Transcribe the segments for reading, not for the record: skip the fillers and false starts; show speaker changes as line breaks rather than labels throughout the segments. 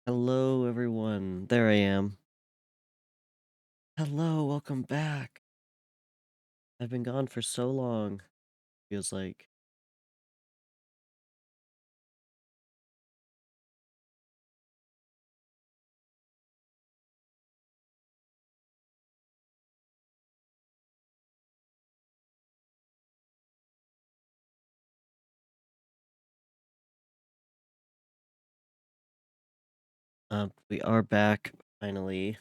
Hello, everyone. There I am. Hello, welcome back. I've been gone for so long. Feels like. We are back finally.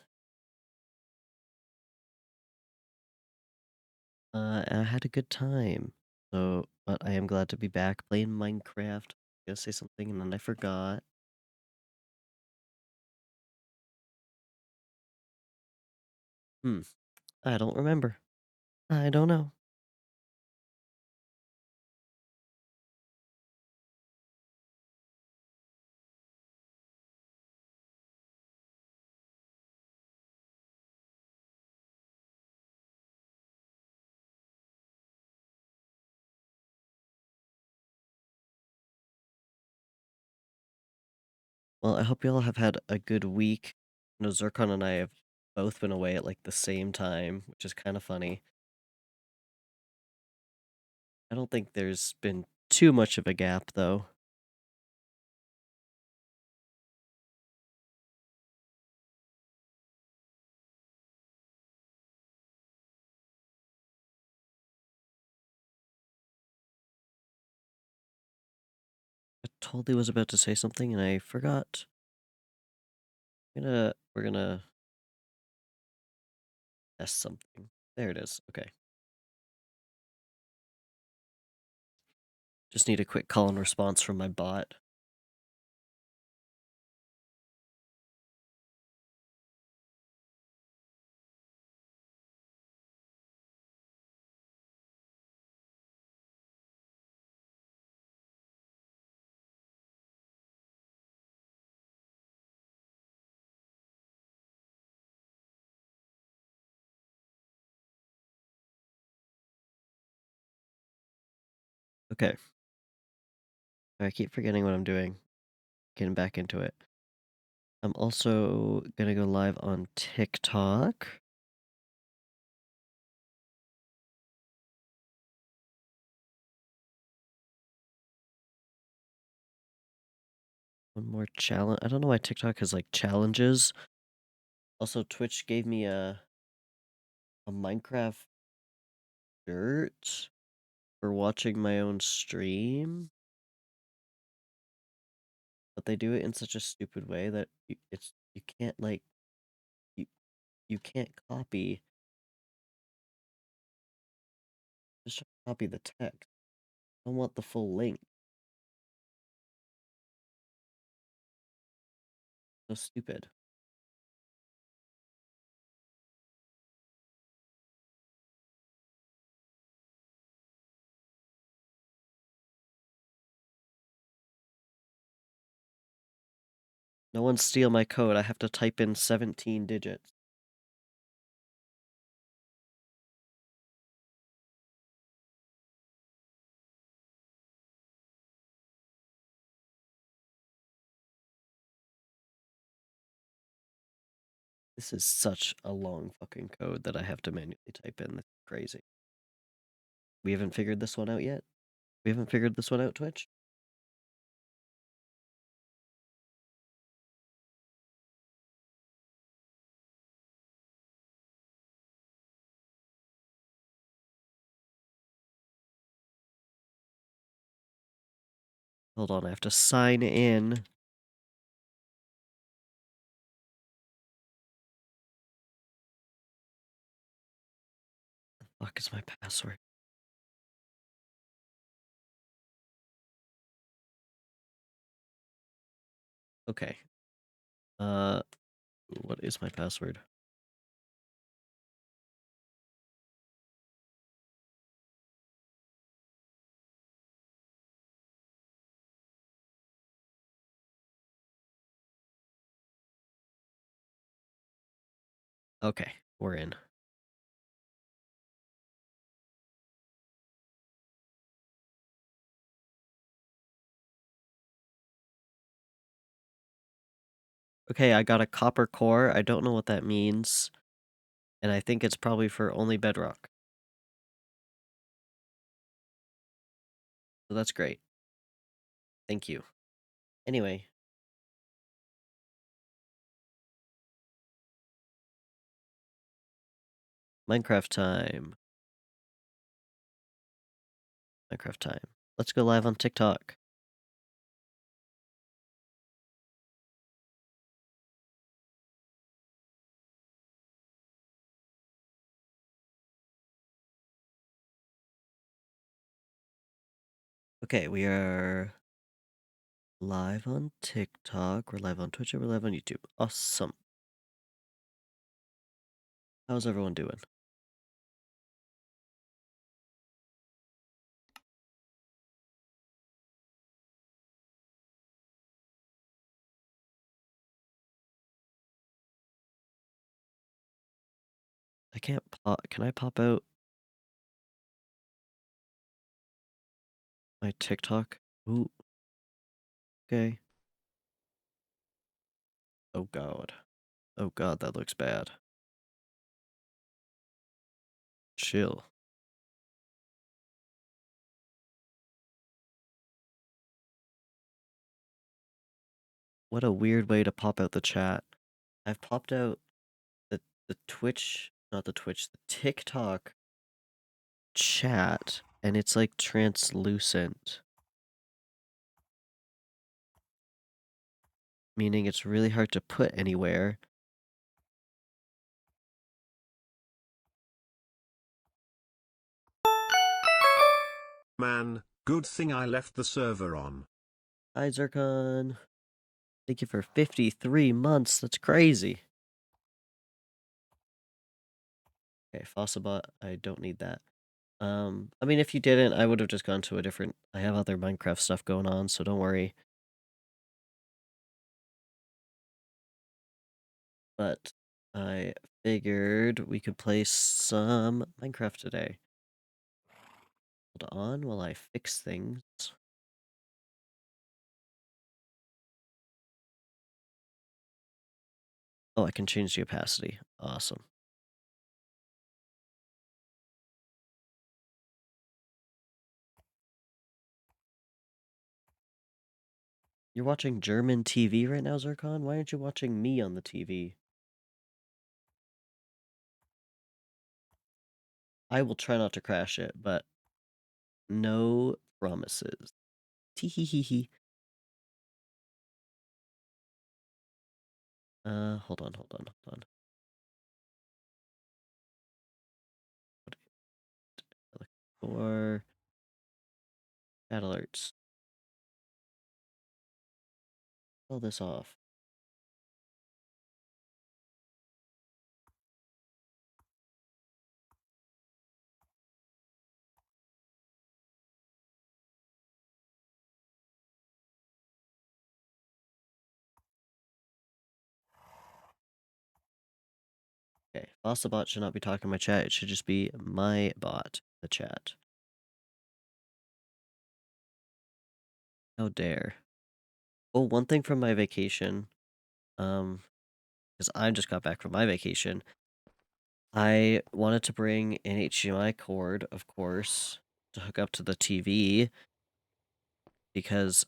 And I had a good time. But I am glad to be back playing Minecraft. I was gonna say something and then I forgot. Hmm. I don't remember. I don't know. Well, I hope you all have had a good week. Zircon and I have both been away at like the same time, which is kind of funny. I don't think there's been too much of a gap though. I totally was about to say something and I forgot. We're gonna test something. There it is. Okay. Just need a quick call and response from my bot. Okay. I keep forgetting what I'm doing. Getting back into it. I'm also gonna go live on TikTok. One more challenge. I don't know why TikTok has like challenges. Also, Twitch gave me a Minecraft shirt for watching my own stream, but they do it in such a stupid way that you can't like you you can't copy just copy the text. I don't want the full link. So stupid. No one steal my code. I have to type in 17 digits. This is such a long fucking code that I have to manually type in. That's crazy. We haven't figured this one out yet? We haven't figured this one out, Twitch? Hold on, I have to sign in. Fuck is my password? Okay. Uh, what is my password? Okay, we're in. Okay, I got a copper core. I don't know what that means. And I think it's probably for only bedrock. So that's great. Thank you. Anyway. Minecraft time. Minecraft time. Let's go live on TikTok. Okay, we are live on TikTok. We're live on Twitch and we're live on YouTube. Awesome. How's everyone doing? I can't pop. Can I pop out my TikTok? Ooh. Okay. Oh god. Oh god, that looks bad. Chill. What a weird way to pop out the chat. I've popped out the Twitch, not the Twitch, the TikTok chat, and it's like translucent. Meaning it's really hard to put anywhere.
Man, good thing I left the server on.
Hi, Zircon. Thank you for 53 months. That's crazy. Okay, Fossabot, I don't need that. I mean, if you didn't, I would have just gone to a different... I have other Minecraft stuff going on, so don't worry. But I figured we could play some Minecraft today. Hold on while I fix things. Oh, I can change the opacity. Awesome. You're watching German TV right now, Zircon? Why aren't you watching me on the TV? I will try not to crash it, but no promises. Tee-hee-hee-hee. Hold on. Look for chat alerts. Pull this off. Okay, Fossabot should not be talking to my chat. It should just be my bot, the chat. How dare. Oh, one thing from my vacation, because I just got back from my vacation, I wanted to bring an HDMI cord, of course, to hook up to the TV, because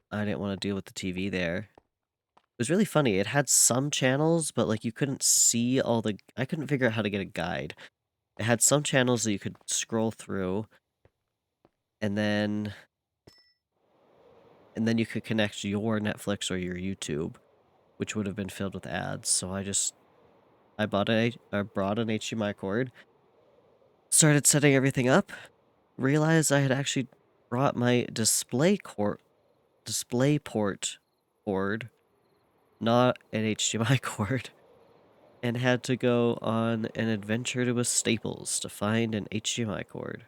I didn't want to deal with the TV there. It was really funny. It had some channels, but like you couldn't see all the... I couldn't figure out how to get a guide. It had some channels that you could scroll through, and then you could connect your Netflix or your YouTube, which would have been filled with ads. So I brought an HDMI cord, started setting everything up, realized I had actually brought my DisplayPort cord, not an HDMI cord, and had to go on an adventure to a Staples to find an HDMI cord,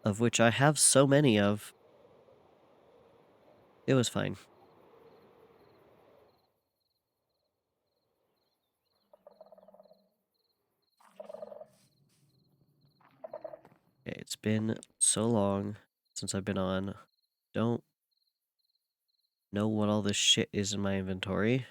of which I have so many of. It was fine. Okay, it's been so long since I've been on. Don't know what all this shit is in my inventory.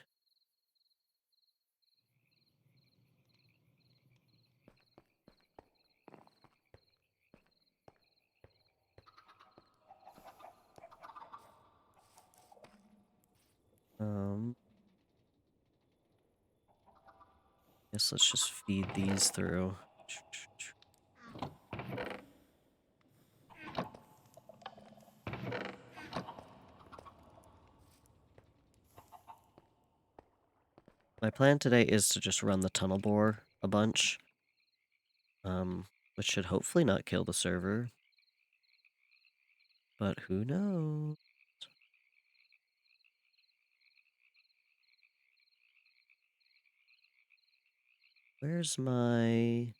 Guess let's just feed these through. My plan today is to just run the tunnel bore a bunch. Which should hopefully not kill the server. But who knows? Where's my... I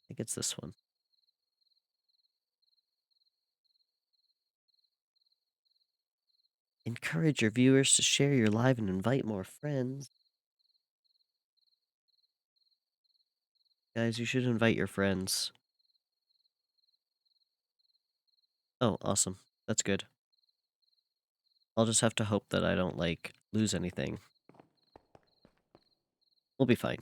think it's this one. Encourage your viewers to share your live and invite more friends. Guys, you should invite your friends. Oh, awesome. That's good. I'll just have to hope that I don't, like, lose anything. We'll be fine.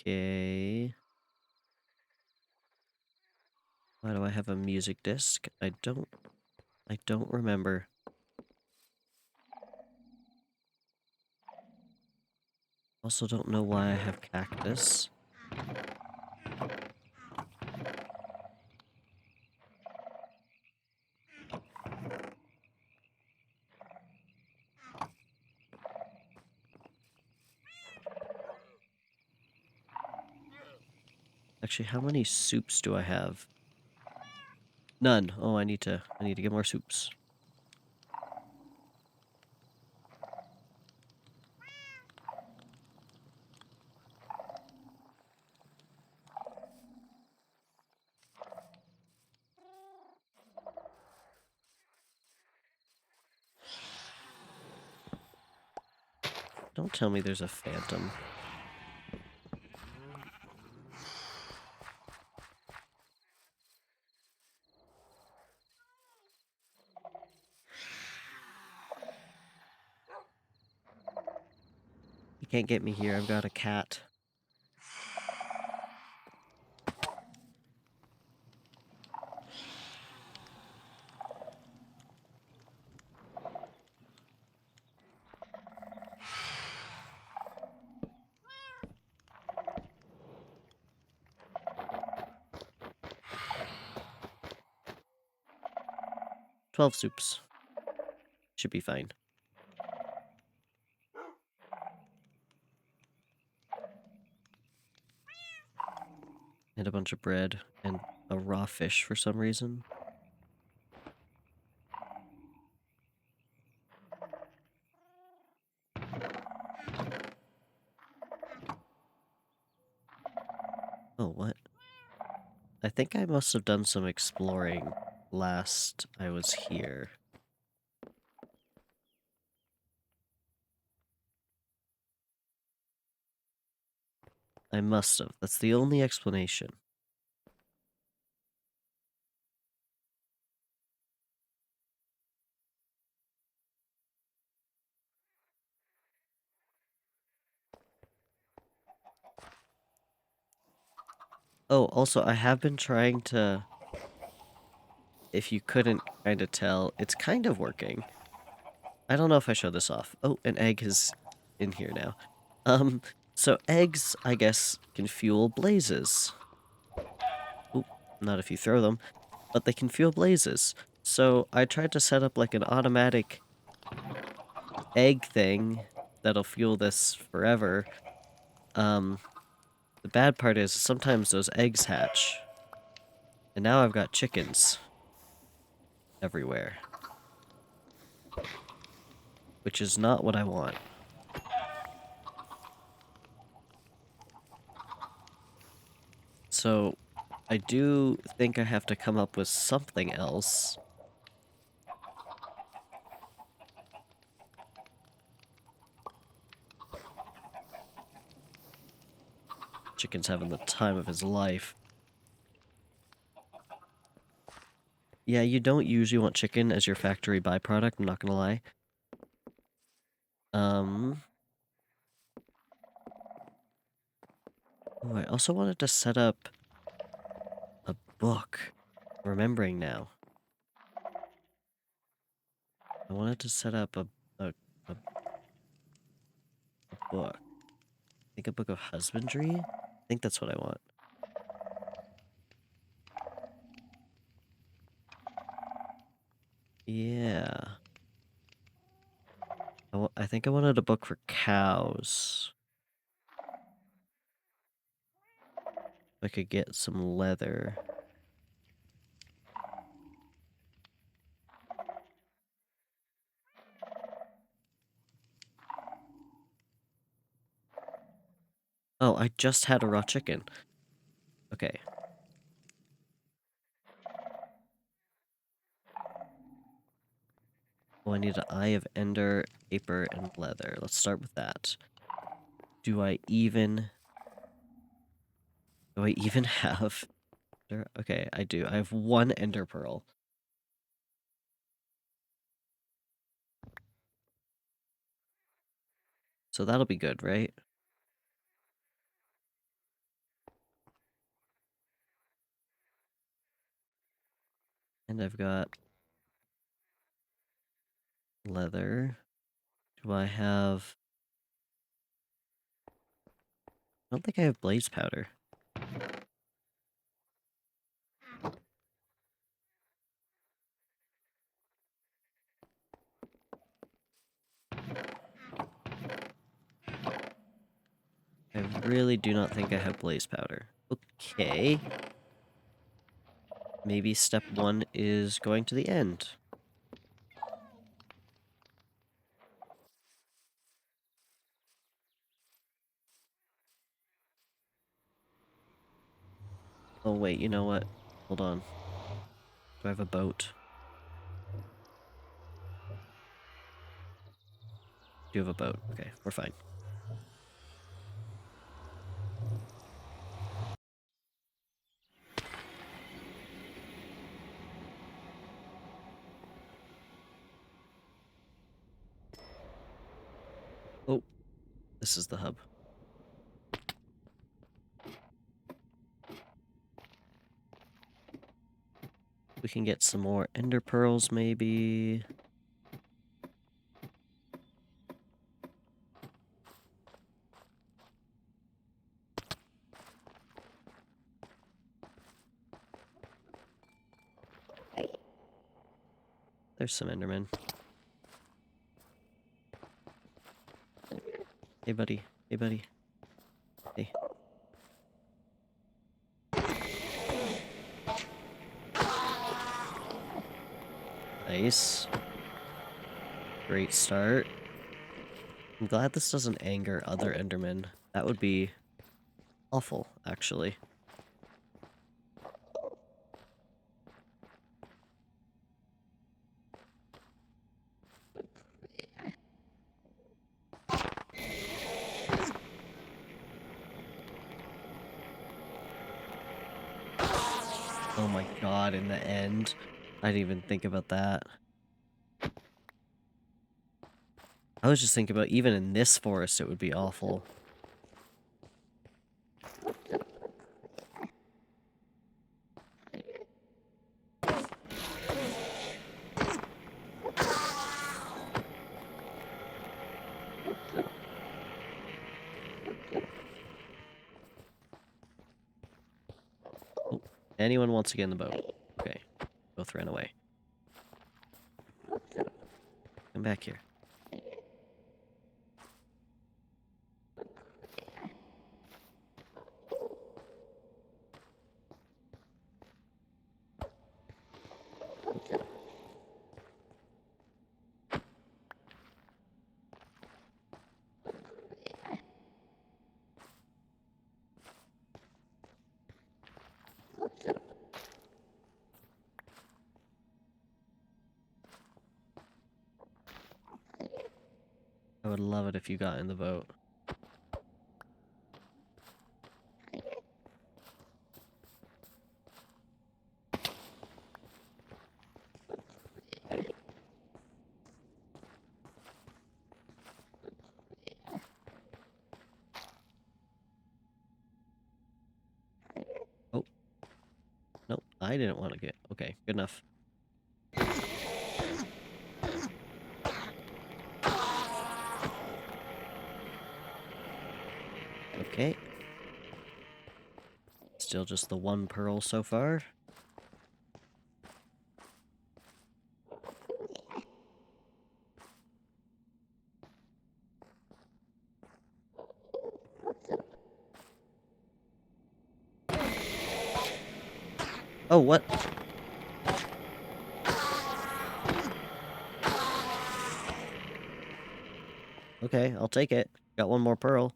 Okay. Why do I have a music disc? I don't remember. Also don't know why I have cactus. Actually, how many soups do I have? None. Oh, I need to get more soups. Don't tell me there's a phantom. You can't get me here. I've got a cat. "12 soups. Should be fine." And a bunch of bread and a raw fish for some reason. Oh, what? I think I must have done some exploring last I was here. I must have. That's the only explanation. Oh, also, I have been trying to... If you couldn't kind of tell, it's kind of working. I don't know if I showed this off. Oh, an egg is in here now. So eggs, I guess, can fuel blazes. Oop, not if you throw them, but they can fuel blazes. So I tried to set up like an automatic egg thing that'll fuel this forever. The bad part is sometimes those eggs hatch. And now I've got chickens everywhere. which is not what I want. So, I do think I have to come up with something else. Chicken's having the time of his life. Yeah, you don't usually want chicken as your factory byproduct, I'm not gonna lie. Oh, I also wanted to set up a book. Remembering now. I wanted to set up a, a book. I think a book of husbandry? I think that's what I want. Yeah. I think I wanted a book for cows. I could get some leather. Oh, I just had a raw chicken. Okay. Oh, I need an Eye of Ender, paper, and leather. Let's start with that. Do I even have... Okay, I do. I have one Ender Pearl. So that'll be good, right? And I've got leather. Do I have... I don't think I have blaze powder. I really do not think I have blaze powder. Okay. Maybe step 1 is going to the end. Oh wait, you know what? Hold on. Do I have a boat? Do you have a boat? Okay, we're fine. Oh, this is the hub. We can get some more ender pearls, maybe. There's some endermen. Hey, buddy. Hey, buddy. Hey. Nice. Great start. I'm glad this doesn't anger other endermen. That would be awful, actually. Oh my god, in the end. I didn't even think about that. I was just thinking about even in this forest it would be awful. Oh, anyone wants to get in the boat? Okay, both ran away. Come back here. would love it if you got in the boat. Oh. Nope, I didn't want to get... Okay, good enough. Okay. Still just the one pearl so far. Oh, what? Okay, I'll take it. Got one more pearl.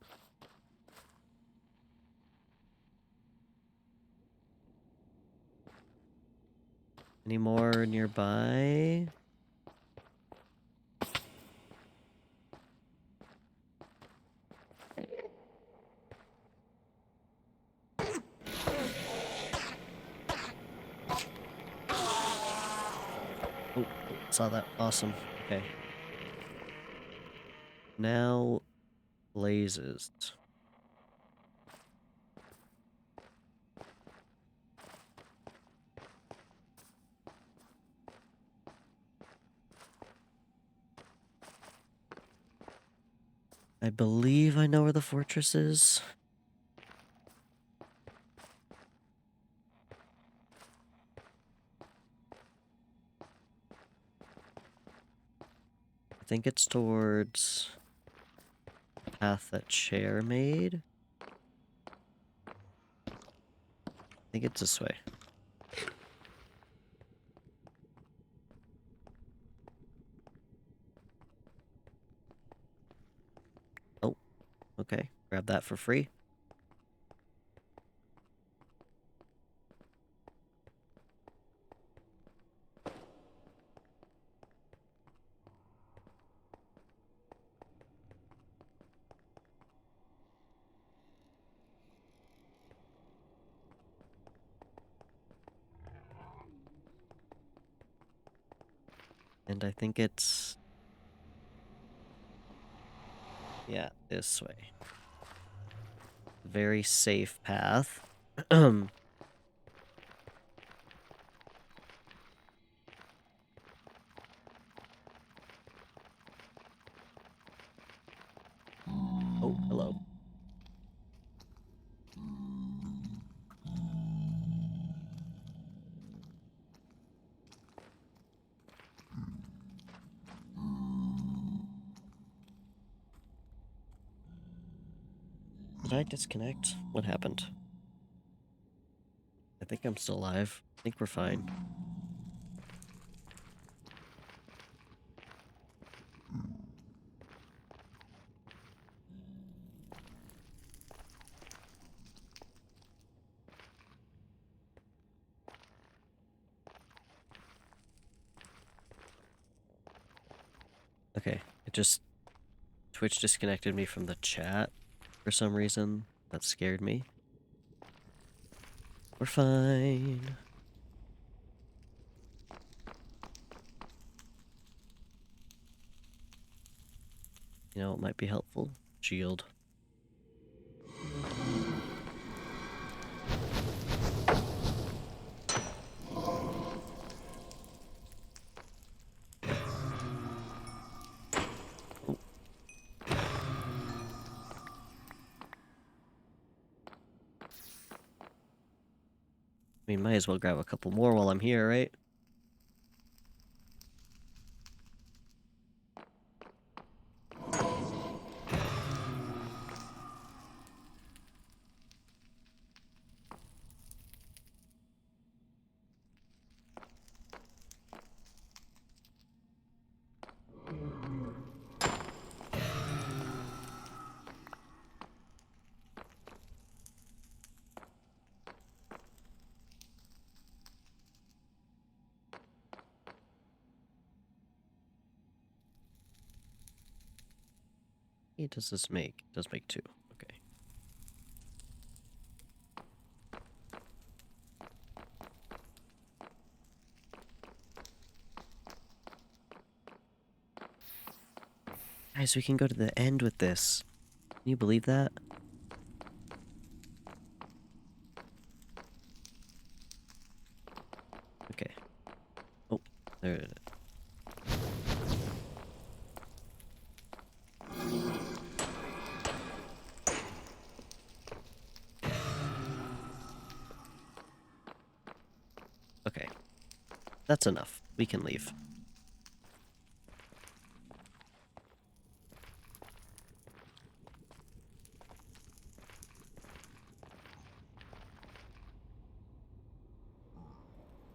Any more nearby? Oh, saw that. Awesome. Okay. Now, blazes. I believe I know where the fortress is. I think it's towards the path that Chair made. I think it's this way. Oh, okay. Grab that for free. And I think it's... yeah, this way. Very safe path. Oh, hello. Did I disconnect? What happened? I think I'm still alive. I think we're fine. Okay, it just... Twitch disconnected me from the chat for some reason. That scared me. We're fine. You know, it might be helpful. Shield. Oh. I mean, might as well grab a couple more while I'm here, right? How does this make? It does make 2. Okay. Guys, we can go to the end with this. Can you believe that? Okay. Oh, there it is. Okay. That's enough. We can leave.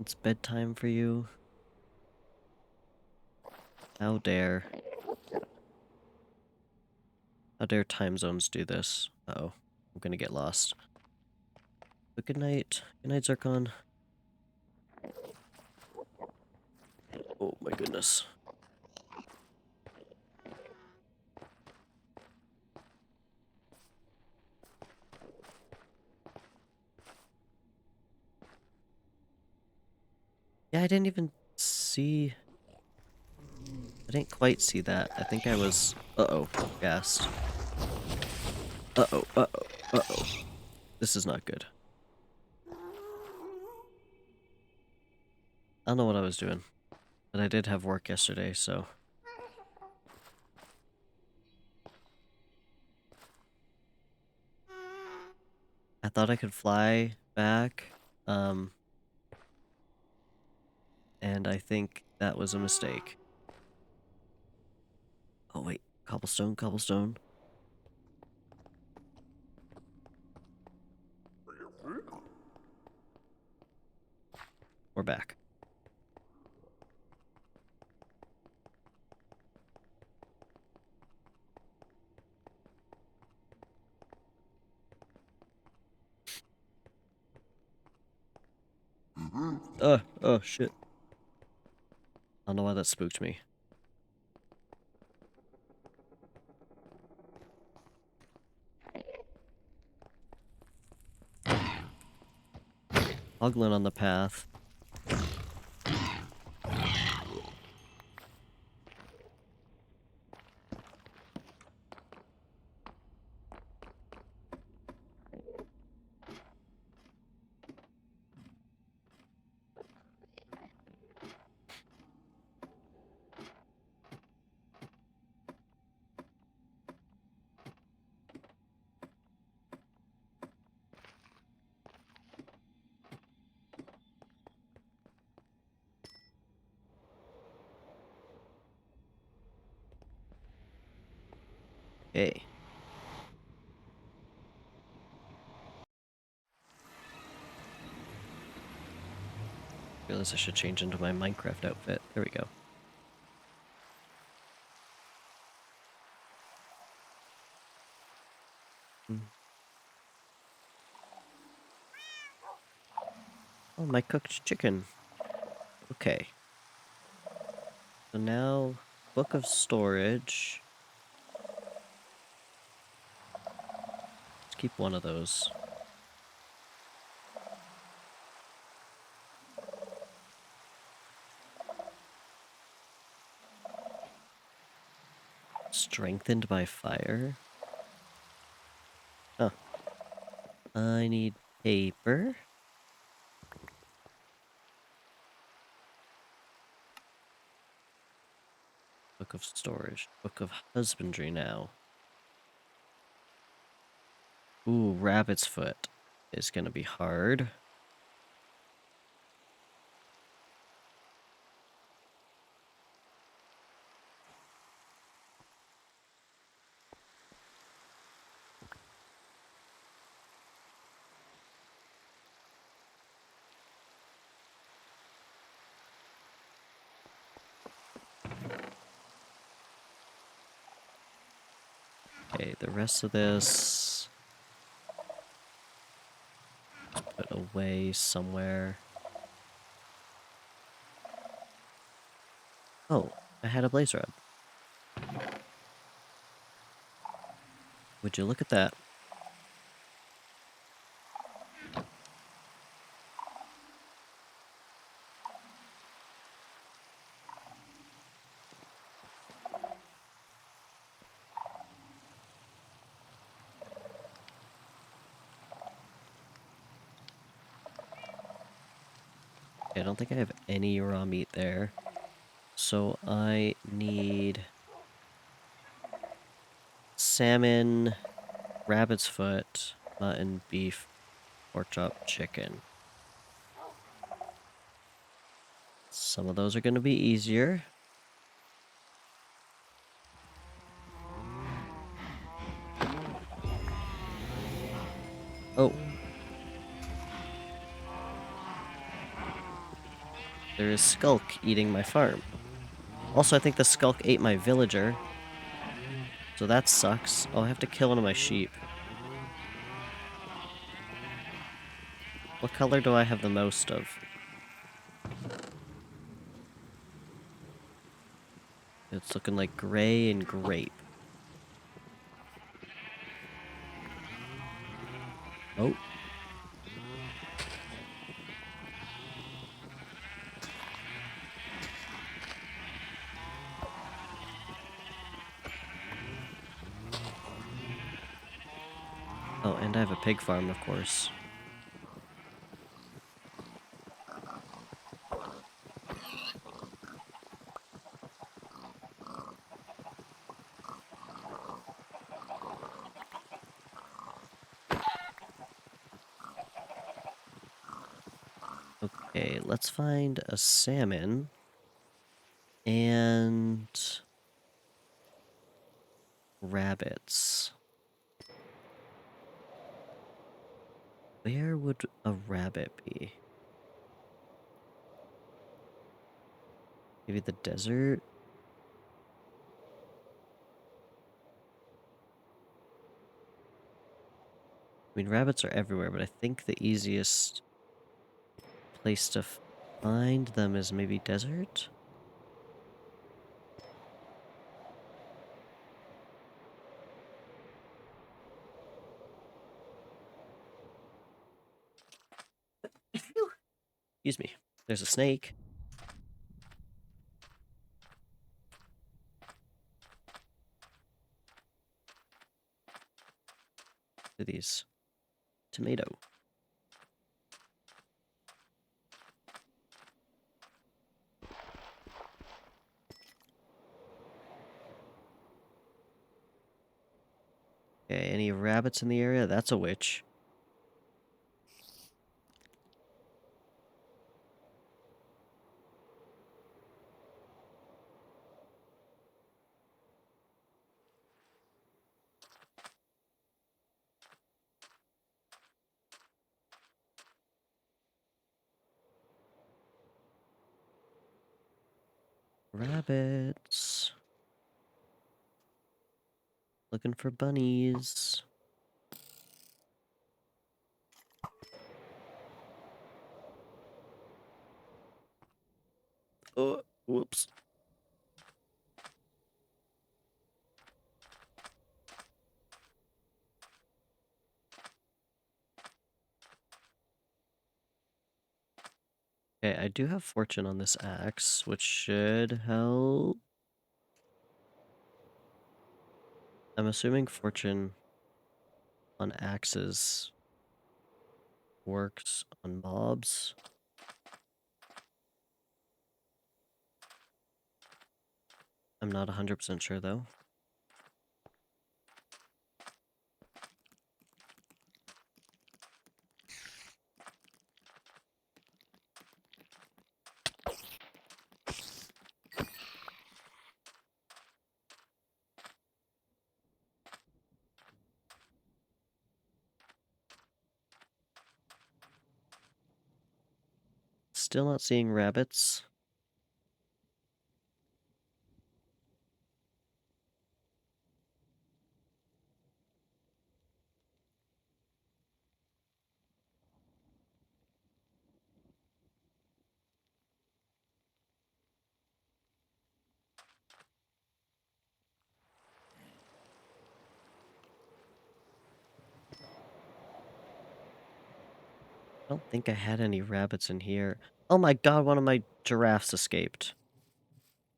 It's bedtime for you. How dare. How dare time zones do this? Uh-oh. I'm gonna get lost. But good night. Good night, Zircon. Oh my goodness. Yeah, I didn't even see... I didn't quite see that. I think I was... Uh-oh. Gassed. Uh-oh. Uh-oh. Uh-oh. This is not good. I don't know what I was doing. But I did have work yesterday, so... I thought I could fly back. And I think that was a mistake. Oh wait. Cobblestone, cobblestone. We're back. Oh shit. I don't know why that spooked me. Hoglin on the path. Hey. Realize I should change into my Minecraft outfit. There we go. Oh, my cooked chicken. Okay. So now, book of storage. Let's keep one of those. Strengthened by fire? Huh. I need paper. Book of storage. Book of husbandry now. Ooh, rabbit's foot is gonna be hard. Okay, the rest of this... put away somewhere. Oh, I had a blaze rod. Would you look at that? I don't think I have any raw meat there. So I need salmon, rabbit's foot, mutton, beef, pork chop, chicken. Some of those are going to be easier. Oh. There is Skulk eating my farm. Also, I think the Skulk ate my villager. So that sucks. Oh, I have to kill one of my sheep. What color do I have the most of? It's looking like gray and grape. Oh. Oh, and I have a pig farm, of course. Okay, let's find a salmon. And rabbits. Where would a rabbit be? Maybe the desert? I mean, rabbits are everywhere, but I think the easiest place to find them is maybe desert? Excuse me. There's a snake. To these. Tomato. Okay, any rabbits in the area? That's a witch. Rabbits. Looking for bunnies. Oh, whoops. Okay, I do have fortune on this axe, which should help. I'm assuming fortune on axes works on mobs. I'm not 100% sure, though. Still not seeing rabbits. I don't think I had any rabbits in here. Oh my god, one of my giraffes escaped.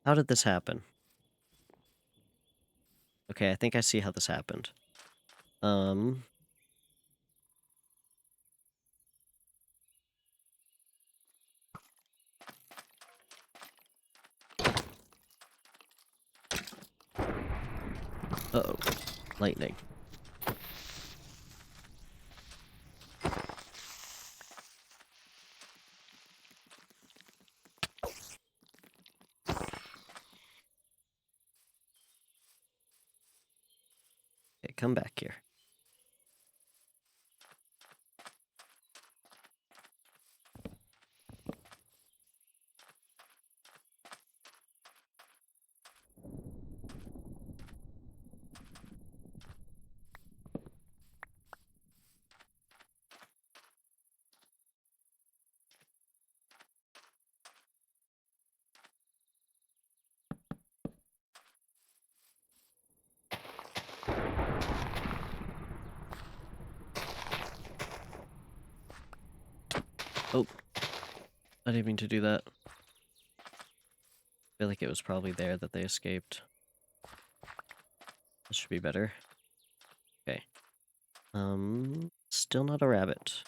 How did this happen? Okay, I think I see how this happened. Uh-oh. Lightning. Okay, come back here. Oh, I didn't mean to do that. I feel like it was probably there that they escaped. This should be better. Okay. Still not a rabbit.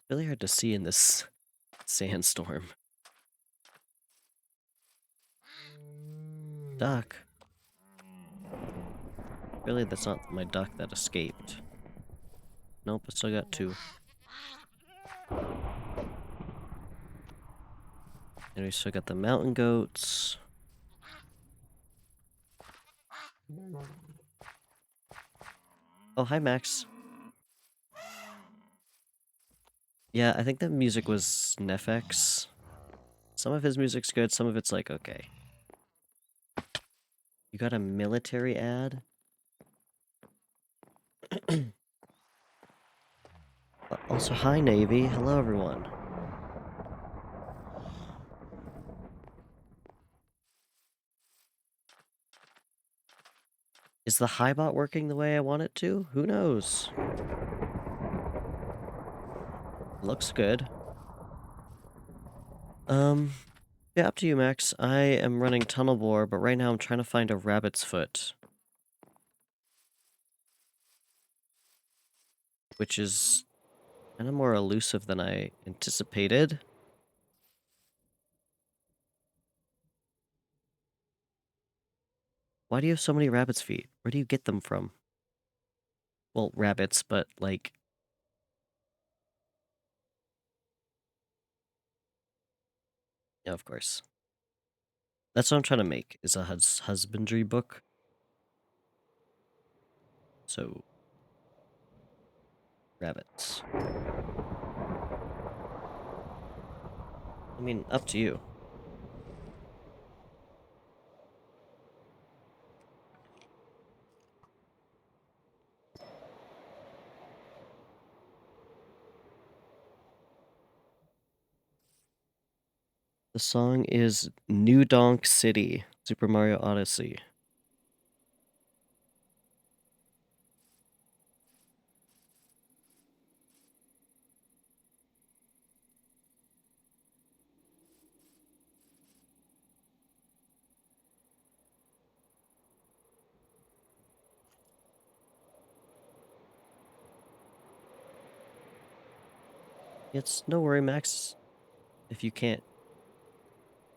Really hard to see in this sandstorm. Duck. Really, that's not my duck that escaped. Nope, I still got two. And we still got the mountain goats. Oh, hi, Max. Yeah, I think the music was Nefex. Some of his music's good, some of it's like, okay. You got a military ad? Also, hi, Navy. Hello, everyone. Is the Highbot working the way I want it to? Who knows? Looks good. Yeah, up to you, Max. I am running tunnel bore, but right now I'm trying to find a rabbit's foot. Which is kind of more elusive than I anticipated. Why do you have so many rabbit's feet? Where do you get them from? Well, rabbits, but like... Yeah, of course. That's what I'm trying to make, is a husbandry book. So... rabbits. I mean, up to you. The song is New Donk City, Super Mario Odyssey. It's no worry, Max. If you can't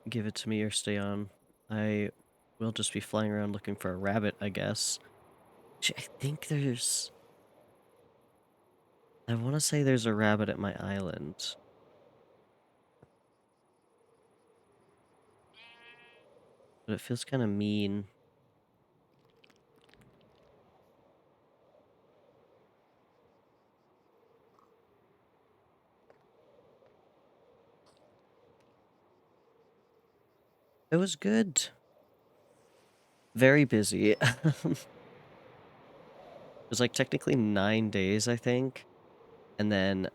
give it to me or stay on, I will just be flying around looking for a rabbit, I guess. Actually, I think there's... I want to say there's a rabbit at my island. But it feels kind of mean. It was good. Very busy. It was like technically 9 days, I think. And then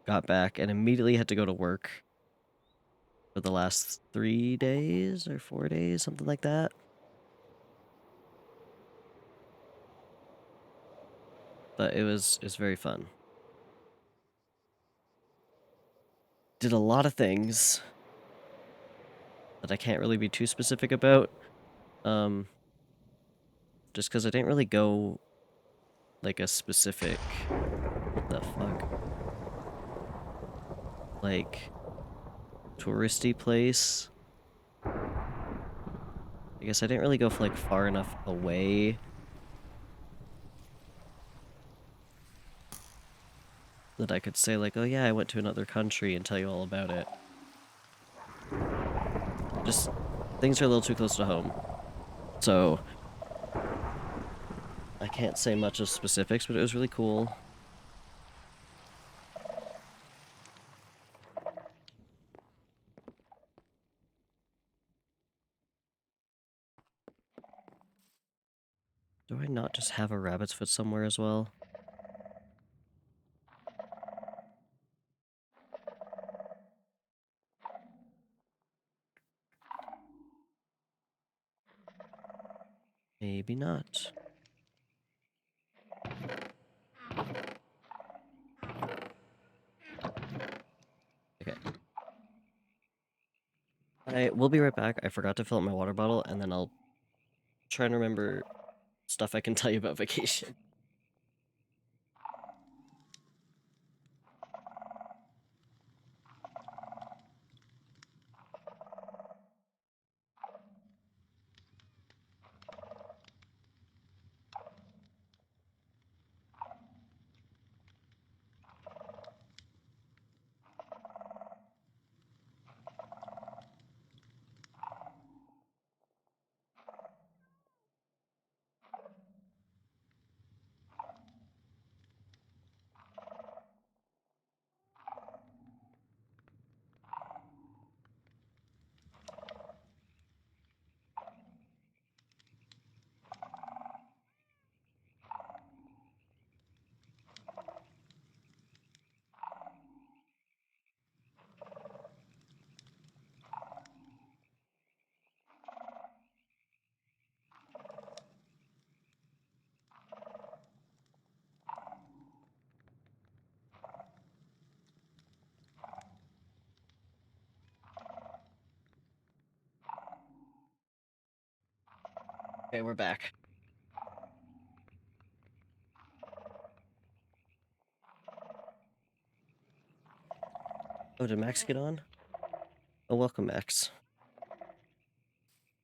got back and immediately had to go to work for the last 3 days or 4 days, something like that. But it's very fun. Did a lot of things that I can't really be too specific about. Um, just because I didn't really go like a specific, what the fuck, like touristy place. I guess I didn't really go for like far enough away that I could say like, oh yeah, I went to another country and tell you all about it. Just things are a little too close to home. So I can't say much of specifics, but it was really cool. Do I not just have a rabbit's foot somewhere as well? Maybe not. Okay. I will be right back. I forgot to fill up my water bottle, and then I'll try and remember stuff I can tell you about vacation. Okay, we're back. Oh, did Max get on? Oh, welcome, Max.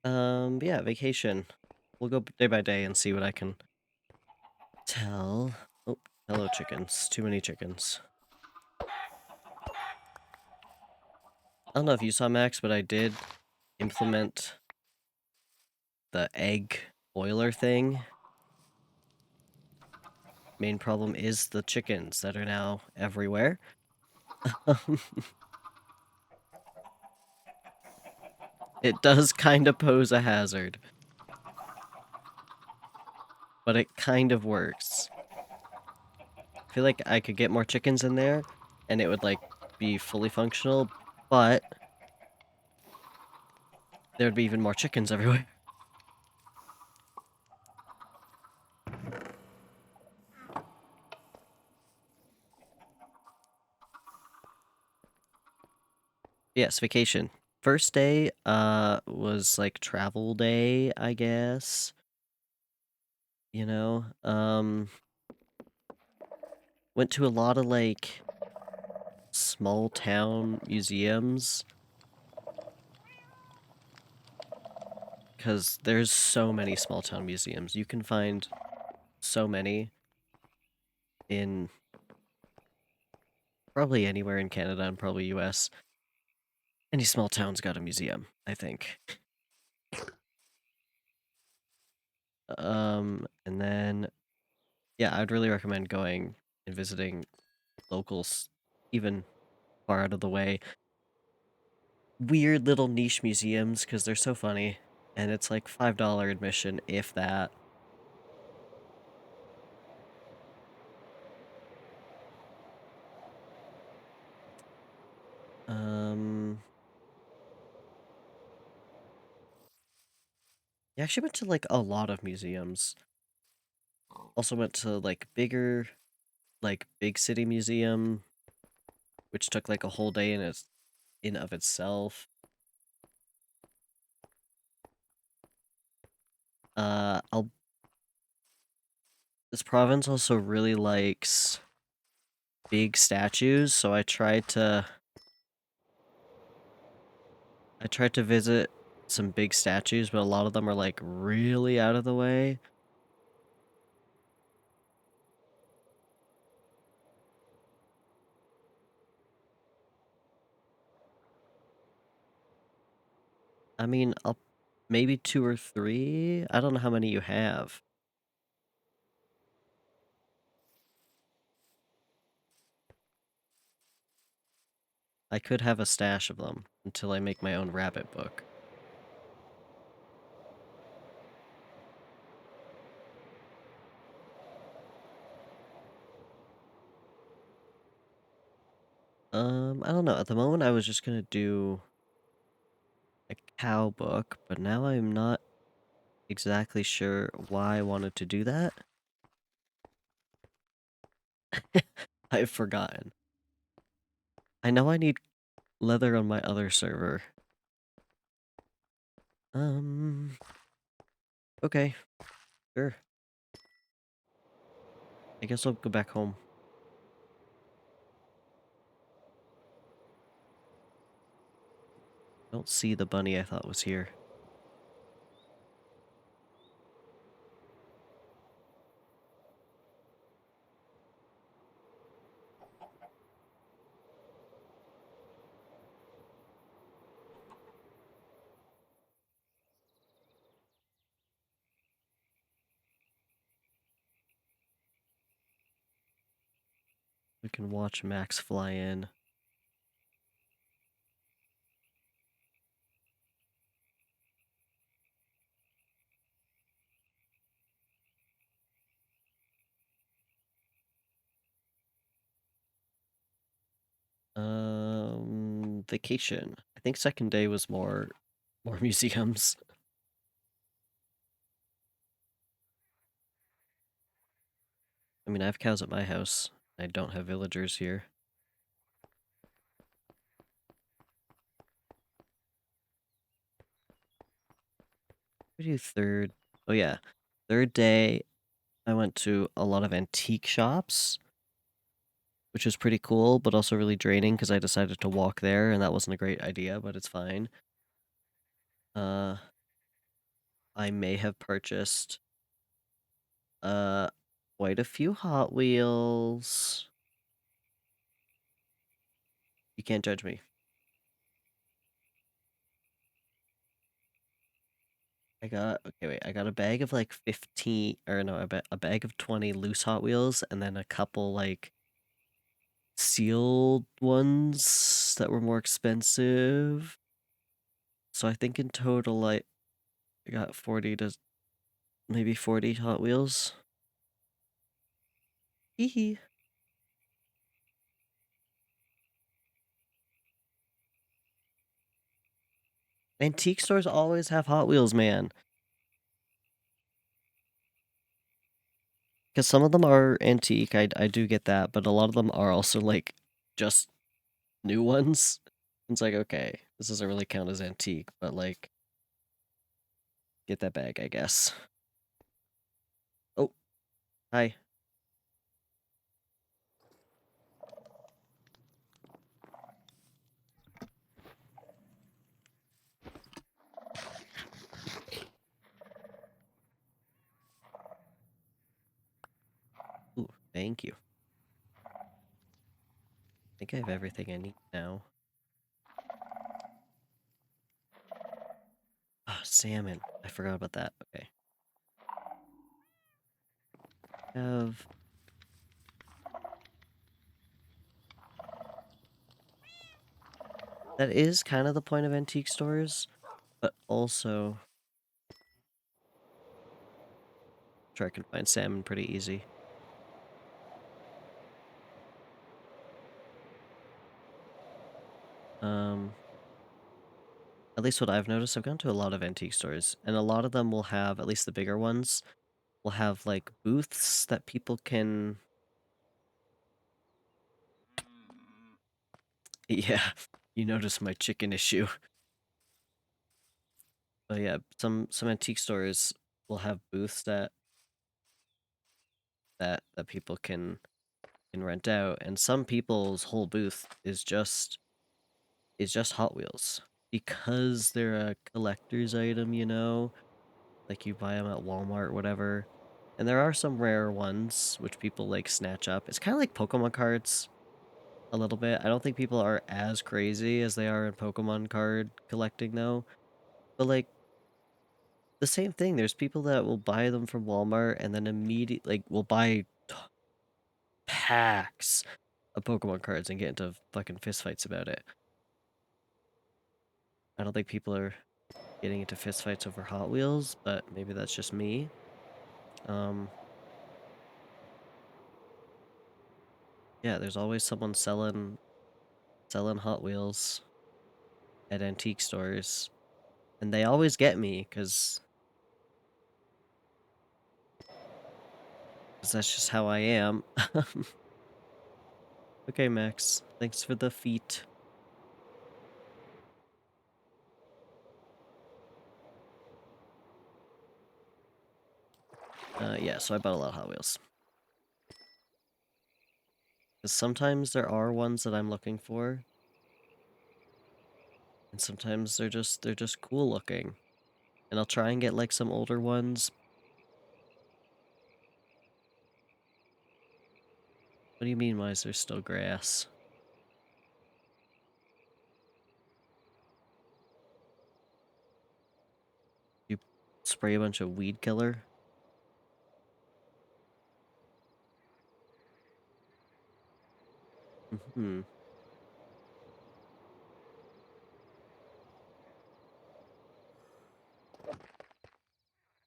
Yeah, vacation. We'll go day by day and see what I can tell. Oh, hello, chickens. Too many chickens. I don't know if you saw, Max, but I did implement the egg boiler thing. Main problem is the chickens that are now everywhere. It does kind of pose a hazard, but it kind of works. I feel like I could get more chickens in there and it would like be fully functional, but there would be even more chickens everywhere. Yes, vacation. First day was like travel day, I guess. You know, went to a lot of like small town museums because there's so many small town museums. You can find so many in probably anywhere in Canada and probably US. Any small town's got a museum, I think. And then yeah, I'd really recommend going and visiting locals even far out of the way. weird little niche museums because they're so funny. And it's like $5 admission, if that. Um, I actually went to like a lot of museums. Also went to like big city museum, which took like a whole day in of itself. I'll This province also really likes big statues, so I tried to visit some big statues, but a lot of them are like really out of the way. I mean, I'll maybe 2 or 3. I don't know how many you have. I could have a stash of them until I make my own rabbit book. I don't know. At the moment, I was just gonna do a cow book, but now I'm not exactly sure why I wanted to do that. I've forgotten. I know I need leather on my other server. Okay, sure. I guess I'll go back home. Don't see the bunny I thought was here. We can watch Max fly in. Vacation. I think second day was more museums. I mean, I have cows at my house. I don't have villagers here. We do third. Oh yeah, third day. I went to a lot of antique shops, which was pretty cool, but also really draining because I decided to walk there, and that wasn't a great idea, but it's fine. Uh, I may have purchased uh quite a few Hot Wheels. You can't judge me. I got a bag of like 15, or no, a bag of 20 loose Hot Wheels, and then a couple like sealed ones that were more expensive. So I think in total I got 40 to maybe 40 Hot Wheels. Hee hee. Antique stores always have Hot Wheels, man. Because some of them are antique, I do get that, but a lot of them are also like just new ones. It's like, okay, this doesn't really count as antique, but like, get that bag, I guess. Oh, hi. Ooh, thank you. I think I have everything I need now. Ah, salmon. I forgot about that. Okay. Have That is kind of the point of antique stores, but also sure I can find salmon pretty easy. At least what I've noticed, I've gone to a lot of antique stores, and a lot of them will have, at least the bigger ones, will have like booths that people can. Yeah, you notice my chicken issue. But yeah, some antique stores will have booths that people can rent out, and some people's whole booth is just Hot Wheels because they're a collector's item, you know, like you buy them at Walmart or whatever. And there are some rare ones which people like snatch up. It's kind of like Pokemon cards a little bit. I don't think people are as crazy as they are in Pokemon card collecting though. But like the same thing, there's people that will buy them from Walmart and then immediately like will buy packs of Pokemon cards and get into fucking fistfights about it. I don't think people are getting into fistfights over Hot Wheels, but maybe that's just me. Um, yeah, there's always someone selling Hot Wheels at antique stores, and they always get me because that's just how I am. Okay, Max, thanks for the feet. Yeah, so I bought a lot of Hot Wheels. Because sometimes there are ones that I'm looking for, and sometimes they're just cool looking. And I'll try and get like some older ones. What do you mean, why is there still grass? You spray a bunch of weed killer? Hmm.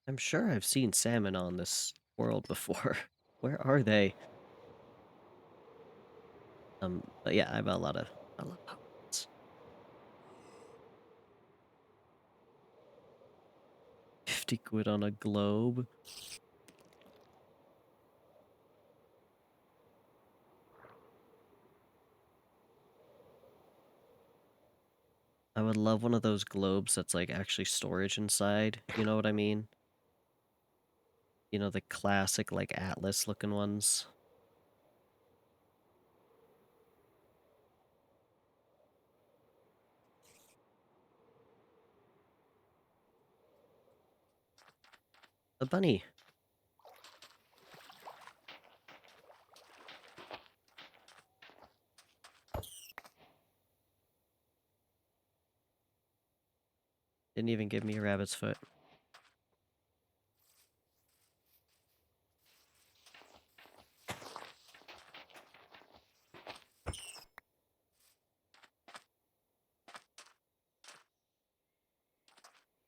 I'm sure I've seen salmon on this world before. Where are they? But yeah, I bought a lot of Hot Wheels. 50 quid on a globe. I would love one of those globes that's like actually storage inside. You know what I mean? You know, the classic like Atlas looking ones. A bunny. Didn't even give me a rabbit's foot.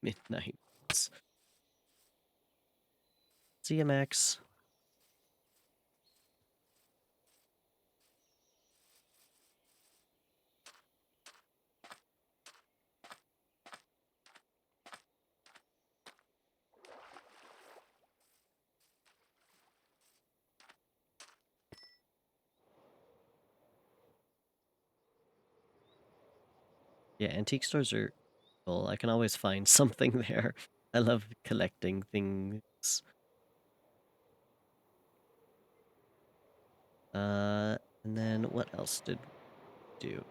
Midnight. See ya, Max. Yeah, antique stores are cool. I can always find something there. I love collecting things. And then what else did we do?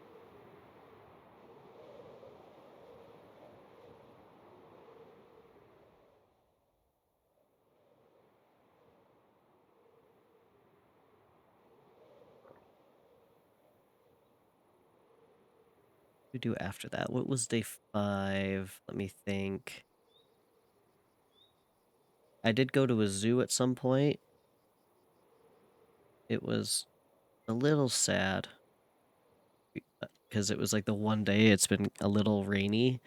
We do after that? What was day 5? Let me think. I did go to a zoo at some point. It was a little sad. because it was like the one day it's been a little rainy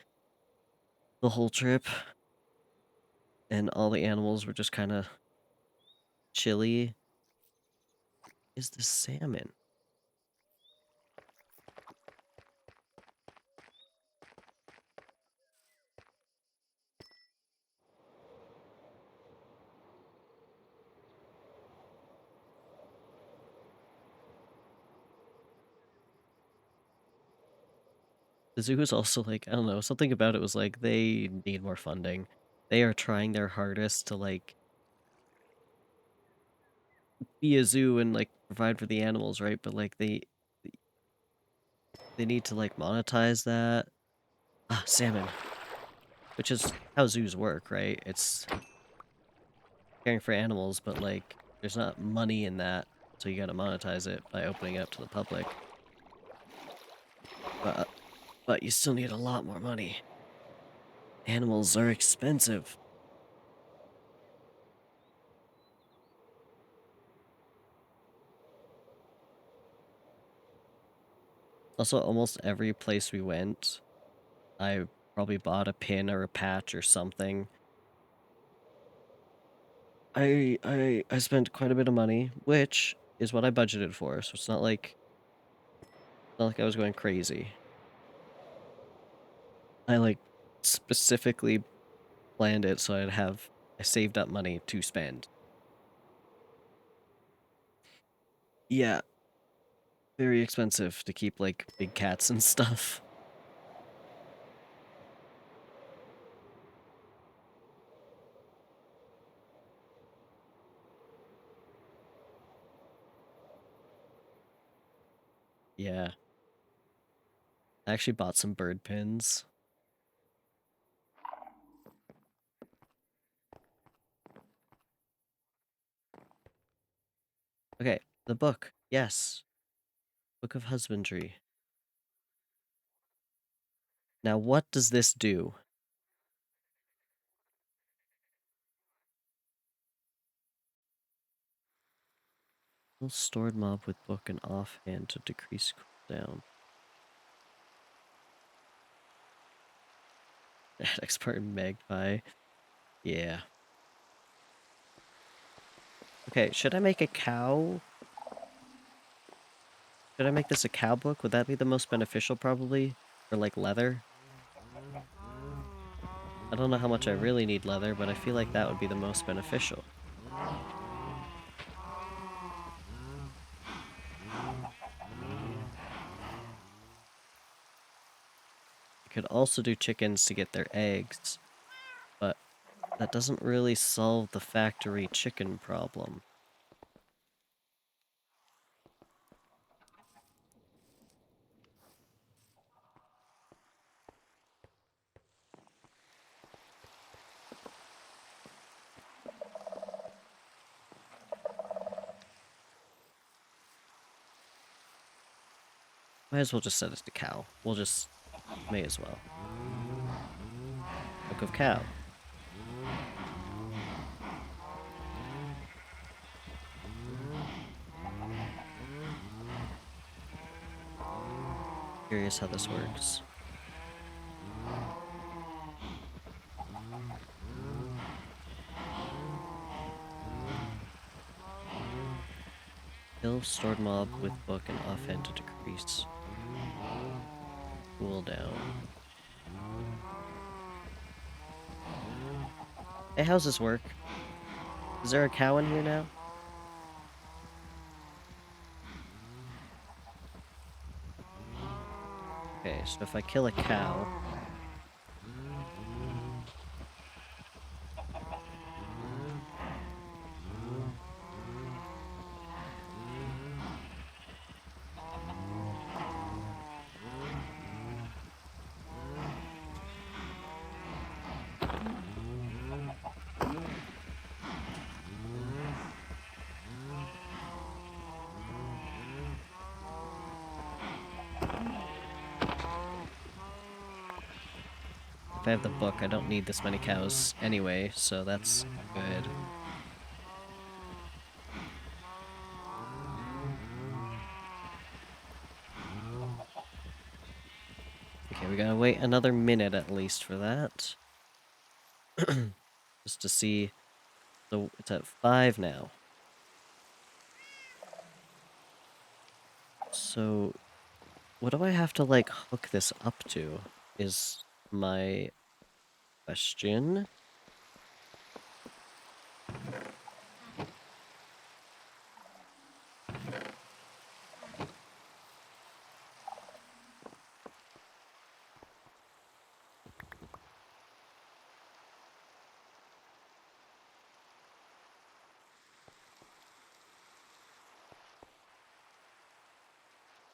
the whole trip, and all the animals were just kind of chilly. Is this salmon? The zoo is also like, I don't know, something about it was like they need more funding. They are trying their hardest to like be a zoo and like provide for the animals, right? But like they need to like monetize that. Ah, salmon, which is how zoos work, right? It's caring for animals, but like there's not money in that, so you got to monetize it by opening it up to the public. But you still need a lot more money. Animals are expensive. Also, almost every place we went, I probably bought a pin or a patch or something. I spent quite a bit of money, which is what I budgeted for, so it's not like I was going crazy. I like specifically planned it so I saved up money to spend. Yeah, very expensive to keep like big cats and stuff. Yeah. I actually bought some bird pins. Okay, the book. Yes. Book of Husbandry. Now, what does this do? Stored mob with book and offhand to decrease cooldown. Add expert magpie. Yeah. Okay, should I make a cow? Should I make this a cow book? Would that be the most beneficial, probably? Or like leather? I don't know how much I really need leather, but I feel like that would be the most beneficial. I could also do chickens to get their eggs, but that doesn't really solve the factory chicken problem. Might as well just set it to cow. May as well. Book of cow. Curious how this works. Kill stored mob with book and offhand to decrease cooldown. Hey, how's this work? Is there a cow in here now? Okay, so if I kill a cow... If I have the book, I don't need this many cows anyway, so that's good. we gotta wait another minute at least for that. Just to see. So it's at 5 now. So what do I have to, like, hook this up to? Is my question.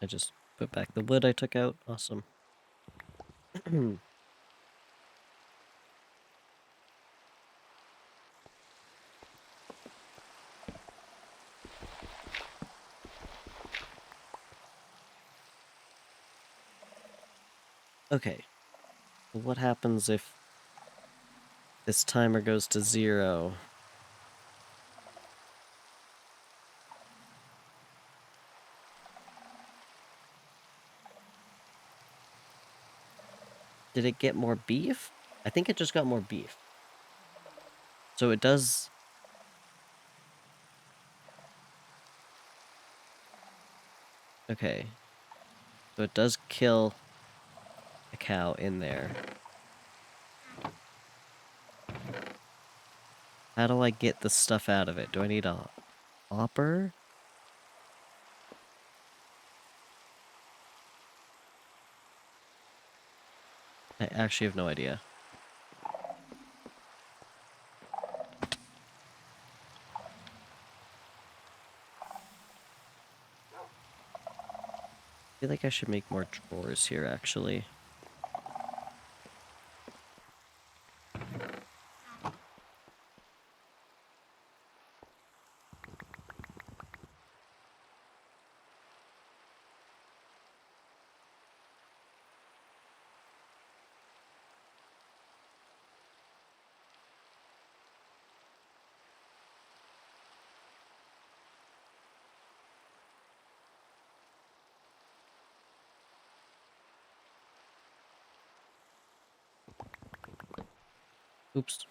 I just put back the wood I took out. Awesome. Okay. What happens if this timer goes to 0? Did it get more beef? I think it just got more beef. So it does... Okay. So it does kill a cow in there. How do I get the stuff out of it? Do I need a hopper? I actually have no idea. I feel like I should make more drawers here, actually. Oops.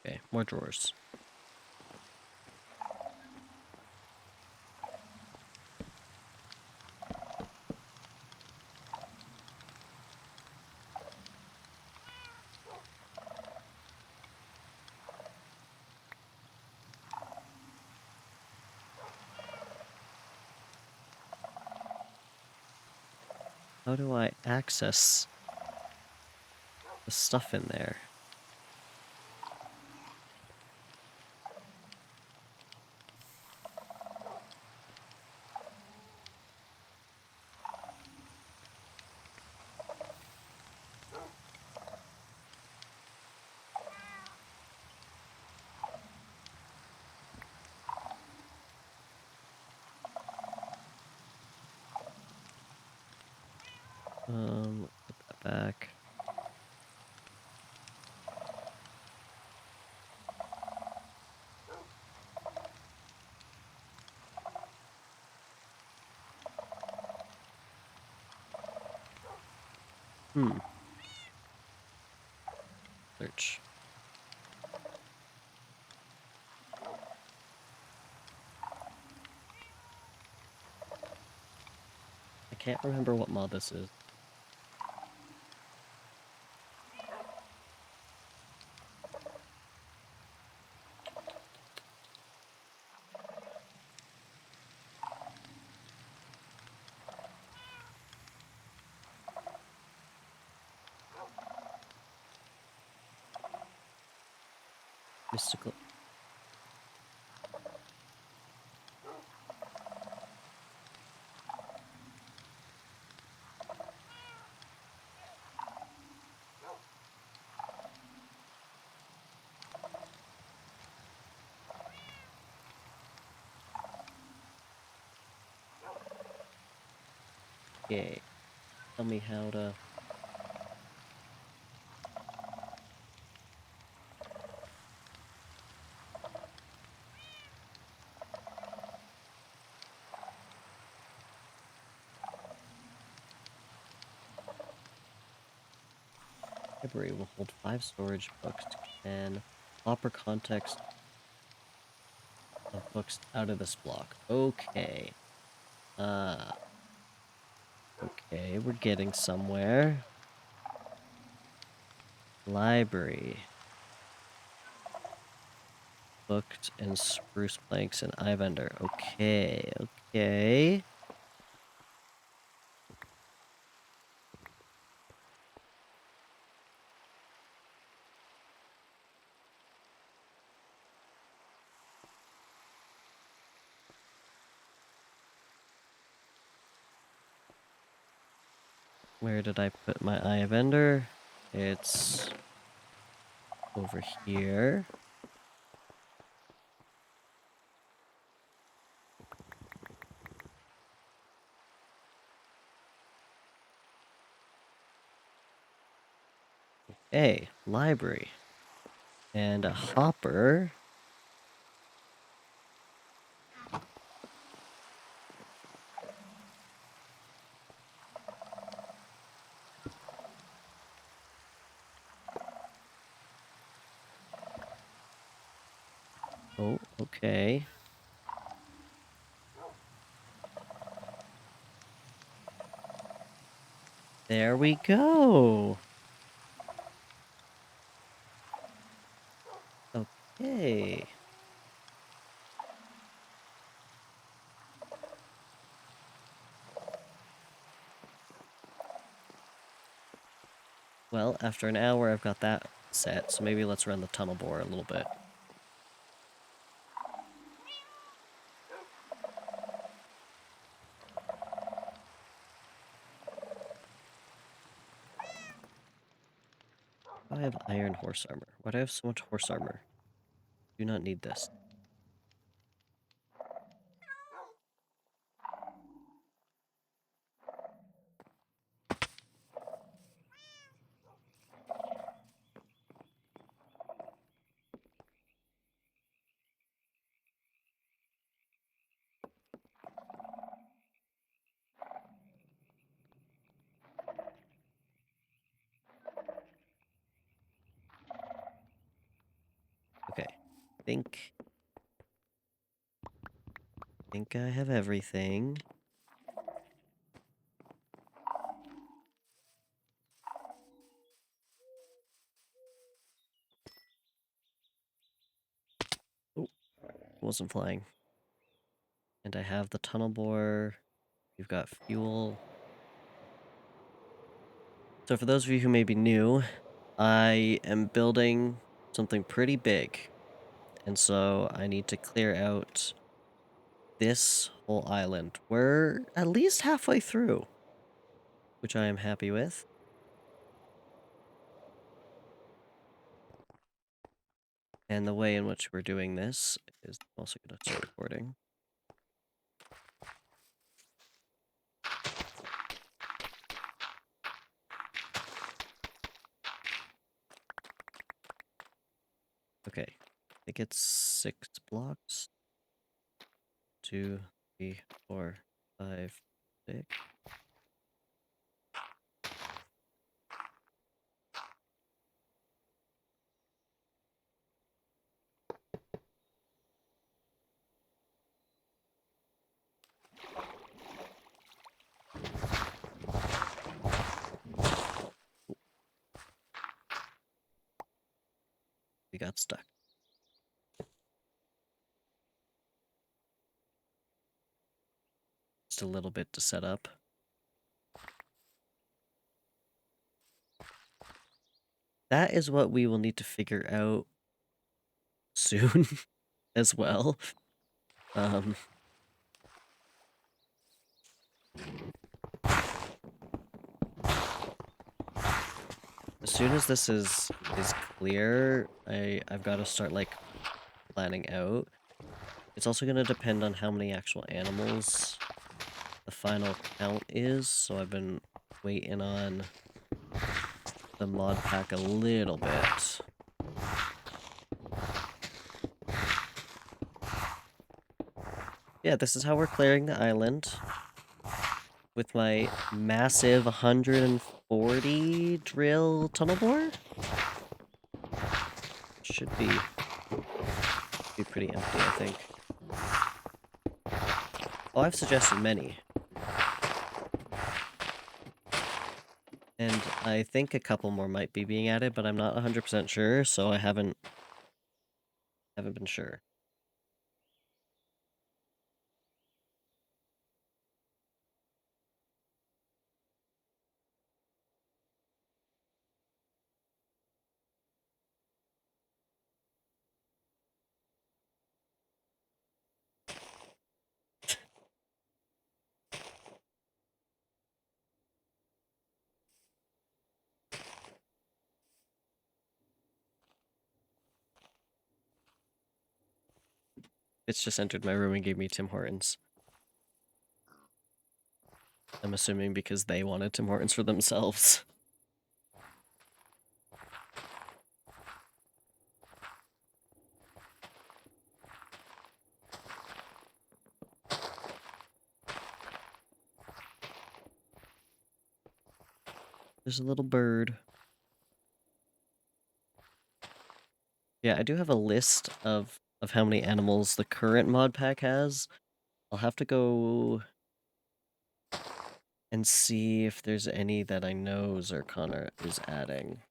Okay, more drawers. How do I access the stuff in there? Put that back. Search. I can't remember what mod this is. Mystical. Okay. Tell me how to... library will hold 5 storage books and proper context of books out of this block. Okay. Okay, we're getting somewhere. Library. Booked and spruce planks and eye vendor. Okay, okay. Where did I put my eye vendor? It's over here. Okay, library. And a hopper. Oh, okay. There we go. Okay. Well, after an hour, I've got that set, so maybe let's run the tunnel bore a little bit. I have iron horse armor. Why do I have so much horse armor? Do not need this. Okay. Think I have everything. Oh, wasn't flying. And I have the tunnel bore. We've got fuel. So for those of you who may be new, I am building something pretty big. And so I need to clear out this whole island. We're at least halfway through, which I am happy with. And the way in which we're doing this is I'm also going to start recording. Okay, I think it's 6 blocks. 2, 3, 4, 5, 6. We got stuck. Just a little bit to set up. That is what we will need to figure out soon as well. As soon as this is clear, I've got to start like planning out. It's also going to depend on how many actual animals the final count is, so I've been waiting on the mod pack a little bit. Yeah, this is how we're clearing the island. with my massive 140 drill tunnel bore. Should be pretty empty, I think. Oh, I've suggested many. And I think a couple more might be being added, but I'm not 100% sure, so I haven't been sure. It's just entered my room and gave me Tim Hortons. I'm assuming because they wanted Tim Hortons for themselves. There's a little bird. Yeah, I do have a list of how many animals the current mod pack has. I'll have to go and see if there's any that I know Zircon is adding.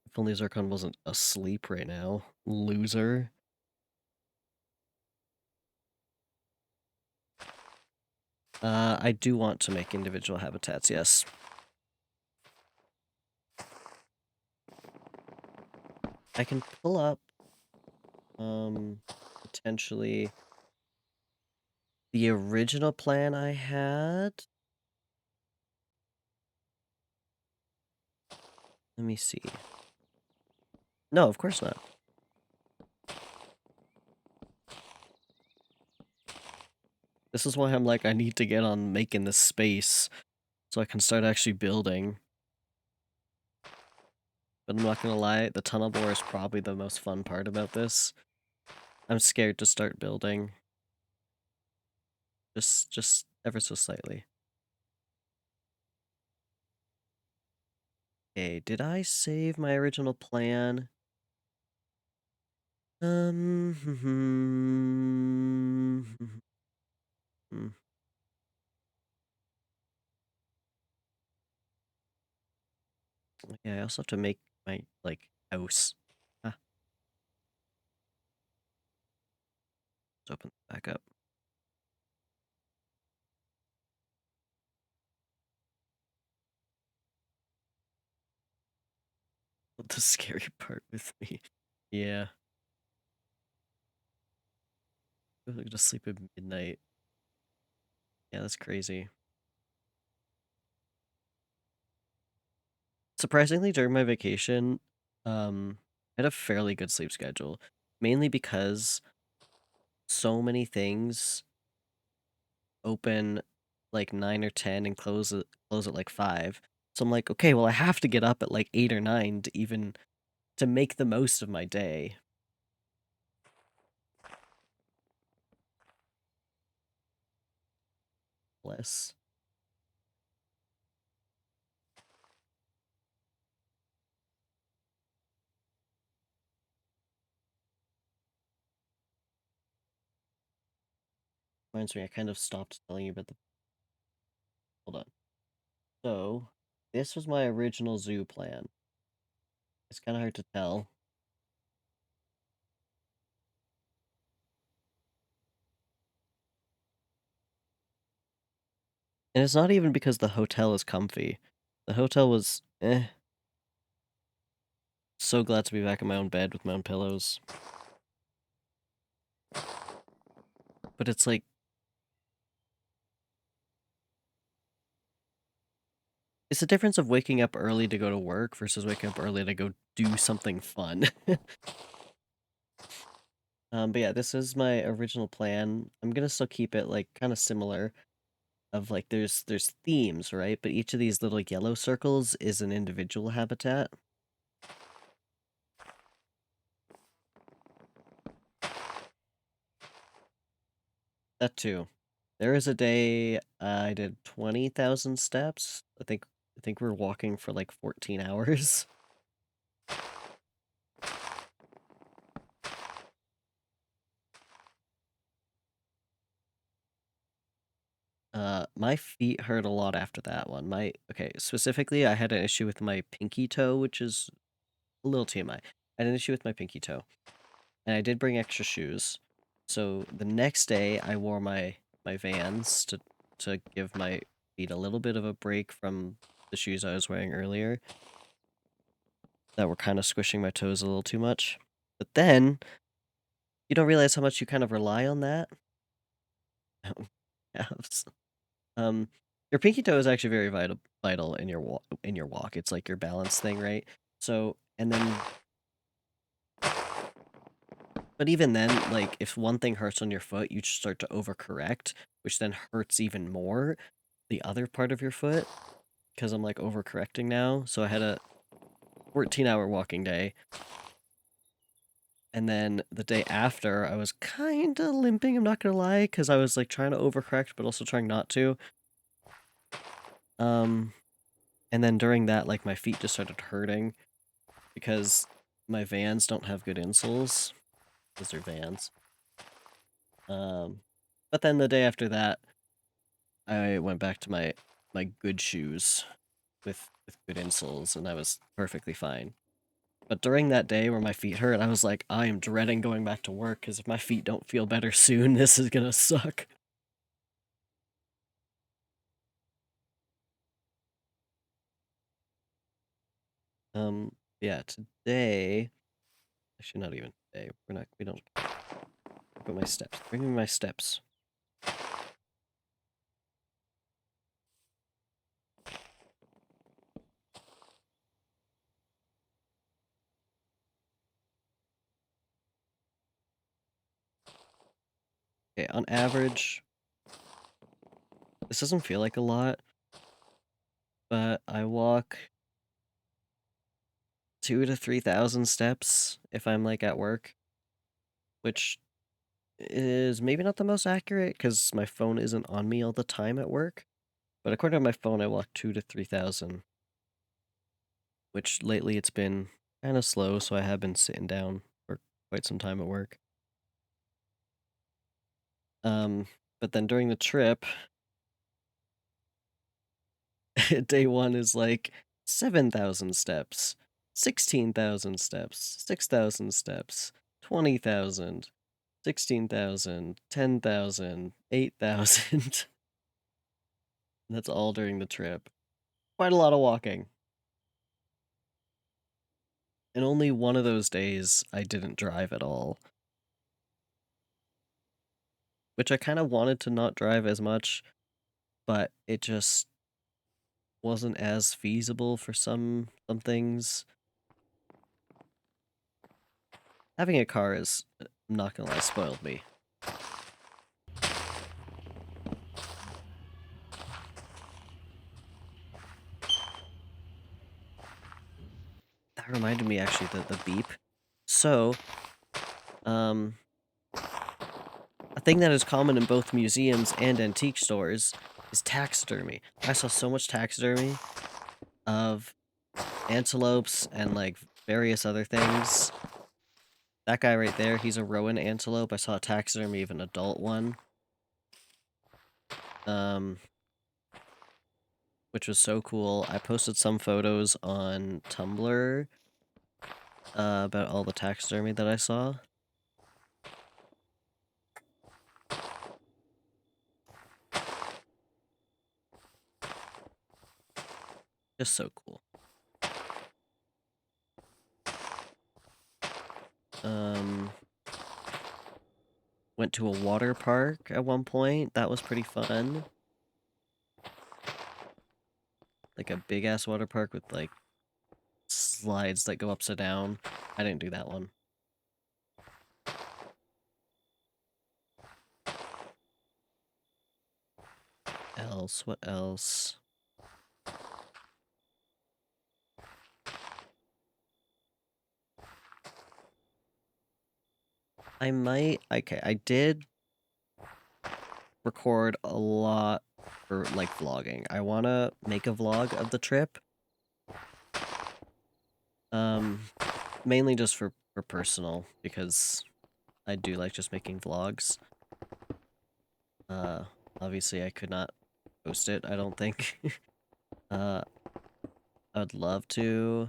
If only Zircon wasn't asleep right now. Loser. I do want to make individual habitats, yes. I can pull up, potentially the original plan I had. Let me see. No, of course not. This is why I'm like, I need to get on making this space so I can start actually building. But I'm not gonna lie, the tunnel bore is probably the most fun part about this. I'm scared to start building. Just ever so slightly. Okay, did I save my original plan? Yeah, I also have to make my, like, house. Ah, let's open it back up. The scary part with me. Yeah. I'm gonna sleep at midnight. Yeah, that's crazy. Surprisingly, during my vacation, I had a fairly good sleep schedule. Mainly because so many things open like 9 or 10 and close at like 5. So I'm like, okay, well I have to get up at like 8 or 9 to even to make the most of my day. Bless. Reminds me, I kind of stopped telling you about the... Hold on. So, this was my original zoo plan. It's kind of hard to tell. And it's not even because the hotel is comfy. The hotel was, eh. So glad to be back in my own bed with my own pillows. But it's like... It's the difference of waking up early to go to work versus waking up early to go do something fun. But yeah, this is my original plan. I'm gonna still keep it, like, kind of similar. Of, like, there's themes, right? But each of these little yellow circles is an individual habitat. That too. There was a day I did 20,000 steps. I think we're walking for like 14 hours. My feet hurt a lot after that one. Okay, specifically, I had an issue with my pinky toe, which is a little TMI. I had an issue with my pinky toe, and I did bring extra shoes. So the next day, I wore my Vans to give my feet a little bit of a break from the shoes I was wearing earlier that were kind of squishing my toes a little too much. But then you don't realize how much you kind of rely on that. Calves. Um, your pinky toe is actually very vital in your walk. It's like your balance thing, right? So, and then, but even then, like if one thing hurts on your foot, you start to overcorrect, which then hurts even more the other part of your foot because I'm like overcorrecting now. So I had a 14-hour walking day. And then the day after, I was kind of limping, I'm not gonna lie, because I was like trying to overcorrect, but also trying not to. Um, and then during that, like my feet just started hurting because my Vans don't have good insoles, because they're Vans. But then the day after that, I went back to my good shoes with good insoles, and I was perfectly fine. But during that day where my feet hurt, I was like, I am dreading going back to work, because if my feet don't feel better soon, this is gonna suck. Yeah, today, actually not even today, we don't, look at my steps, bring me my steps. Okay, on average, this doesn't feel like a lot, but I walk 2 to 3,000 steps if I'm like at work, which is maybe not the most accurate because my phone isn't on me all the time at work. But according to my phone, I walk 2 to 3,000, which lately it's been kind of slow, so I have been sitting down for quite some time at work. Um, but then during the trip, day one is like 7,000 steps, 16,000 steps, 6,000 steps, 20,000, 16,000, 10,000, 8,000. That's all during the trip. Quite a lot of walking. And only one of those days I didn't drive at all. Which I kind of wanted to not drive as much, but it just wasn't as feasible for some things. Having a car is, I'm not gonna lie, spoiled me. That reminded me actually, the beep. So, a thing that is common in both museums and antique stores is taxidermy. I saw so much taxidermy of antelopes and like various other things. That guy right there, he's a rowan antelope. I saw a taxidermy of an adult one. Which was so cool. I posted some photos on Tumblr about all the taxidermy that I saw. Just so cool. Went to a water park at one point. That was pretty fun. Like a big ass water park with like slides that go upside down. I didn't do that one. What else? I might, okay, I did record a lot for like vlogging. I want to make a vlog of the trip. Mainly just for personal, because I do like just making vlogs. Obviously I could not post it, I don't think. I would love to.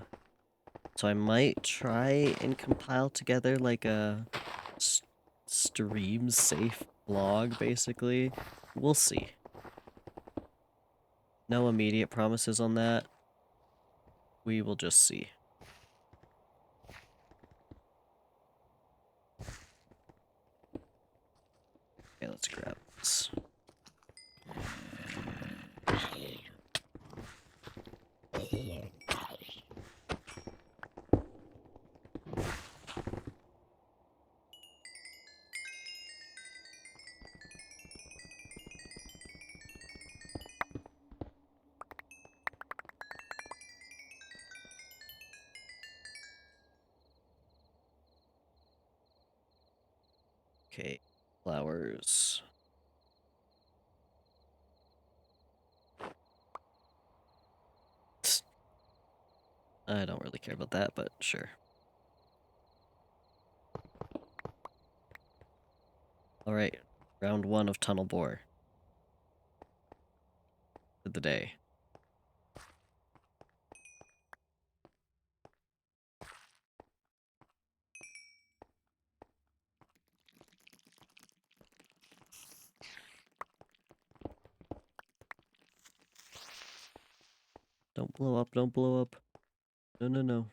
So I might try and compile together like a stream safe vlog, basically. We'll see. No immediate promises on that. We will just see. Okay, let's grab this. Okay, flowers. I don't really care about that, but sure. Alright, round 1 of tunnel bore. For the day. Don't blow up, don't blow up. No, no, no.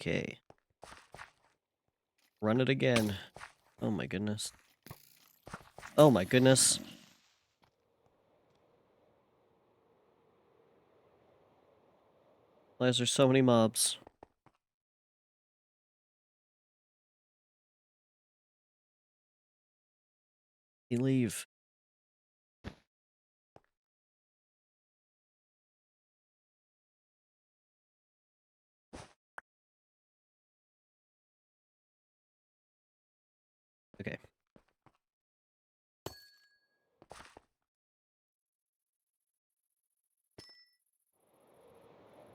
Okay. Run it again. Oh my goodness. Oh my goodness. Why is there so many mobs? You leave. Okay.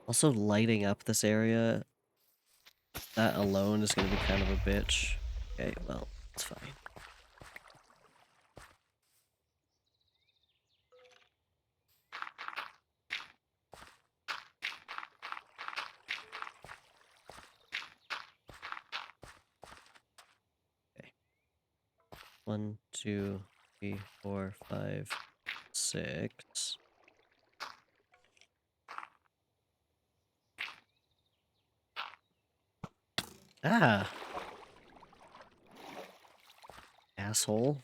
Also, lighting up this area, that alone is going to be kind of a bitch. Okay, well, it's fine. Okay. 1, 2, 3, 4, 5, 6. Ah! Asshole.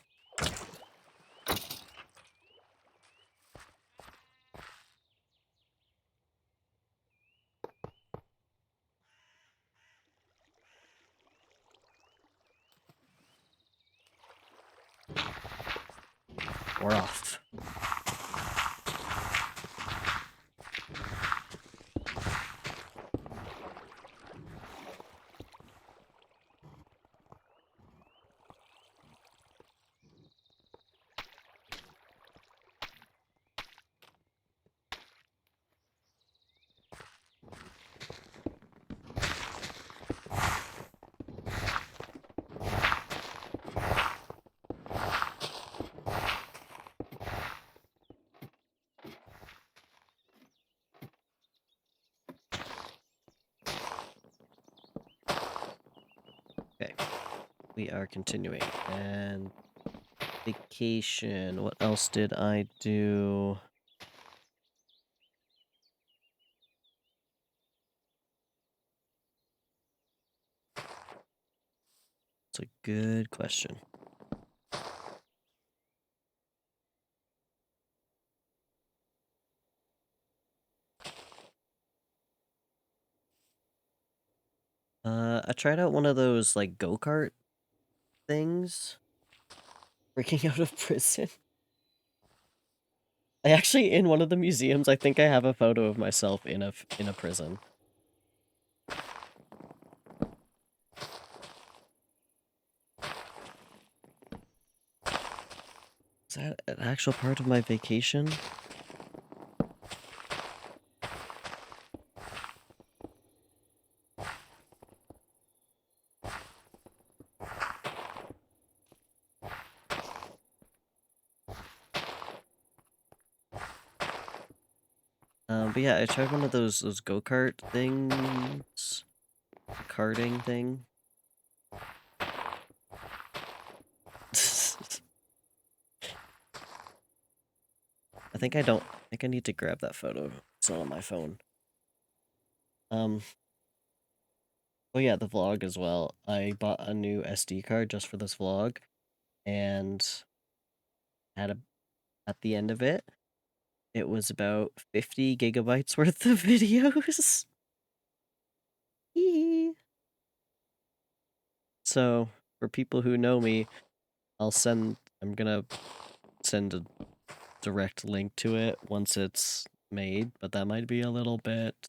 We're off. Okay. We are continuing. And vacation. What else did I do? It's a good question. tried out one of those, like, go-kart things. Breaking out of prison. I actually, in one of the museums, I think I have a photo of myself in a prison. Is that an actual part of my vacation? But yeah, I tried one of those go-kart things. Karting thing. I think I need to grab that photo. It's not on my phone. Oh yeah, the vlog as well. I bought a new SD card just for this vlog, and at the end of it, it was about 50 gigabytes worth of videos. So, for people who know me, I'm gonna send a direct link to it once it's made, but that might be a little bit.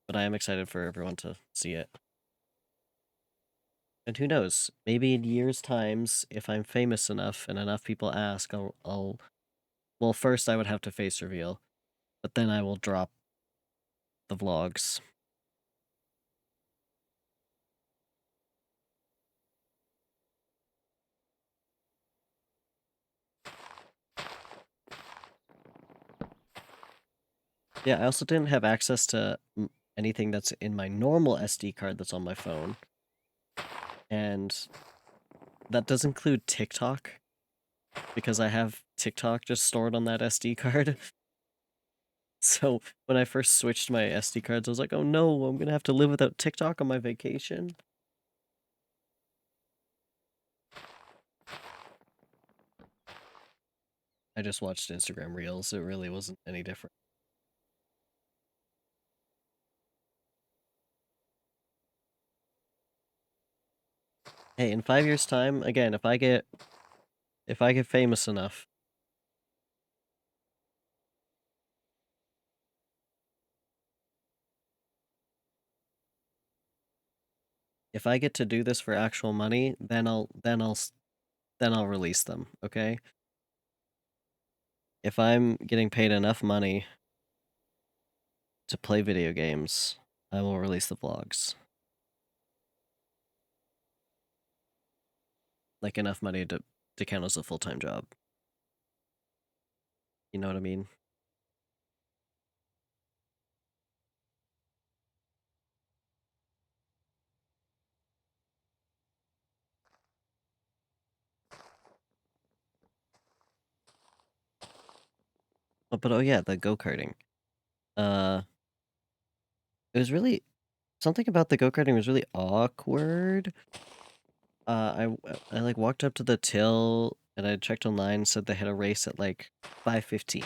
But I am excited for everyone to see it. And who knows, maybe in years' times, if I'm famous enough and enough people ask, well, first I would have to face reveal, but then I will drop the vlogs. Yeah, I also didn't have access to anything that's in my normal SD card that's on my phone. And that does include TikTok, because I have TikTok just stored on that SD card. So when I first switched my SD cards, I was like, oh no, I'm gonna have to live without TikTok on my vacation. I just watched Instagram Reels. It really wasn't any different. Hey, in 5 years' time, again, if I get famous enough, if I get to do this for actual money, then I'll release them, okay? If I'm getting paid enough money to play video games, I will release the vlogs. Like enough money to count as a full-time job. You know what I mean? But oh yeah, the go-karting. It was really something about the go-karting was really awkward. I like walked up to the till and I checked online, said they had a race at like 5:15,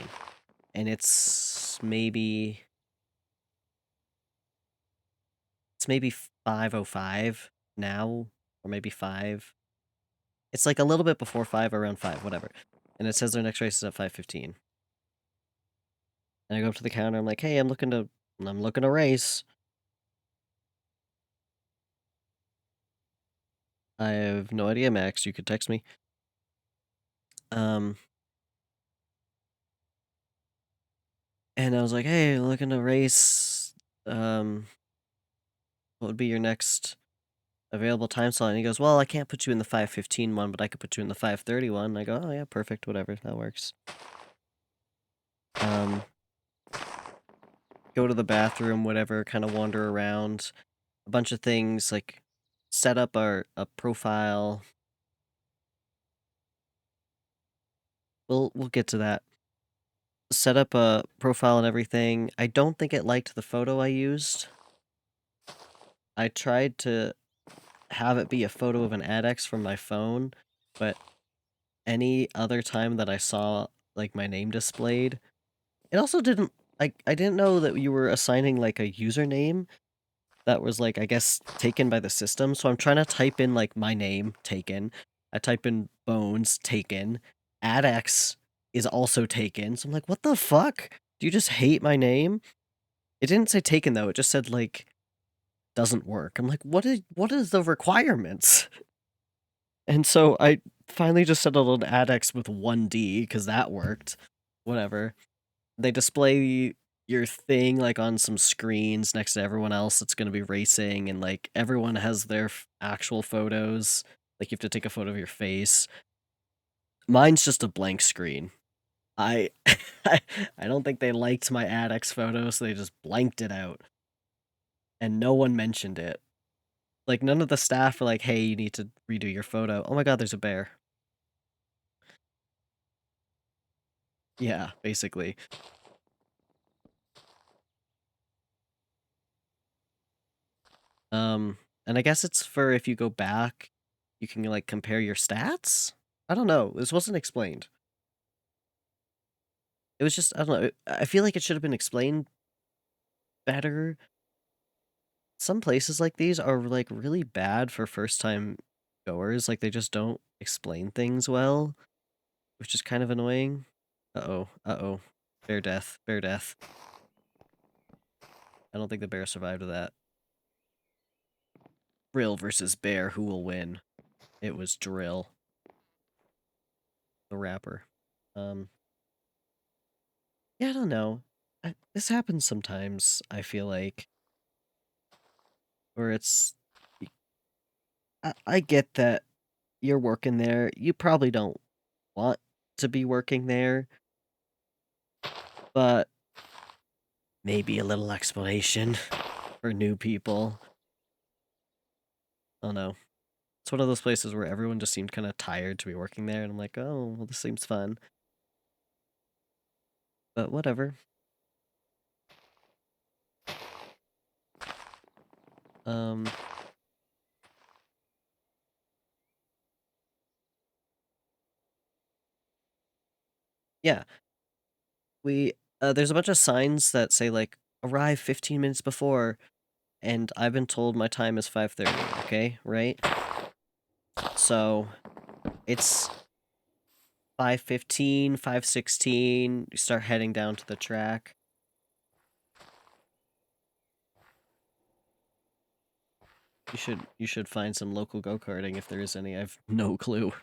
and it's maybe 5:05 now, or maybe 5. It's like a little bit before 5, around 5, whatever. And it says their next race is at 5:15. And I go up to the counter. I'm like, "Hey, I'm looking to race." I have no idea, Max. You could text me. Um, and I was like, "Hey, looking to race. What would be your next available time slot?" And he goes, "Well, I can't put you in the 5:15 one, but I could put you in the 5:30 one." And I go, "Oh yeah, perfect. Whatever, that works." Go to the bathroom, whatever, kind of wander around, a bunch of things like set up a profile. We'll get to that. Set up a profile and everything. I don't think it liked the photo I used. I tried to have it be a photo of an AdX from my phone, but any other time that I saw like my name displayed, it also didn't I didn't know that you were assigning like a username. that was, like, I guess, taken by the system, so I'm trying to type in, like, my name, taken. I type in bones, taken. AdX is also taken, so I'm like, "What the fuck? Do you just hate my name?" It didn't say taken, though, it just said, like, "doesn't work." I'm like, what is the requirements?" And so I finally just settled on AdX with 1D, because that worked. Whatever. They display your thing, like, on some screens next to everyone else that's gonna be racing, and, like, everyone has their actual photos. Like, you have to take a photo of your face. Mine's just a blank screen. I I don't think they liked my AdX photo, so they just blanked it out. And no one mentioned it. Like, none of the staff were like, "Hey, you need to redo your photo." Oh my god, there's a bear. Yeah, basically. And I guess it's for if you go back, you can, like, compare your stats? I don't know, this wasn't explained. It was just I don't know, I feel like it should have been explained better. Some places like these are, like, really bad for first-time goers, like, they just don't explain things well, which is kind of annoying. Uh-oh, uh-oh. Bear death, bear death. I don't think the bear survived that. Drill versus bear, who will win? It was Drill. The rapper. Yeah, I don't know. This happens sometimes, I feel like, where it's I get that you're working there, you probably don't want to be working there, but maybe a little explanation for new people. I don't know. It's one of those places where everyone just seemed kinda tired to be working there, and I'm like, "Oh, well, this seems fun." But whatever. Um, yeah. There's a bunch of signs that say, like, "Arrive 15 minutes before," and I've been told my time is 5:30, okay, right? So, it's 5:15, 5:16, you start heading down to the track. You should find some local go-karting if there is any. I've no clue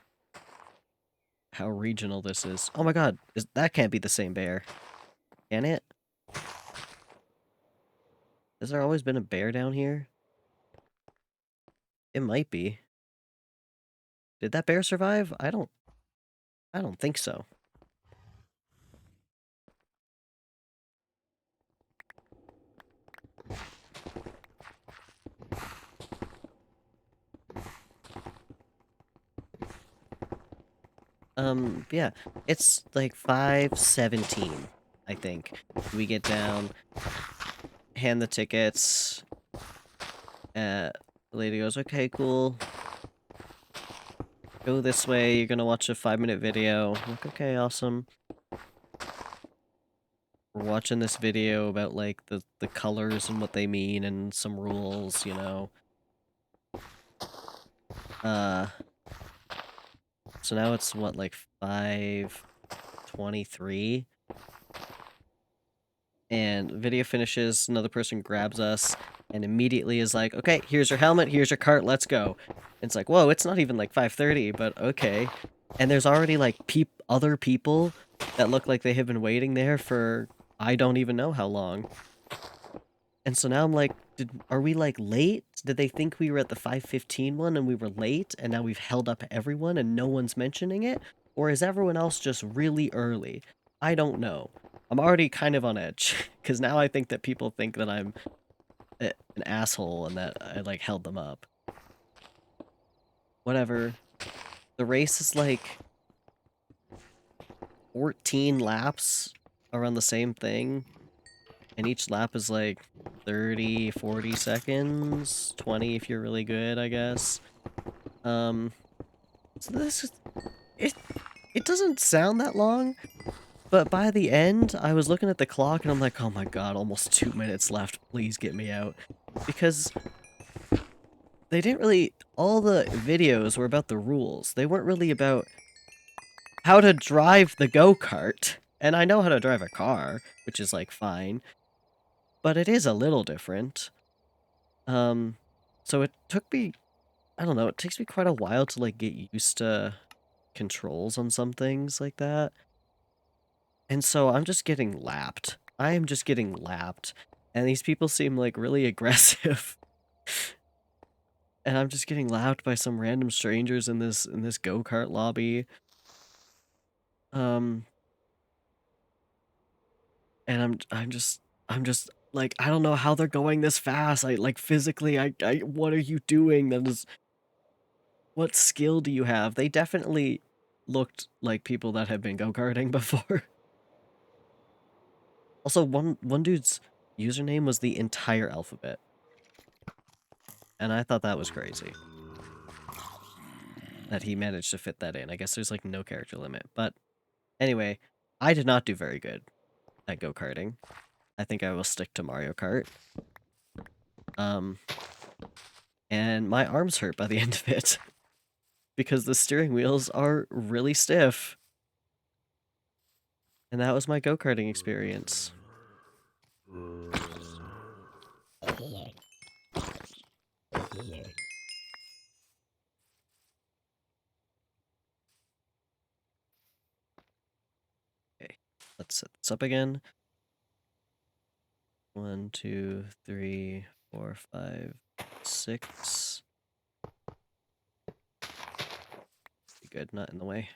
how regional this is. Oh my god, that can't be the same bear. Can it? Has there always been a bear down here? It might be. Did that bear survive? I don't think so. Yeah, it's like 5:17, I think. We get down, hand the tickets. The lady goes, "Okay, cool. Go this way. You're gonna watch a 5-minute video." I'm like, "Okay, awesome." We're watching this video about, like, the colors and what they mean and some rules, you know. Uh, so now it's, what, like, 5:23? And video finishes, another person grabs us, and immediately is like, "Okay, here's your helmet, here's your cart, let's go." And it's like, whoa, it's not even, like, 5:30, but okay. And there's already, like, other people that look like they have been waiting there for I don't even know how long. And so now I'm like, are we, like, late? Did they think we were at the 5:15 one and we were late, and now we've held up everyone and no one's mentioning it? Or is everyone else just really early? I don't know. I'm already kind of on edge, because now I think that people think that I'm an asshole and that I, like, held them up. Whatever. The race is, like, 14 laps around the same thing. And each lap is like 30, 40 seconds, 20 if you're really good, I guess. So this is, it, it doesn't sound that long, but by the end, I was looking at the clock and I'm like, oh my god, almost 2 minutes left, please get me out. because they didn't really... All the videos were about the rules. They weren't really about how to drive the go-kart. And I know how to drive a car, which is, like, fine. But it is a little different. So it took me... I don't know, it takes me quite a while to, like, get used to controls on some things like that. And so I'm just getting lapped. I am just getting lapped. And these people seem, like, really aggressive. And I'm just getting lapped by some random strangers in this go-kart lobby. And I'm just like, I don't know how they're going this fast. Like, physically, what are you doing? That is... What skill do you have? They definitely looked like people that had been go-karting before. Also, one dude's username was the entire alphabet. And I thought that was crazy. That he managed to fit that in. I guess there's, like, no character limit. But anyway, I did not do very good at go-karting. I think I will stick to Mario Kart. And my arms hurt by the end of it. Because the steering wheels are really stiff. And that was my go-karting experience. Okay, let's set this up again. 1, 2, 3, 4, 5, 6. Be good, not in the way.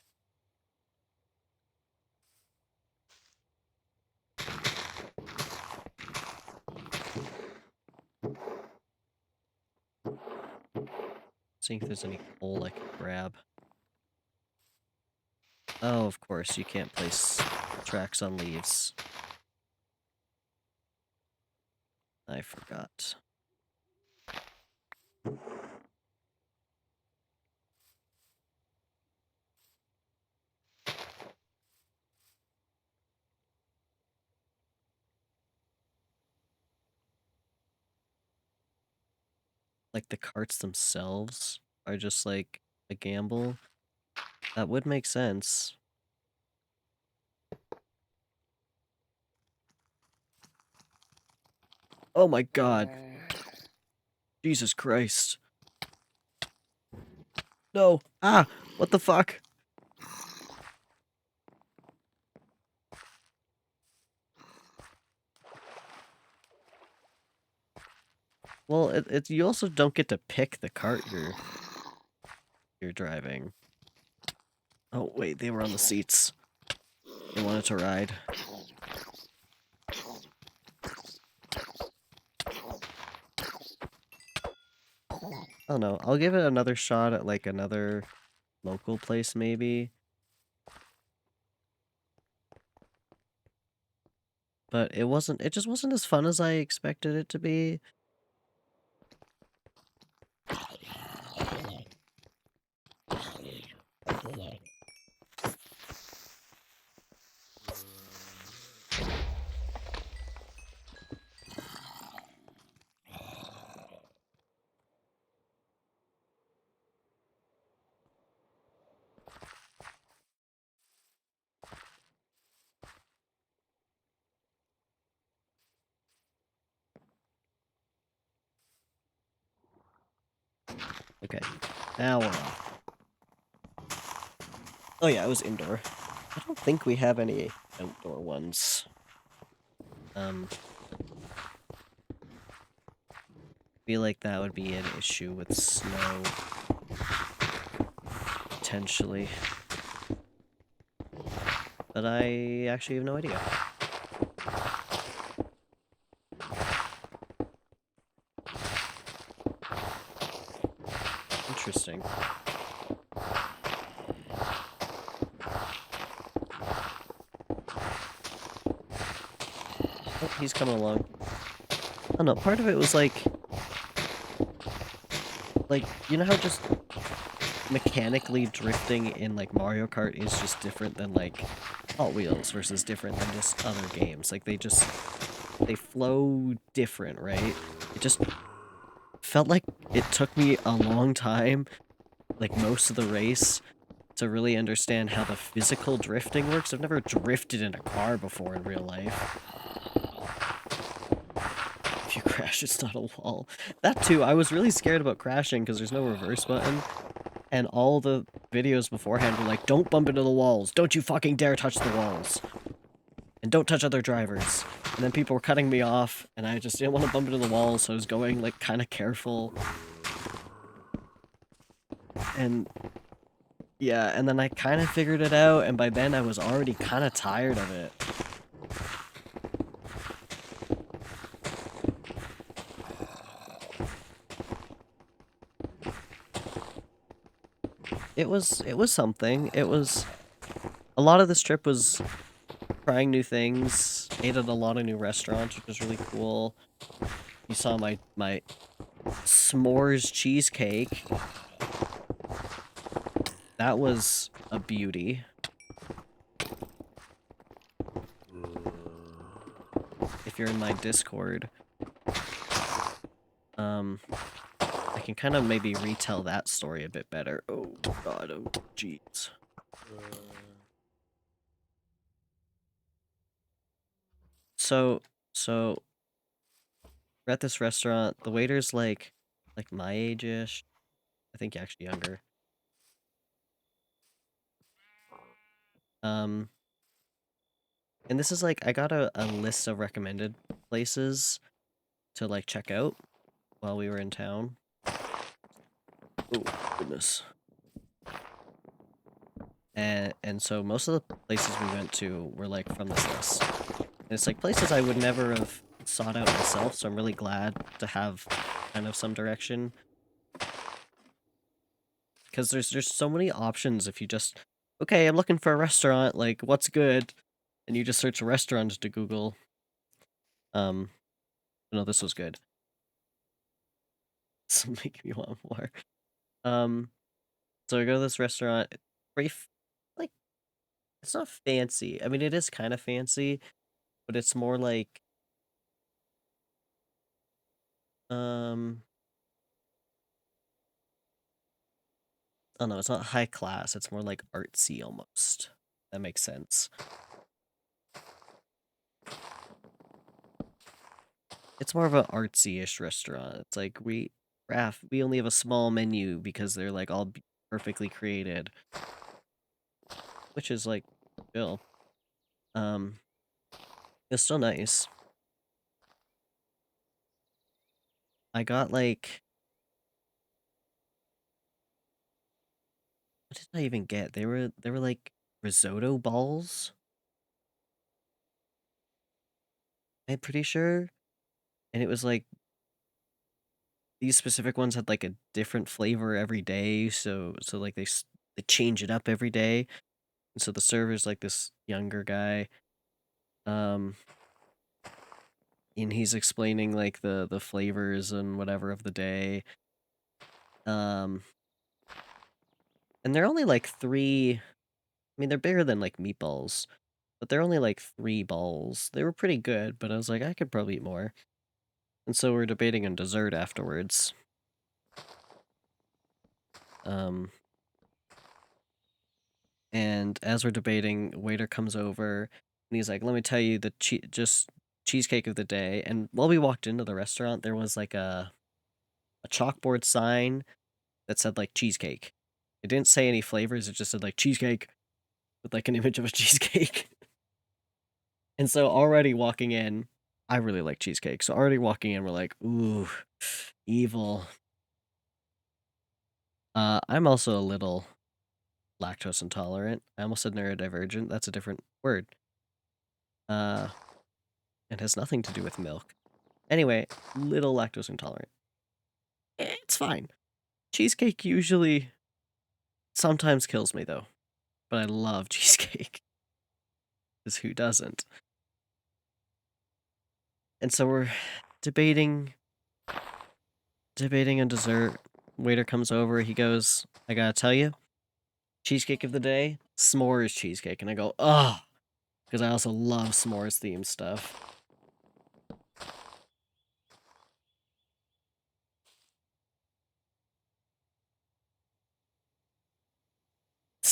Seeing if there's any coal I can grab. Oh, of course, you can't place tracks on leaves. I forgot. Like, the carts themselves are just, like, a gamble. That would make sense. Oh my god. Jesus Christ. No. Ah! What the fuck? Well, you also don't get to pick the cart you're driving. Oh, wait, they were on the seats. They wanted to ride. I don't know. I'll give it another shot at, like, another local place, maybe. But it just wasn't as fun as I expected it to be. Okay, now we're off. Oh yeah, it was indoor. I don't think we have any outdoor ones. Feel like that would be an issue with snow. Potentially. But I actually have no idea. Interesting. Oh, he's coming along. I don't know, part of it was like, you know how just mechanically drifting in, like, Mario Kart is just different than, like, Hot Wheels versus different than just other games. Like, they flow different, right? felt like it took me a long time, like most of the race, to really understand how the physical drifting works. I've never drifted in a car before in real life. If you crash, it's not a wall. That too, I was really scared about crashing because there's no reverse button. And all the videos beforehand were like, don't bump into the walls. Don't you fucking dare touch the walls. And don't touch other drivers. And then people were cutting me off, and I just didn't want to bump into the walls, so I was going, like, kind of careful. And yeah, and then I kind of figured it out, and by then I was already kind of tired of it. It was something. It was... A lot of this trip was trying new things, ate at a lot of new restaurants, which was really cool. You saw my s'mores cheesecake. That was a beauty. If you're in my Discord, I can kind of maybe retell that story a bit better. Oh god, oh jeez. So we're at this restaurant. The waiter's like my age-ish. I think actually younger. And this is like, I got a list of recommended places to like check out while we were in town. Oh goodness. And so most of the places we went to were like from this list. And it's like places I would never have sought out myself, so I'm really glad to have kind of some direction. Because there's so many options if you just, okay, I'm looking for a restaurant, like, what's good? And you just search restaurants to Google. No, this was good. This will make me want more. So I go to this restaurant, very, like, it's not fancy. I mean, it is kind of fancy, but it's more like, oh no, it's not high class. It's more like artsy almost. That makes sense. It's more of an artsy-ish restaurant. It's like we only have a small menu because they're like all perfectly created, which is like chill. It's still nice. I got like, what did I even get? They were like risotto balls. I'm pretty sure, and it was like these specific ones had like a different flavor every day, so like they change it up every day. And so the server's like this younger guy, and he's explaining like the flavors and whatever of the day. And they're only like 3, I mean, they're bigger than like meatballs, but they're only like 3 balls. They were pretty good, but I was like, I could probably eat more. And so we're debating on dessert afterwards. And as we're debating, waiter comes over and he's like, let me tell you the cheesecake of the day. And while we walked into the restaurant, there was like a chalkboard sign that said like cheesecake. It didn't say any flavors, it just said like cheesecake with like an image of a cheesecake. And so already walking in, I really like cheesecake. So already walking in, we're like, ooh, evil. I'm also a little lactose intolerant. I almost said neurodivergent. That's a different word. It has nothing to do with milk. Anyway, little lactose intolerant. It's fine. Cheesecake usually sometimes kills me though, but I love cheesecake. Because who doesn't? And so we're debating on dessert. Waiter comes over, he goes, I gotta tell you, cheesecake of the day, s'mores cheesecake. And I go, ugh, because I also love s'mores themed stuff.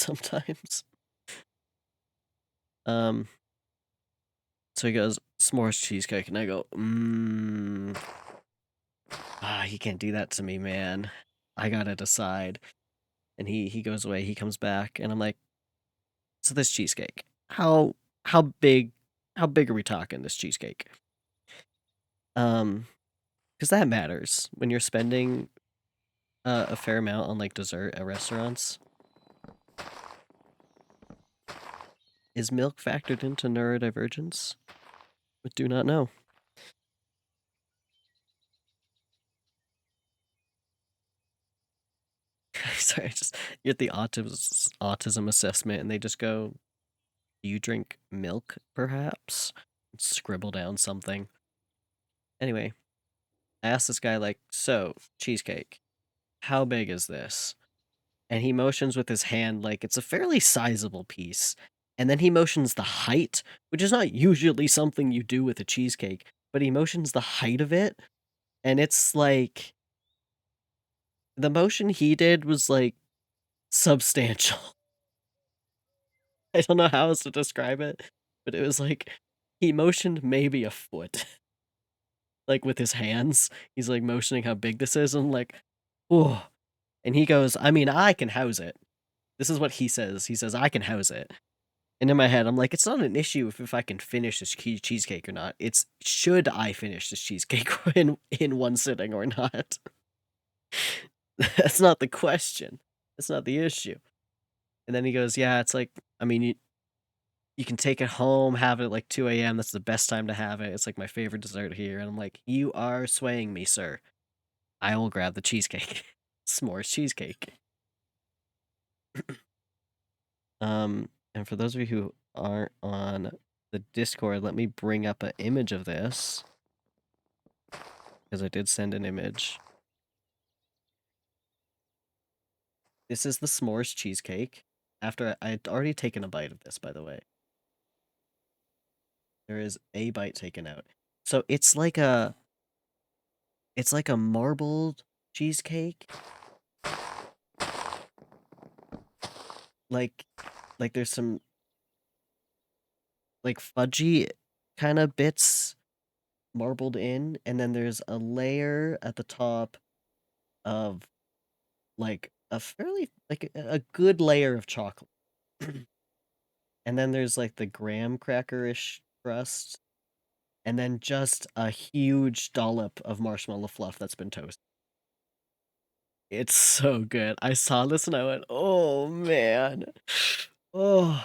sometimes. So he goes, s'mores cheesecake, and I go, you can't do that to me, man. I gotta decide. And he goes away, he comes back, and I'm like, so this cheesecake, how big how big are we talking this cheesecake? Because that matters when you're spending a fair amount on like dessert at restaurants. Is milk factored into neurodivergence? I do not know. Sorry, you're at the autism assessment, and they just go, "Do you drink milk, perhaps?" Scribble down something. Anyway, I asked this guy like, "So, cheesecake, how big is this?" And he motions with his hand like it's a fairly sizable piece. And then he motions the height, which is not usually something you do with a cheesecake, but he motions the height of it, and it's like the motion he did was like substantial. I don't know how else to describe it, but it was like he motioned maybe a foot. Like with his hands. He's like motioning how big this is. And I'm like, oh. And he goes, I mean, I can house it. This is what he says. He says, I can house it. And in my head, I'm like, it's not an issue if I can finish this cheesecake or not. It's should I finish this cheesecake in one sitting or not? That's not the question. That's not the issue. And then he goes, yeah, it's like, I mean, you can take it home, have it at like 2 a.m. That's the best time to have it. It's like my favorite dessert here. And I'm like, you are swaying me, sir. I will grab the cheesecake. S'mores cheesecake. And for those of you who aren't on the Discord, let me bring up an image of this. Because I did send an image. This is the s'mores cheesecake. After I'd already taken a bite of this, by the way. There is a bite taken out. So it's like a marbled cheesecake. Like there's some like fudgy kind of bits marbled in, and then there's a layer at the top of like a fairly like a good layer of chocolate. And then there's like the graham cracker-ish crust, and then just a huge dollop of marshmallow fluff that's been toasted. It's so good. I saw this and I went, oh man. Oh.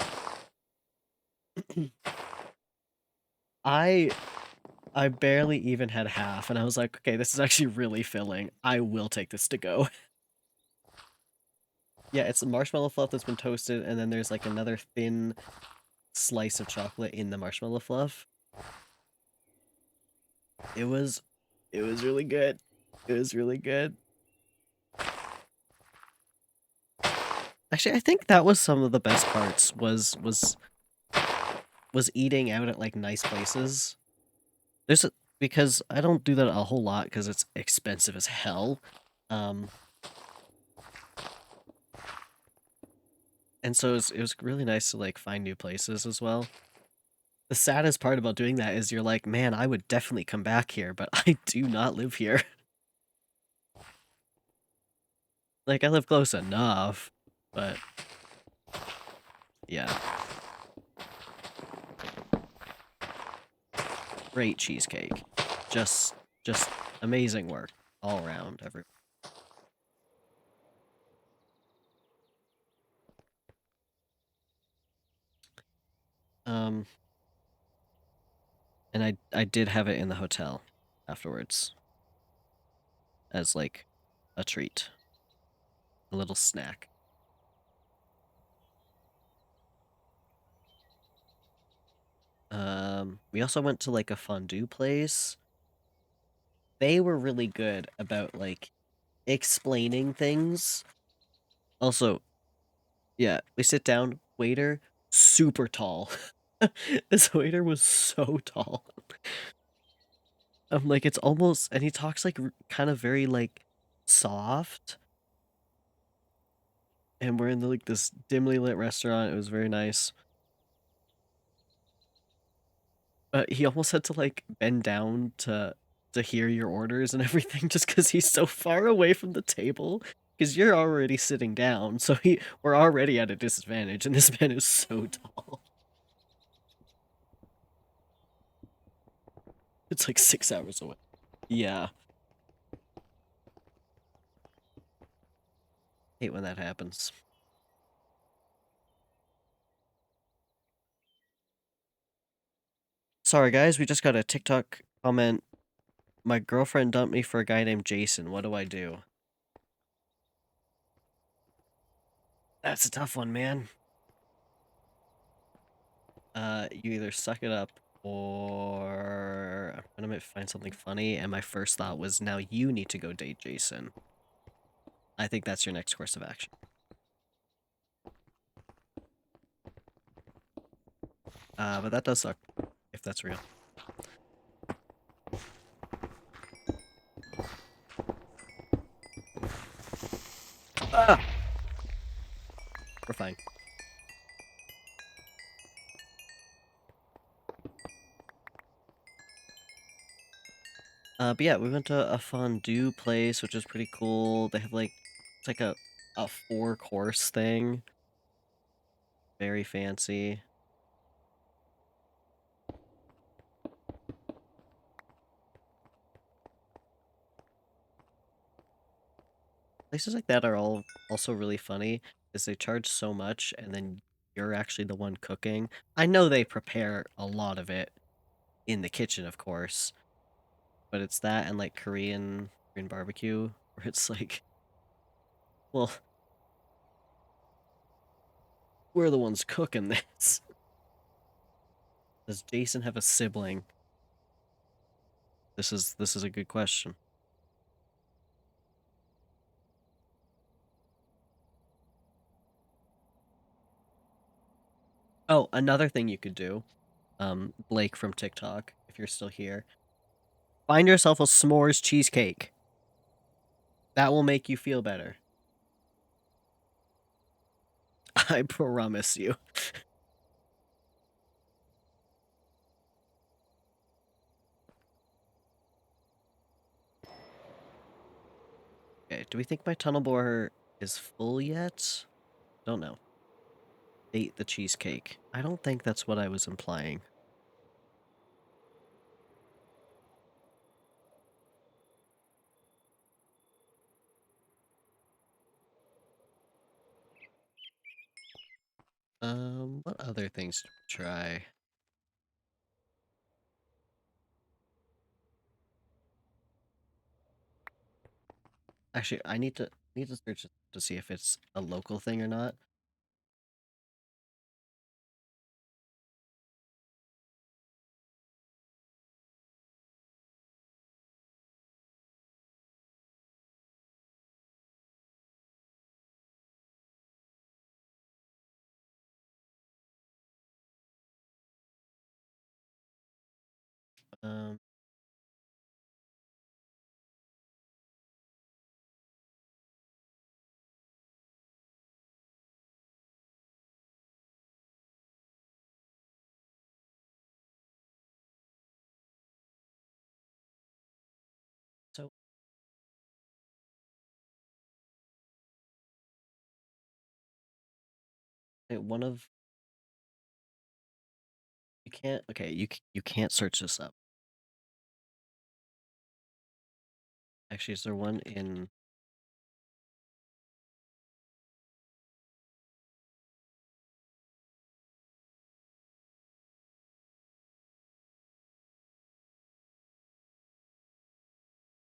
I barely even had half, and I was like, okay, this is actually really filling. I will take this to go. Yeah, it's a marshmallow fluff that's been toasted, and then there's like another thin slice of chocolate in the marshmallow fluff. It was really good. It was really good. Actually, I think that was some of the best parts was eating out at like nice places. Because I don't do that a whole lot because it's expensive as hell. And so it was really nice to like find new places as well. The saddest part about doing that is you're like, man, I would definitely come back here, but I do not live here. Like, I live close enough, but yeah. Great cheesecake. Just amazing work all around, everyone. And I did have it in the hotel afterwards as like a treat, a little snack. We also went to like a fondue place. They were really good about like explaining things. Also, yeah, we sit down, waiter, super tall. This waiter was so tall. I'm like, it's almost, and he talks like kind of very like soft. and we're in like this dimly lit restaurant. It was very nice. But he almost had to like bend down to hear your orders and everything just because he's so far away from the table. Because you're already sitting down, so we're already at a disadvantage, and this man is so tall. It's like 6 hours away. Yeah. Hate when that happens. Sorry guys, we just got a TikTok comment. My girlfriend dumped me for a guy named Jason. What do I do? That's a tough one, man. You either suck it up or I'm gonna find something funny, and my first thought was now you need to go date Jason. I think that's your next course of action. But that does suck, if that's real. Ah! We're fine. But yeah, we went to a fondue place, which is pretty cool. They have like, it's like a 4-course thing. Very fancy. Places like that are all also really funny, is they charge so much, and then you're actually the one cooking. I know they prepare a lot of it in the kitchen, of course, but it's that and like Korean barbecue, where it's like, well, we're the ones cooking this. Does Jason have a sibling? This is a good question. Oh, another thing you could do, Blake from TikTok, if you're still here, find yourself a s'mores cheesecake. That will make you feel better. I promise you. Okay, do we think my tunnel borer is full yet? Don't know. Ate the cheesecake. I don't think that's what I was implying. What other things to try? Actually, I need to search to see if it's a local thing or not. Um, so one of you can't. Okay, you can't search this up. Actually, is there one in?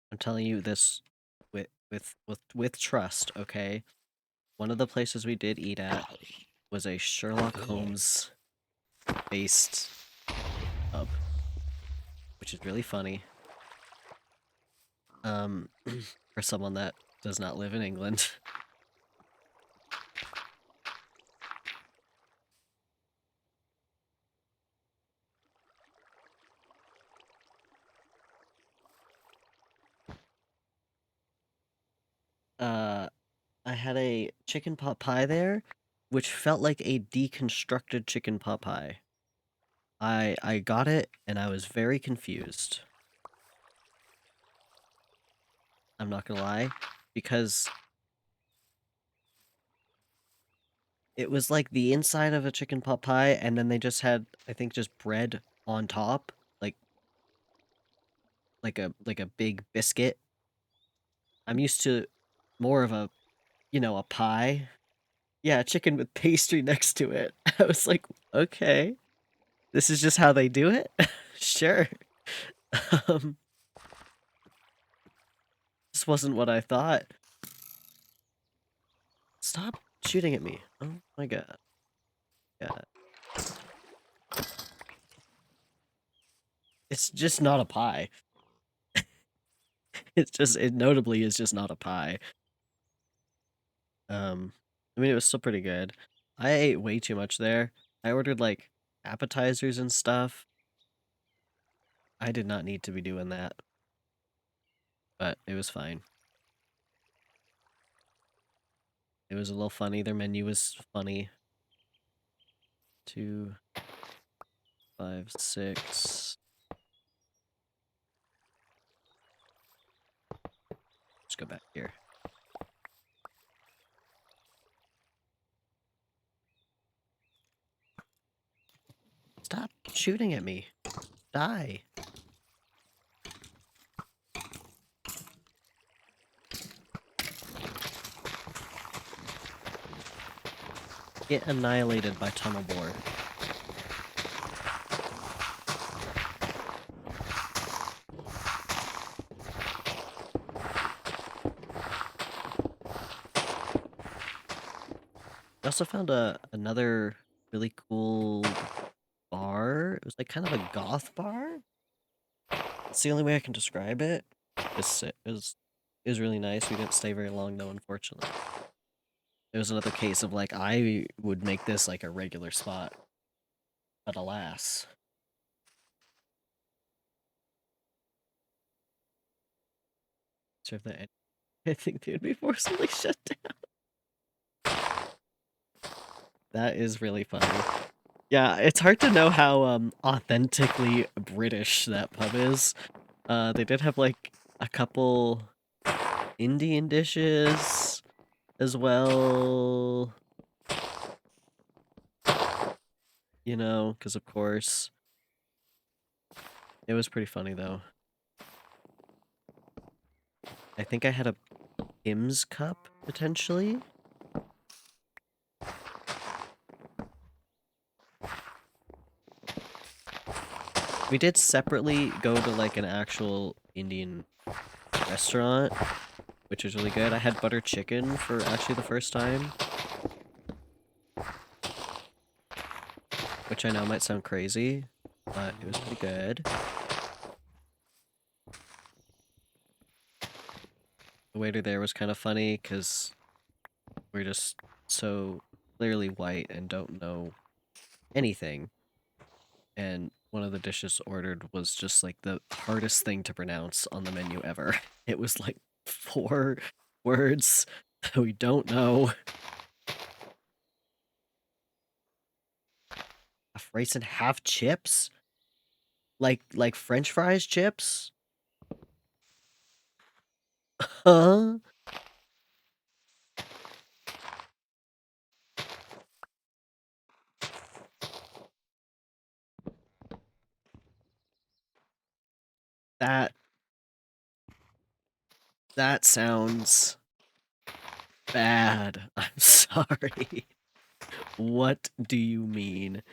I'm telling you this with trust. Okay, one of the places we did eat at was a Sherlock Holmes based pub, which is really funny. For someone that does not live in England. I had a chicken pot pie there, which felt like a deconstructed chicken pot pie. I got it, and I was very confused. I'm not gonna lie, because it was like the inside of a chicken pot pie, and then they just had, I think, just bread on top, like a big biscuit. I'm used to more of a, a pie. Yeah, chicken with pastry next to it. I was like, okay, this is just how they do it? Sure. Um, this wasn't what I thought. Stop shooting at me. Oh my god. God. It's just not a pie. It notably is just not a pie. I mean, it was still pretty good. I ate way too much there. I ordered, like, appetizers and stuff. I did not need to be doing that. But it was fine. It was a little funny. Their menu was funny. 2, 5, 6. Let's go back here. Stop shooting at me. Die. Get annihilated by tunnel boar. I also found another really cool bar. It was like kind of a goth bar. It's the only way I can describe it. It was really nice. We didn't stay very long though, unfortunately. It was another case of like I would make this like a regular spot, but alas. So if that, I think they would be forcibly shut down. That is really funny. Yeah, it's hard to know how authentically British that pub is. They did have like a couple Indian dishes as well. You know, because of course. It was pretty funny though. I think I had a Kim's cup, potentially. We did separately go to like an actual Indian restaurant, which was really good. I had butter chicken for actually the first time. Which I know might sound crazy, but it was pretty good. The waiter there was kind of funny because we're just so clearly white and don't know anything. And one of the dishes ordered was just like the hardest thing to pronounce on the menu ever. It was like 4 words that we don't know. Half rice and half chips? Like French fries chips? Huh? That that sounds bad. I'm sorry. What do you mean?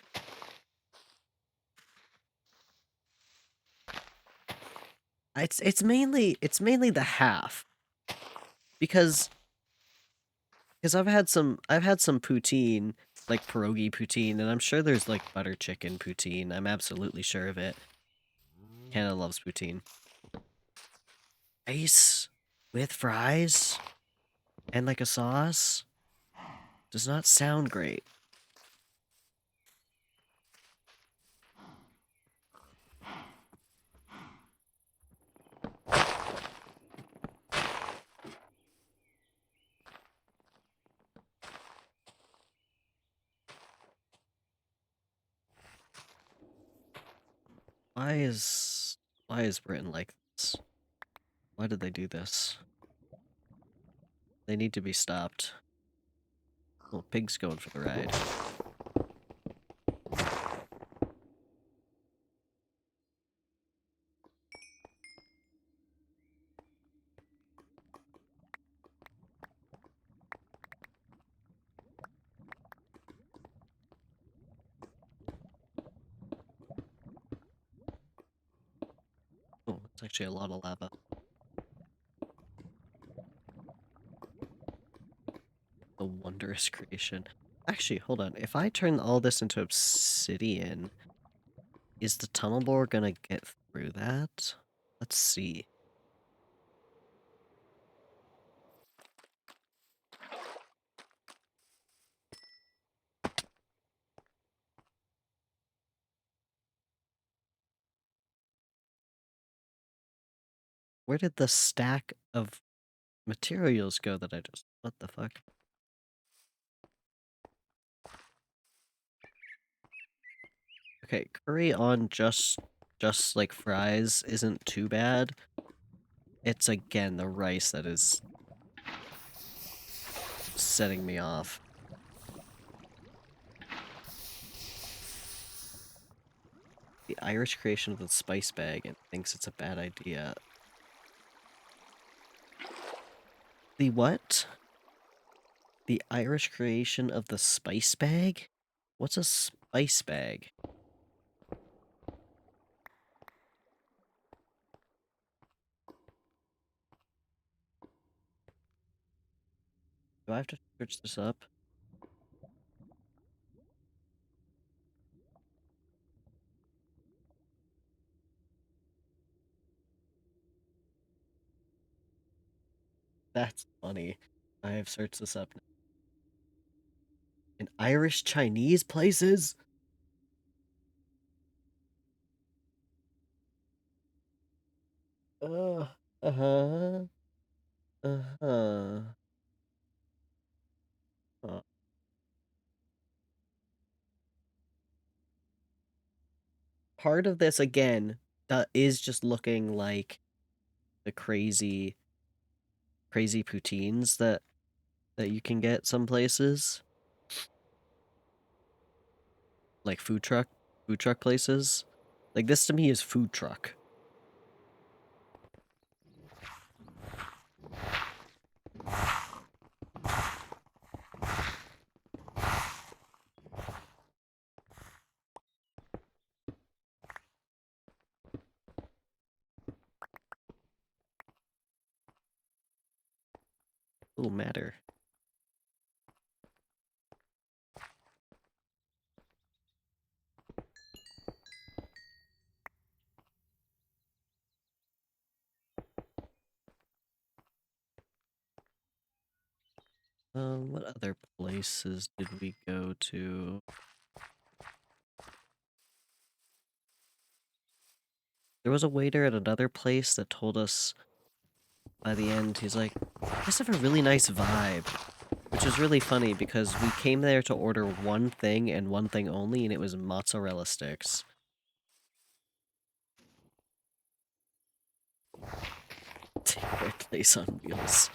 It's mainly the half because I've had some poutine, like pierogi poutine, and I'm sure there's like butter chicken poutine. I'm absolutely sure of it. Hannah loves poutine. Rice with fries and like a sauce does not sound great. Why is Britain like this? Why did they do this? They need to be stopped. Well, pig's going for the ride. Oh, it's actually a lot of lava. The wondrous creation. Actually, hold on. If I turn all this into obsidian, is the tunnel bore gonna get through that? Let's see. Where did the stack of materials go that I just... What the fuck? Okay, curry on just like fries isn't too bad. It's again the rice that is setting me off. The Irish creation of the spice bag and thinks it's a bad idea. The what? The Irish creation of the spice bag? What's a spice bag? Do I have to search this up? That's funny. I have searched this up now. In Irish Chinese places? Uh-huh. Uh-huh. Huh. Part of this, again, that is just looking like the crazy poutines that you can get some places. Like food truck places. Like, this to me is food truck. Little matter. What other places did we go to? There was a waiter at another place that told us by the end, he's like, you guys have a really nice vibe. Which is really funny because we came there to order one thing and one thing only, and it was mozzarella sticks. Take place on wheels.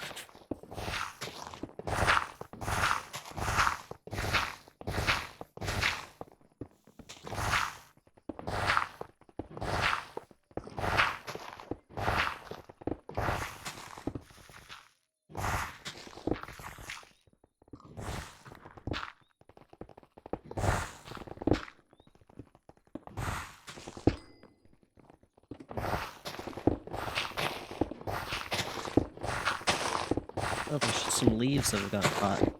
Oh, there's just some leaves that have got caught.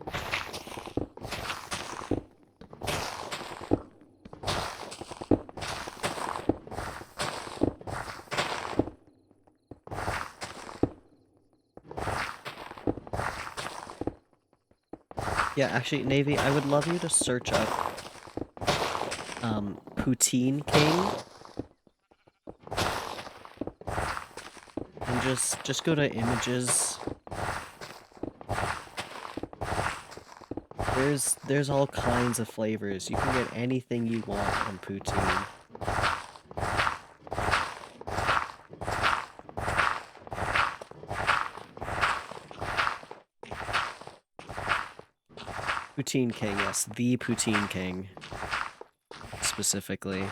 Yeah, actually, Navy, I would love you to search up Poutine King. And just go to images. There's all kinds of flavors. You can get anything you want on poutine. Poutine King, yes, the Poutine King, specifically.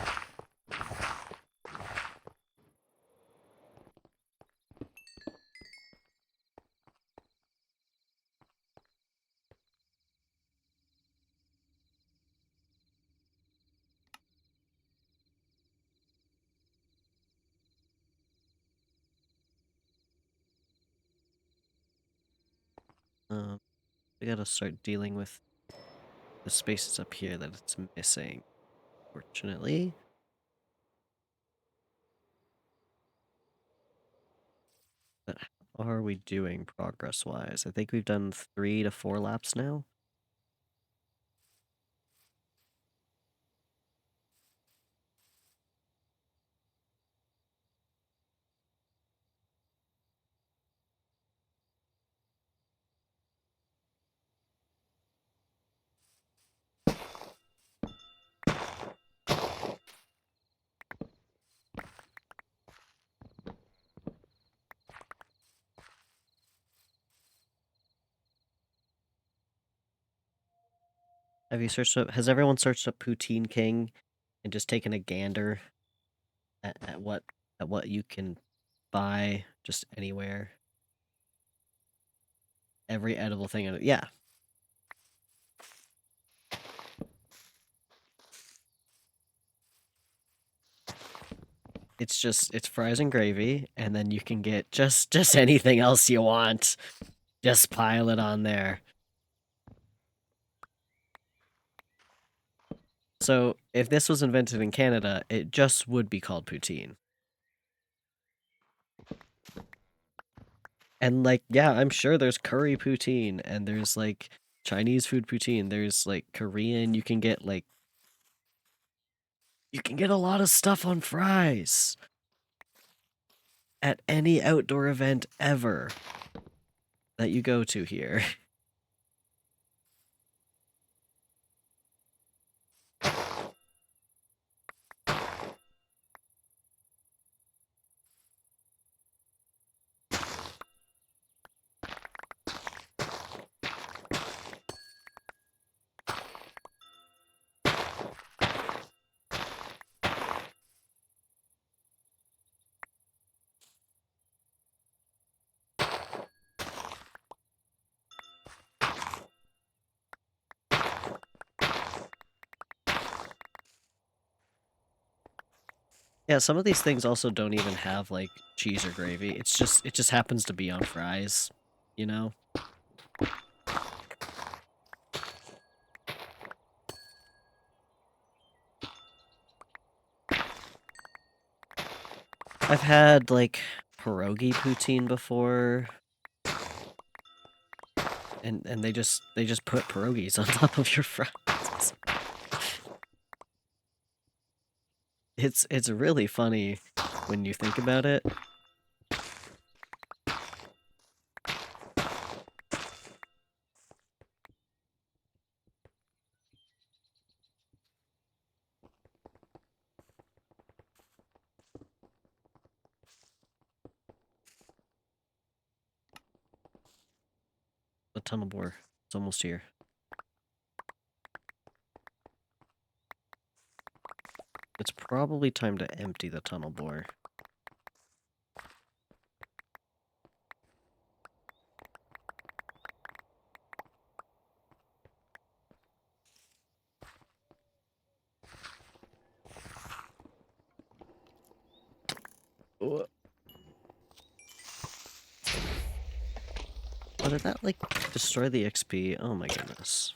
I gotta start dealing with the spaces up here that it's missing, fortunately. But how are we doing progress-wise? I think we've done 3 to 4 laps now. Have you searched up? Has everyone searched up Poutine King and just taken a gander at what you can buy just anywhere? Every edible thing in it. Yeah. It's fries and gravy, and then you can get just anything else you want. Just pile it on there. So, if this was invented in Canada, it just would be called poutine. And, like, yeah, I'm sure there's curry poutine, and there's, like, Chinese food poutine. There's, like, Korean. You can get, like... You can get a lot of stuff on fries. At any outdoor event ever that you go to here. Yeah, some of these things also don't even have, like, cheese or gravy. It just happens to be on fries, you know? I've had, like, pierogi poutine before. And they just put pierogies on top of your fries. It's really funny when you think about it. The tunnel bore. It's almost here. It's probably time to empty the tunnel bore. Oh, did that, like, destroy the XP? Oh my goodness.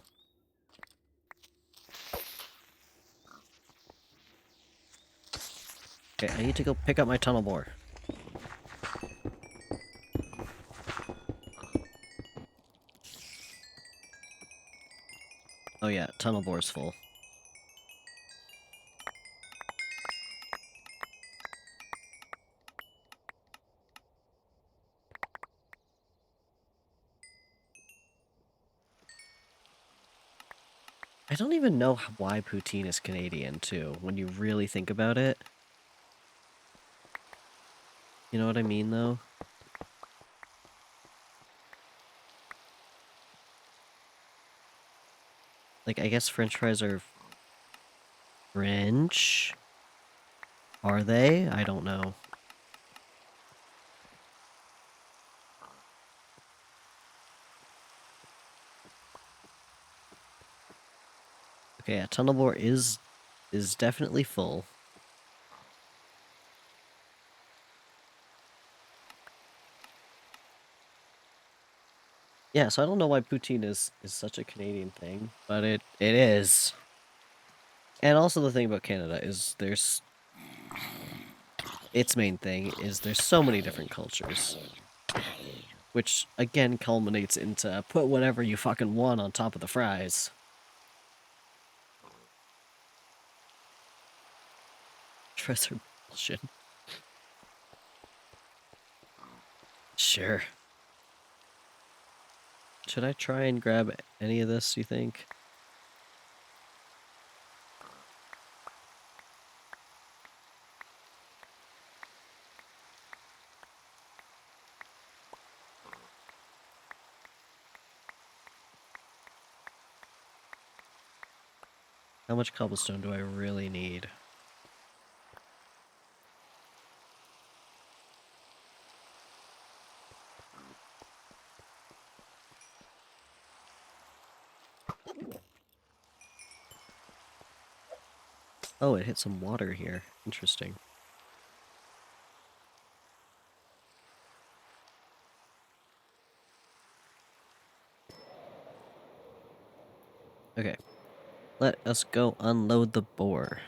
Okay, I need to go pick up my tunnel bore. Oh yeah, tunnel bore's full. I don't even know why poutine is Canadian, too, when you really think about it. You know what I mean, though? Like, I guess French fries are French? Are they? I don't know. Okay, yeah, tunnel bore is definitely full. Yeah, so I don't know why poutine is such a Canadian thing, but it is. And also the thing about Canada is there's its main thing is there's so many different cultures, which again culminates into put whatever you fucking want on top of the fries. Fries are bullshit. Sure. Should I try and grab any of this, you think? How much cobblestone do I really need? Oh, it hit some water here. Interesting. Okay. Let us go unload the boar.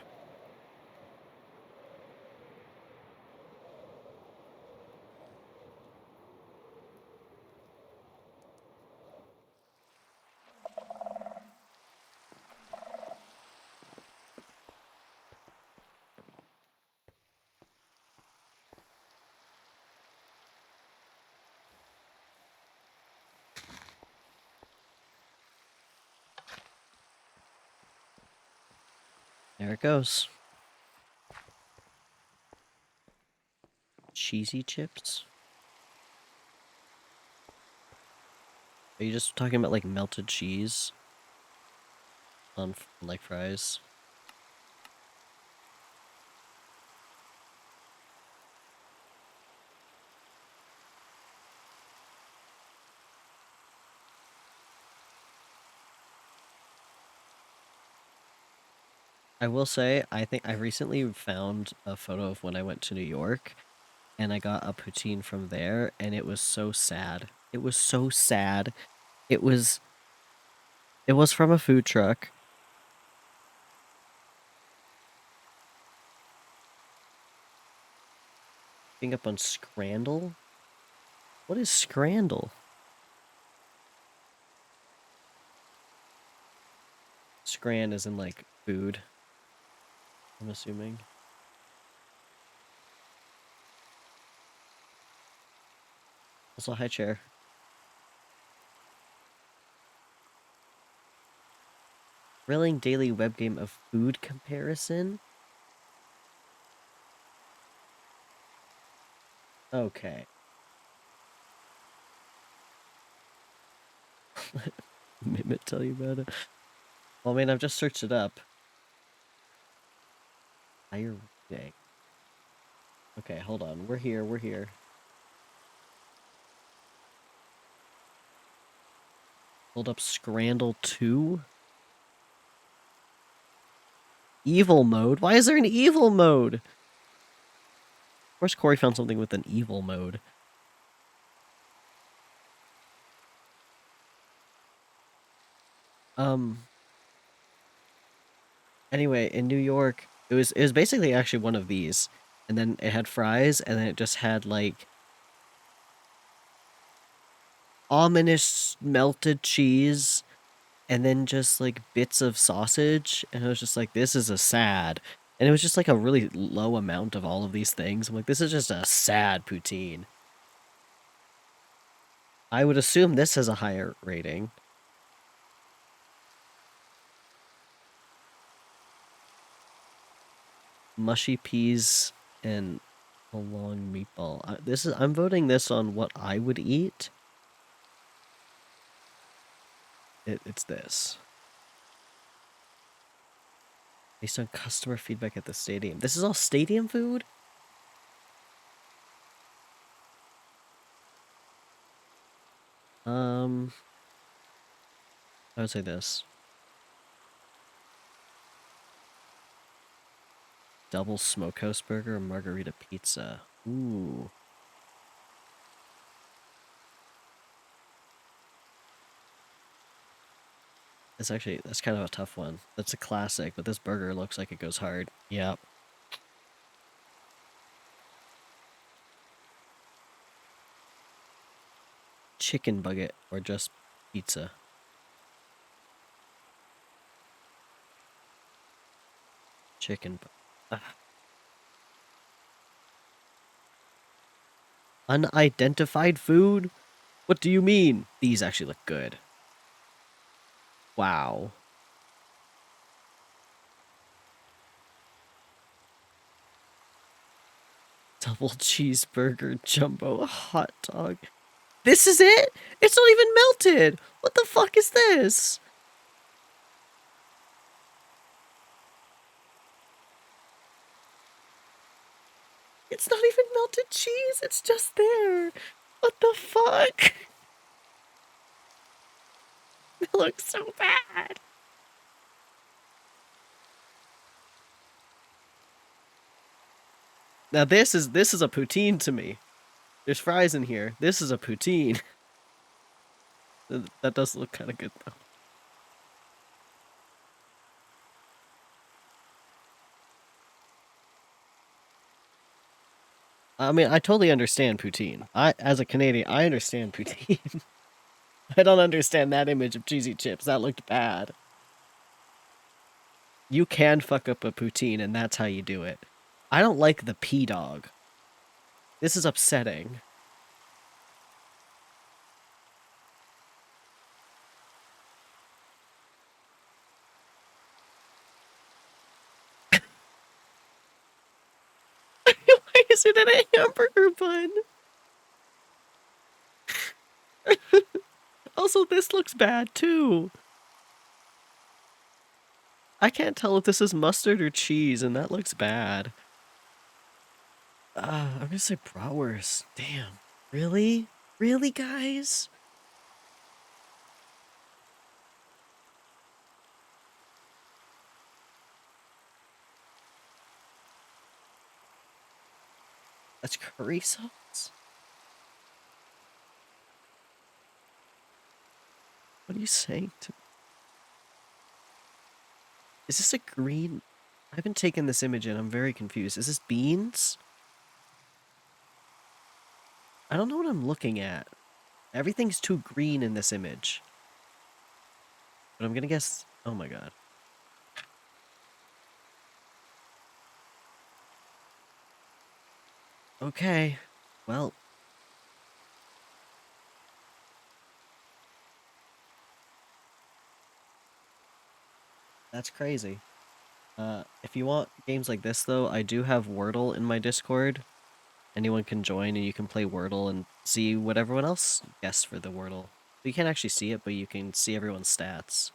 There it goes. Cheesy chips? Are you just talking about like melted cheese on like fries? I will say, I think I recently found a photo of when I went to New York and I got a poutine from there and it was so sad. It was so sad. It was from a food truck. Being up on Scrandle? What is Scrandle? Scran is in like food, I'm assuming. Also, high chair. Thrilling daily web game of food comparison? Okay. Let Mimit tell you about it. Well, I mean, I've just searched it up. Higher day. Okay, hold on. We're here, we're here. Hold up Scrandle 2? Evil mode? Why is there an evil mode? Of course Corey found something with an evil mode. Anyway, in New York, it was basically actually one of these. And then it had fries, and then it just had like ominous melted cheese, and then just like bits of sausage, and I was just like, this is a sad. And it was just like a really low amount of all of these things. I'm like, this is just a sad poutine. I would assume this has a higher rating. Mushy peas and a long meatball. I'm voting this on what I would eat. It's this. Based on customer feedback at the stadium. This is all stadium food? I would say this. Double smokehouse burger, margarita pizza. Ooh. That's kind of a tough one. That's a classic, but this burger looks like it goes hard. Yep. Chicken bucket or just pizza. Chicken. Unidentified food? What do you mean? These actually look good. Wow. Double cheeseburger jumbo hot dog. This is it? It's not even melted. What the fuck is this? It's not even melted cheese. It's just there. What the fuck? It looks so bad. Now this is a poutine to me. There's fries in here. This is a poutine. That does look kind of good though. I mean, I totally understand poutine. As a Canadian, I understand poutine. I don't understand that image of cheesy chips. That looked bad. You can fuck up a poutine, and that's how you do it. I don't like the pea dog. This is upsetting. Why is it in a hamburger bun? Also, this looks bad too. I can't tell if this is mustard or cheese, and that looks bad. I'm gonna say bratwurst. Damn. Really? Really, guys? That's curry sauce? What are you saying to me? Is this a green? I haven't taken this image in. I'm very confused. Is this beans? I don't know what I'm looking at. Everything's too green in this image. But I'm gonna guess... Oh my god. Okay. Well. That's crazy. If you want games like this, though, I do have Wordle in my Discord. Anyone can join and you can play Wordle and see what everyone else guessed for the Wordle. You can't actually see it, but you can see everyone's stats.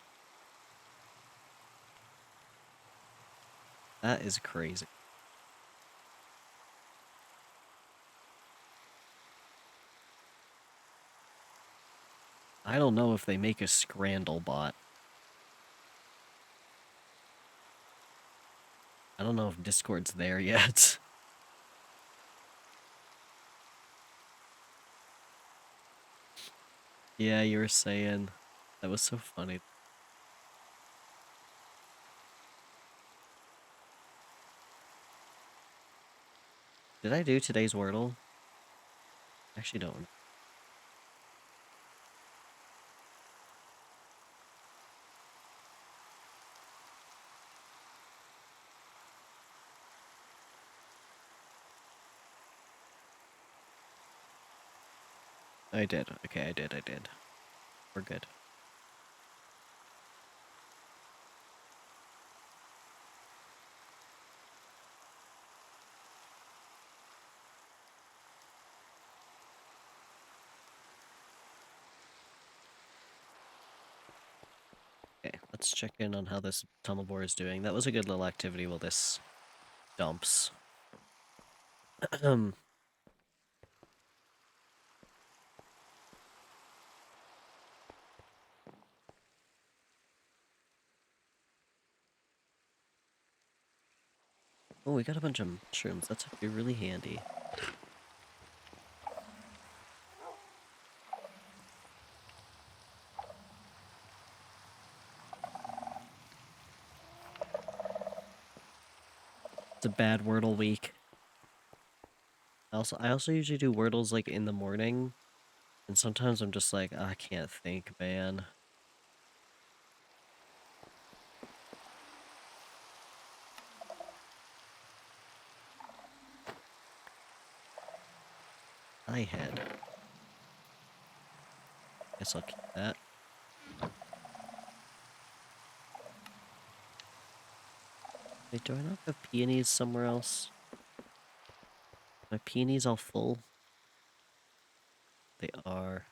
That is crazy. I don't know if they make a Scrandle bot. I don't know if Discord's there yet. Yeah, you were saying. That was so funny. Did I do today's Wordle? I actually don't. I did. Okay, I did. We're good. Okay, let's Let's check in on how this tumblebore is doing. That was a good little activity while this dumps. Oh, we got a bunch of mushrooms. That's actually really handy. It's a bad Wordle week. I also usually do Wordles like in the morning, and sometimes I'm just like, I can't think, man. I head. Guess I'll keep that. Wait, do I not have peonies somewhere else? My peonies all full? They are.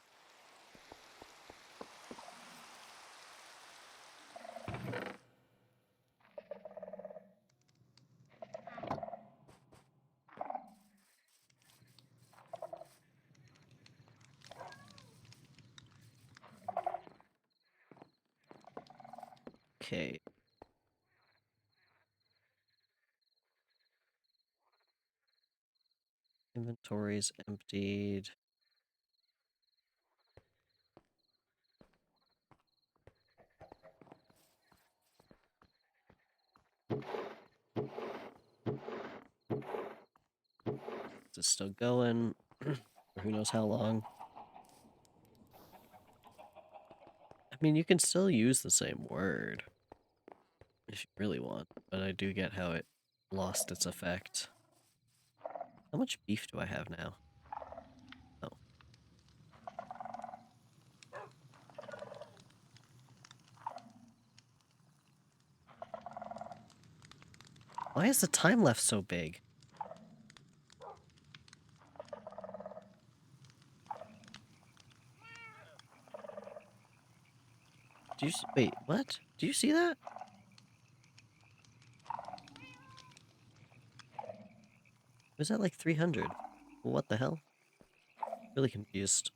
Okay. Inventory's emptied. This is still going. For who knows how long. I mean, you can still use the same word if you really want, but I do get how it lost its effect. How much beef do I have now? Oh. Why is the time left so big? Wait, what? Do you see that? It was at like 300. Well, what the hell? Really confused.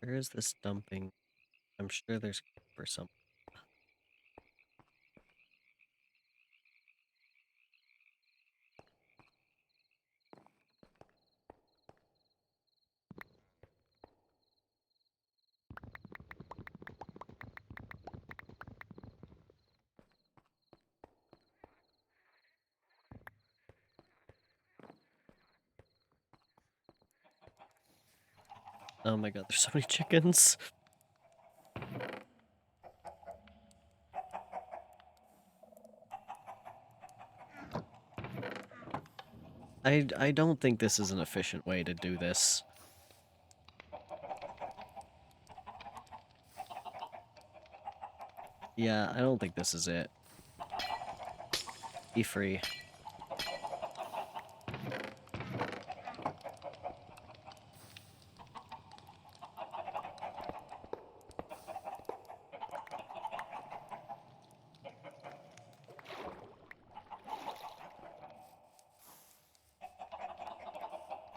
Where is this dumping? I'm sure there's for some. Oh my god, there's so many chickens. I don't think this is an efficient way to do this. Yeah, I don't think this is it. Be free.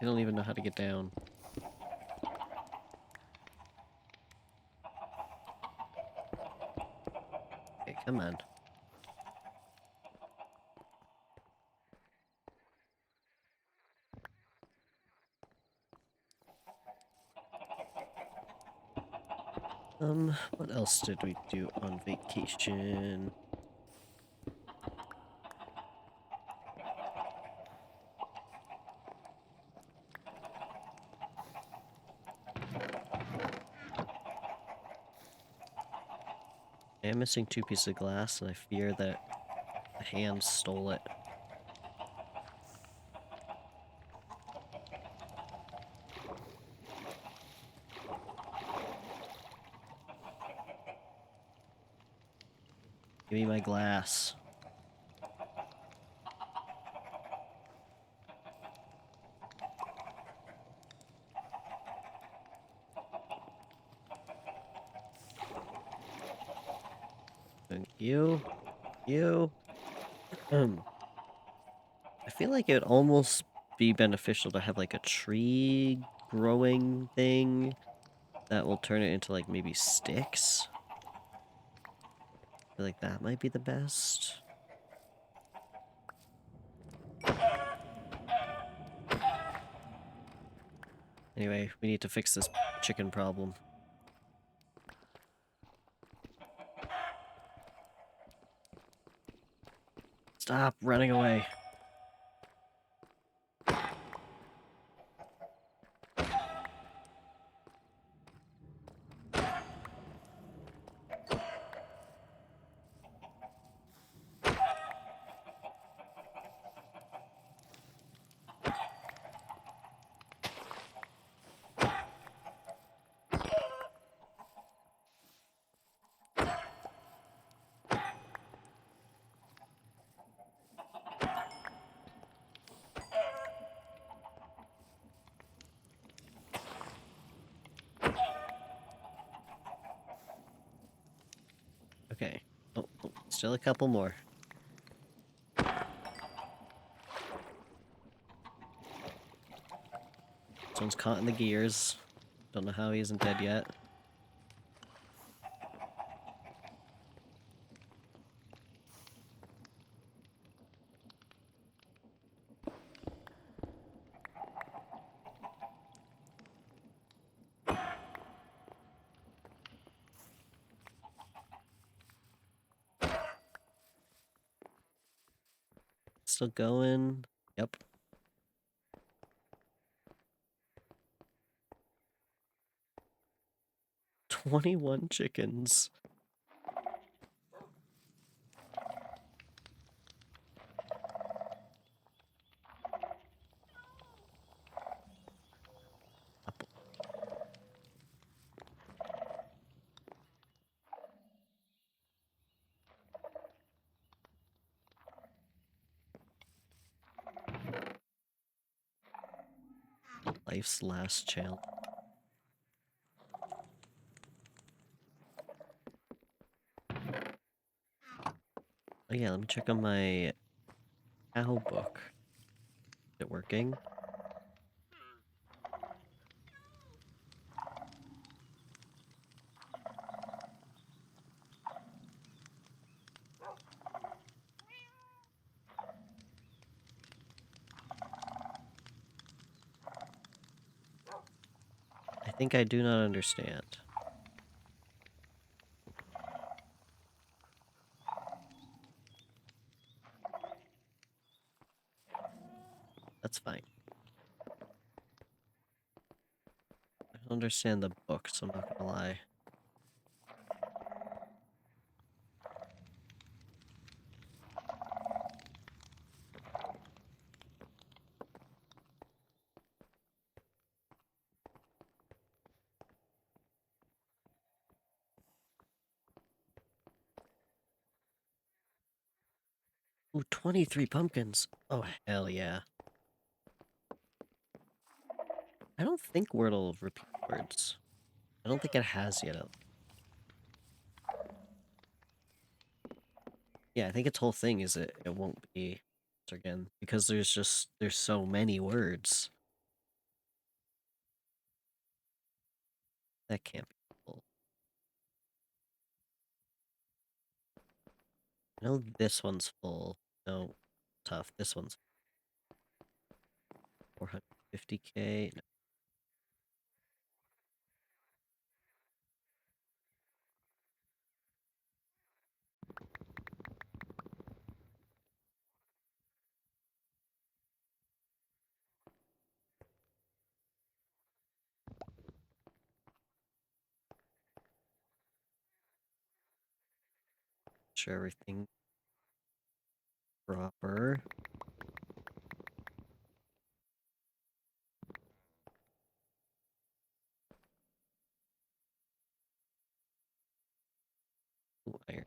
I don't even know how to get down. Okay, come on. What else did we do on vacation? I am missing 2 pieces of glass, and I fear that the hand stole it. Give me my glass. Thank you. You. I feel like it would almost be beneficial to have like a tree growing thing that will turn it into like maybe sticks. I feel like that might be the best. Anyway, we need to fix this chicken problem. Stop running away. Okay. Oh, still a couple more. This one's caught in the gears. Don't know how he isn't dead yet. Still going. Yep. 21 chickens. Life's last challenge. Oh yeah, let me check on my cow book. Is it working? I think I do not understand. That's fine. I don't understand the book, so I'm not gonna lie. Ooh, 23 pumpkins. Oh, hell yeah. I don't think Wordle repeat words. I don't think it has yet. Yeah, I think its whole thing is it won't be again because there's so many words. That can't be full. I know this one's full. No, tough. This one's 450k. No. Sure, everything proper. Ooh, iron.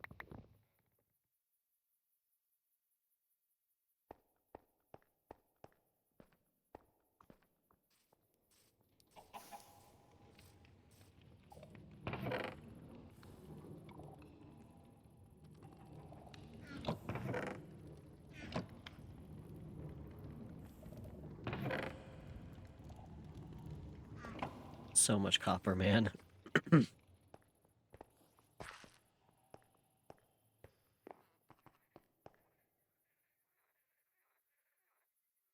so much copper, man.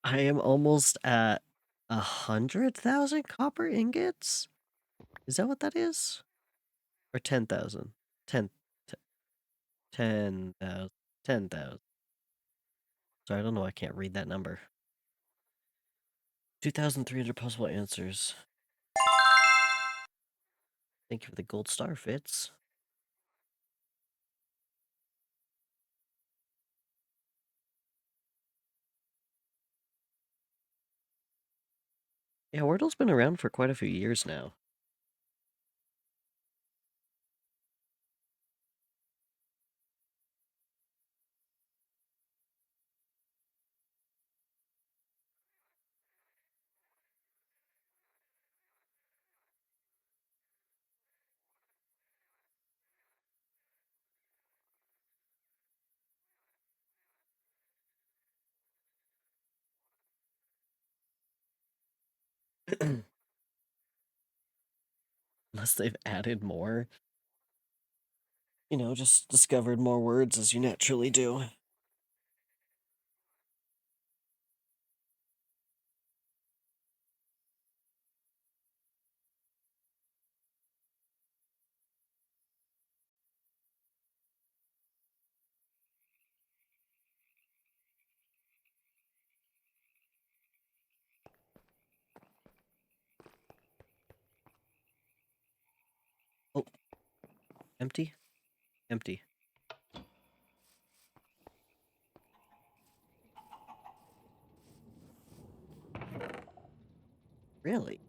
I am almost at 100,000 copper ingots? Is that what that is? Or 10,000? 10, 10,000. 10,000. Sorry, I don't know. I can't read that number. 2,300 possible answers. Thank you for the gold star, Fitz. Yeah, Wordle's been around for quite a few years now. Unless they've added more. You know, just discovered more words as you naturally do. Oh, empty? Empty. Really?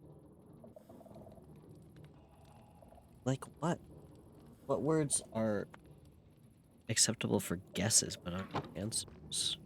Like what? What words are acceptable for guesses but not answers?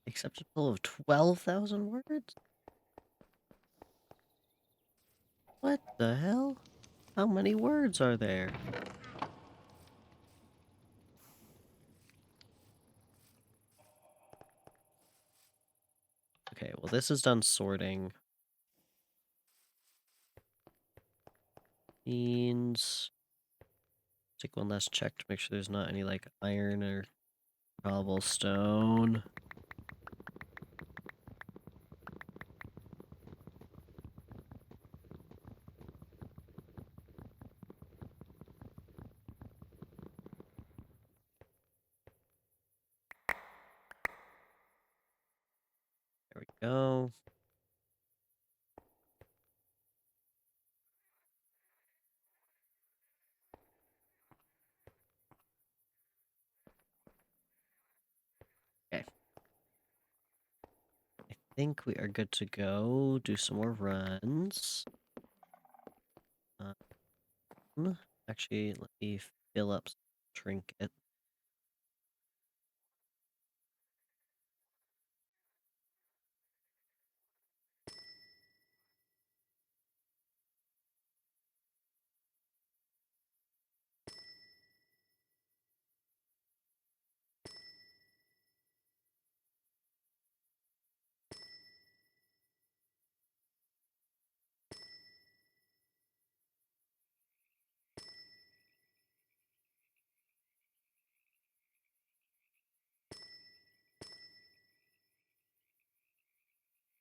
Acceptable of 12,000 words? What the hell? How many words are there? Okay, well this is done sorting. Means take one last check to make sure there's not any like iron or cobblestone. There we go. Okay. I think we are good to go. Do some more runs. Actually, let me fill up some trinket.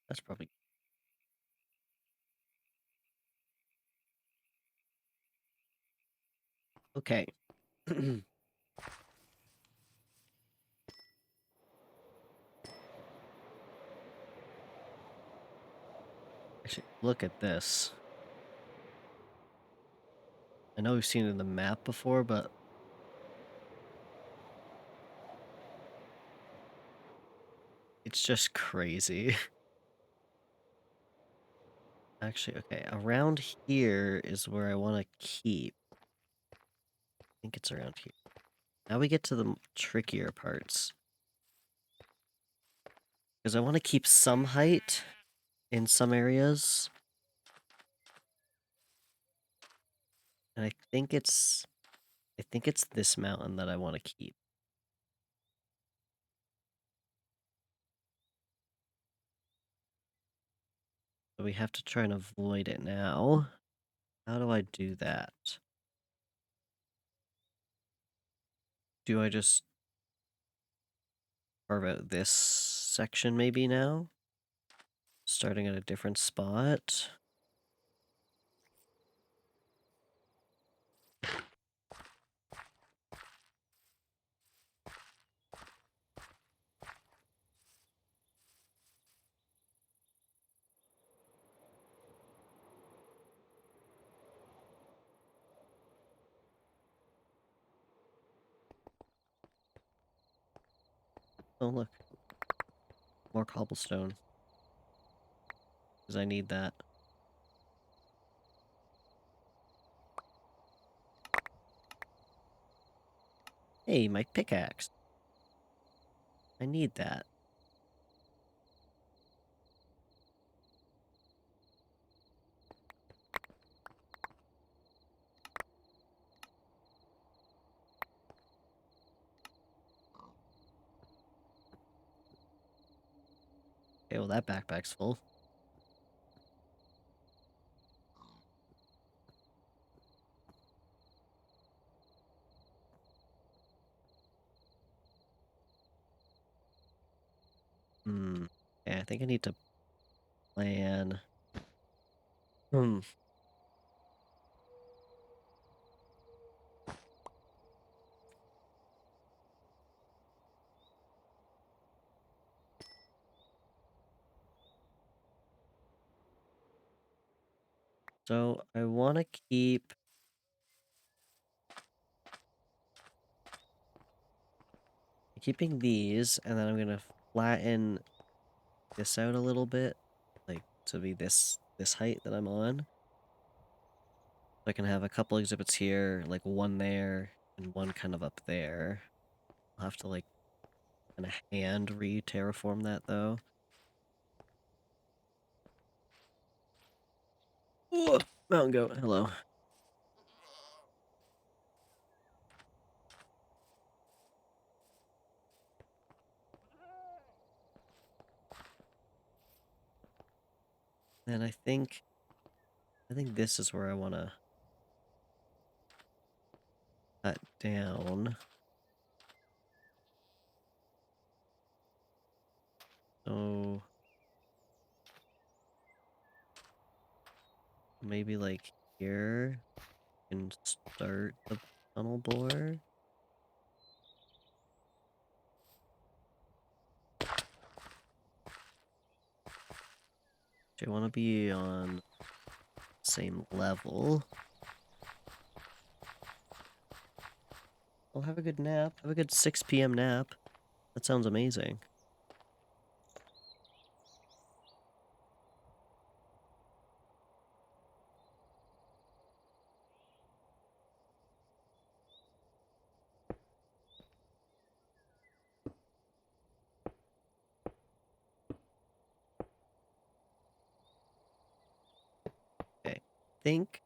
That's probably okay. Actually, look at this. I know we've seen it in the map before, but It's just crazy. Actually, okay, around here is where I want to keep. I think it's around here. Now we get to the trickier parts. Because I want to keep some height in some areas. And I think it's this mountain that I want to keep. So we have to try and avoid it now. How do I do that? Do I just carve out this section maybe now? Starting at a different spot? Oh, look. More cobblestone. Because I need that. Hey, my pickaxe. I need that. Okay, well that backpack's full. Yeah, I think I need to plan. Hmm. So I want to keep keeping these, and then I'm gonna flatten this out a little bit, like to be this height that I'm on. So I can have a couple exhibits here, like one there and one kind of up there. I'll have to like kind of hand re-terraform that though. Whoa, mountain goat, hello. And I think this is where I want to cut down. So maybe like here and start the tunnel bore. I want to be on same level. I'll have a good nap. Have a good 6 p.m. nap. That sounds amazing. Okay. Think.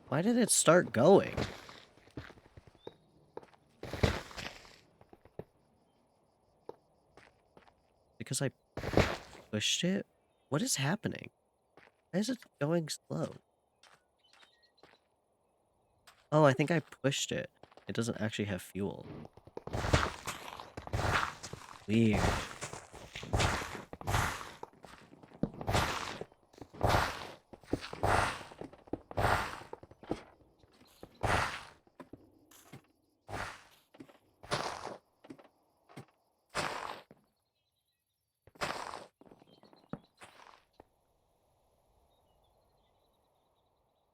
Why did it start going? Because I pushed it? What is happening? Why is it going slow? Oh, I think I pushed it. It doesn't actually have fuel. Weird.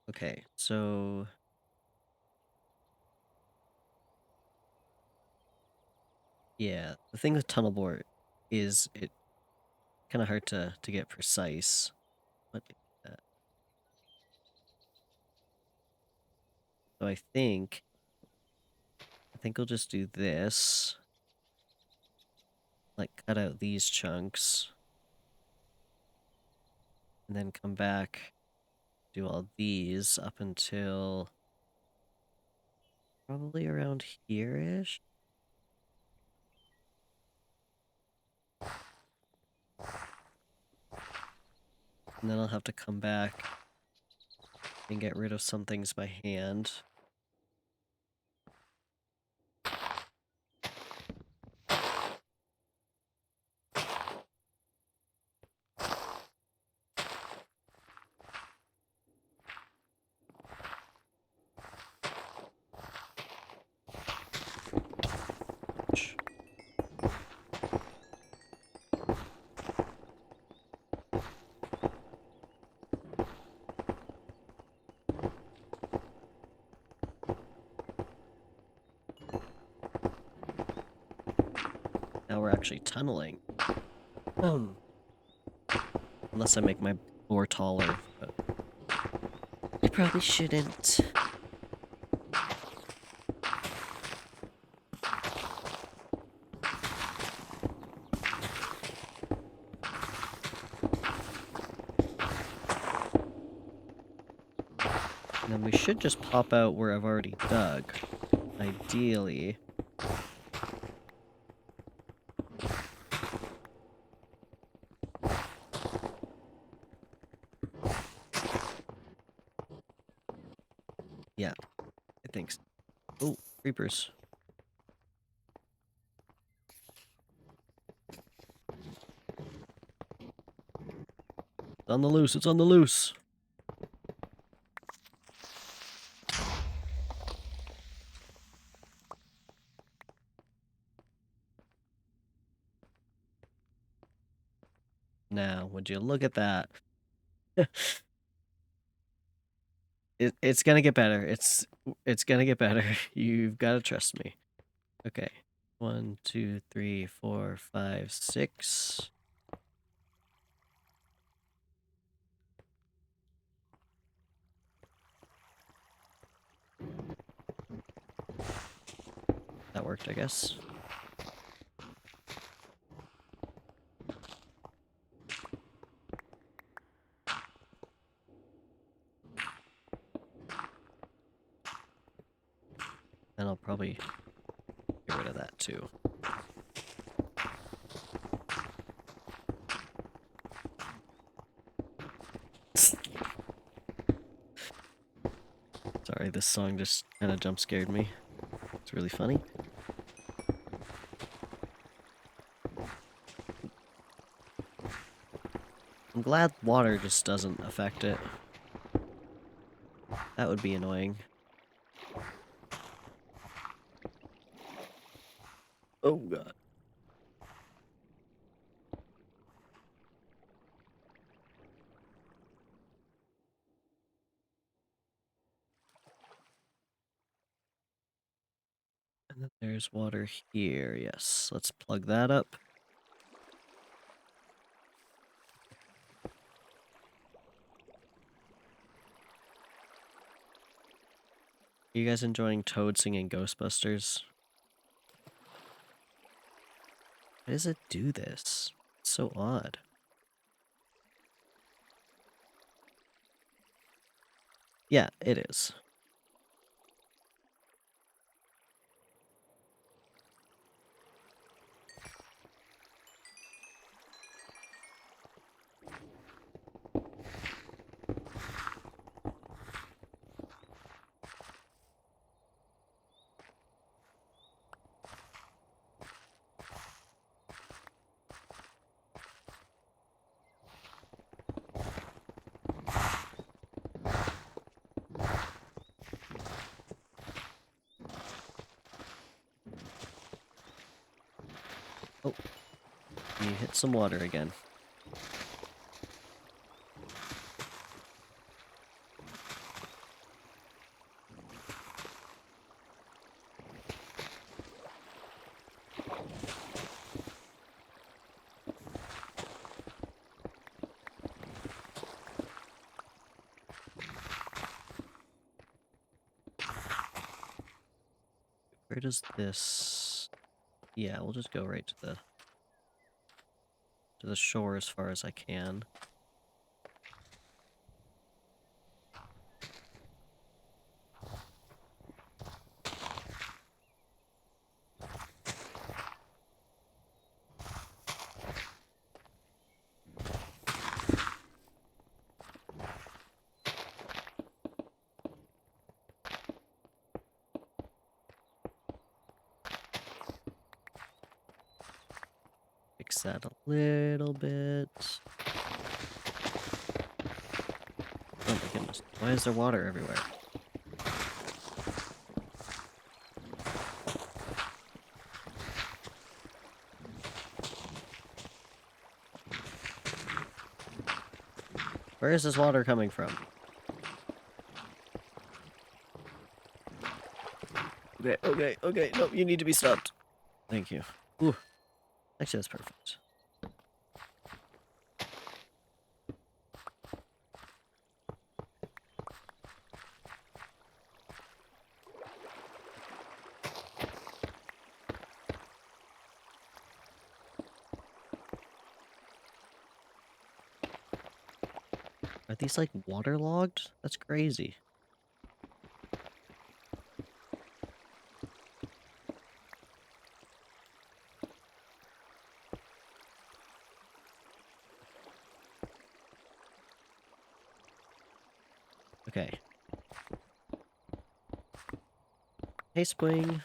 Okay, so Yeah, the thing with tunnel bore is it kind of hard to get precise. What is that? So I think we'll just do this. Like cut out these chunks. And then come back, do all these up until probably around here-ish. And then I'll have to come back and get rid of some things by hand. Now we're actually tunneling. Unless I make my floor taller, but I probably shouldn't. And then we should just pop out where I've already dug. Ideally. Yeah, I think so. Oh, creepers. It's on the loose, it's on the loose. Now, would you look at that? It's gonna get better. It's gonna get better. You've got to trust me. Okay. 1, 2, 3, 4, 5, 6. That worked, I guess. And I'll probably get rid of that too. Sorry, this song just kind of jump scared me. It's really funny. I'm glad water just doesn't affect it. That would be annoying. Oh god. And then there's water here. Yes, let's plug that up. Are you guys enjoying Toad singing Ghostbusters? Why does it do this? It's so odd. Yeah, it is. Oh, you hit some water again. Where does this... Yeah, we'll just go right to the shore as far as I can. Fix that a little bit. Oh my goodness. Why is there water everywhere? Where is this water coming from? Okay. No, you need to be stopped. Thank you. Ooh. Actually, that's perfect. Are these, like, waterlogged? That's crazy. Okay. Hey, Spring.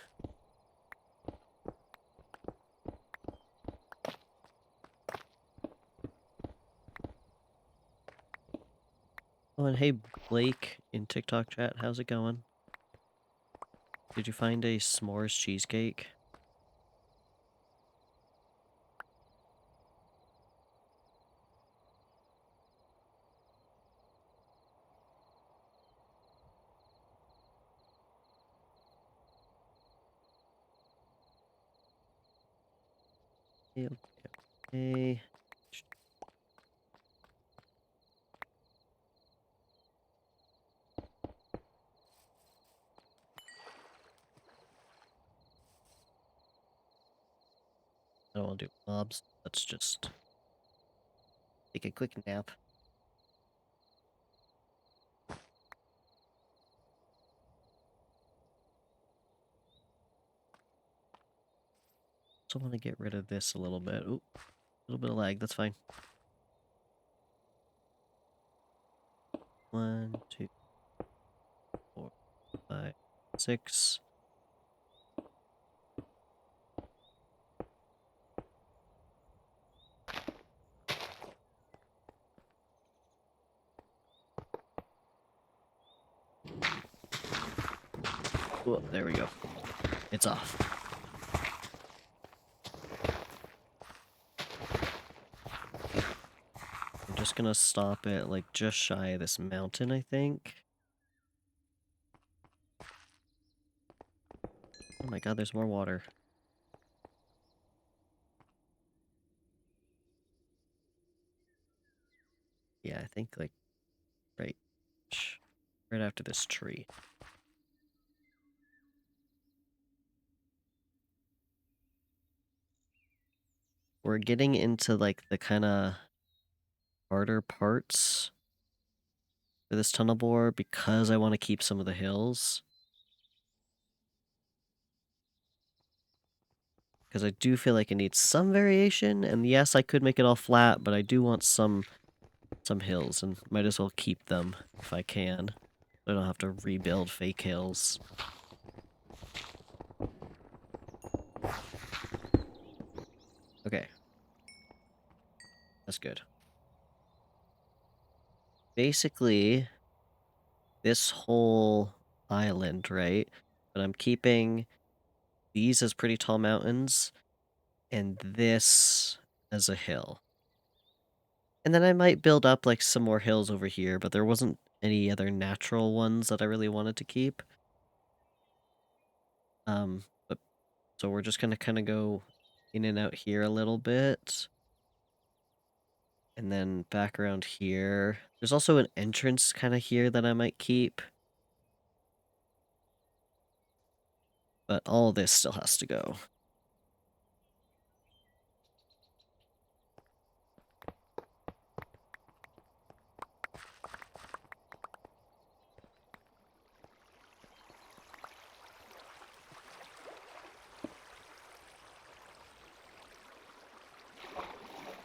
Oh, and hey, Blake in TikTok chat. How's it going? Did you find a s'mores cheesecake? Okay. I don't want to do mobs. Let's just take a quick nap. Also want to get rid of this a little bit. Ooh, a little bit of lag. That's fine. 1, 2, 4, 5, 6. Oh, there we go. It's off. I'm just gonna stop it like just shy of this mountain, I think. Oh my god, there's more water. Yeah, I think like right after this tree. We're getting into like the kind of harder parts for this tunnel bore because I want to keep some of the hills. Because I do feel like it needs some variation, and yes, I could make it all flat, but I do want some hills, and might as well keep them if I can. I don't have to rebuild fake hills. Okay. That's good. Basically, this whole island, right? But I'm keeping these as pretty tall mountains, and this as a hill. And then I might build up like some more hills over here, but there wasn't any other natural ones that I really wanted to keep. But so we're just gonna kind of go in and out here a little bit. And then back around here. There's also an entrance kind of here that I might keep. But all this still has to go.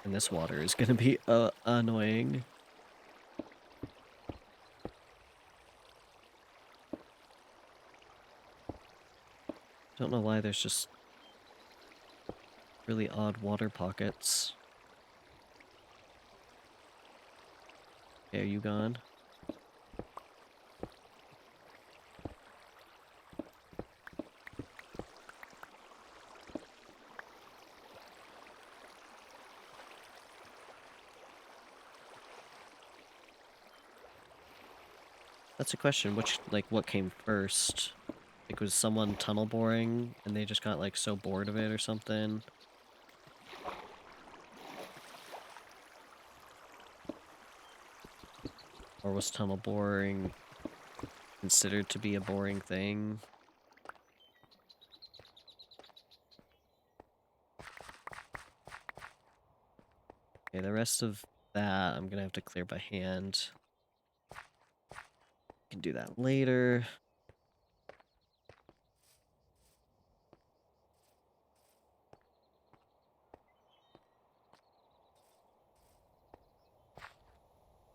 And this water is going to be annoying. Don't know why there's just really odd water pockets. Okay, are you gone? That's a question. What came first? Like, was someone tunnel boring and they just got, like, so bored of it or something? Or was tunnel boring considered to be a boring thing? Okay, the rest of that I'm gonna have to clear by hand. Can do that later.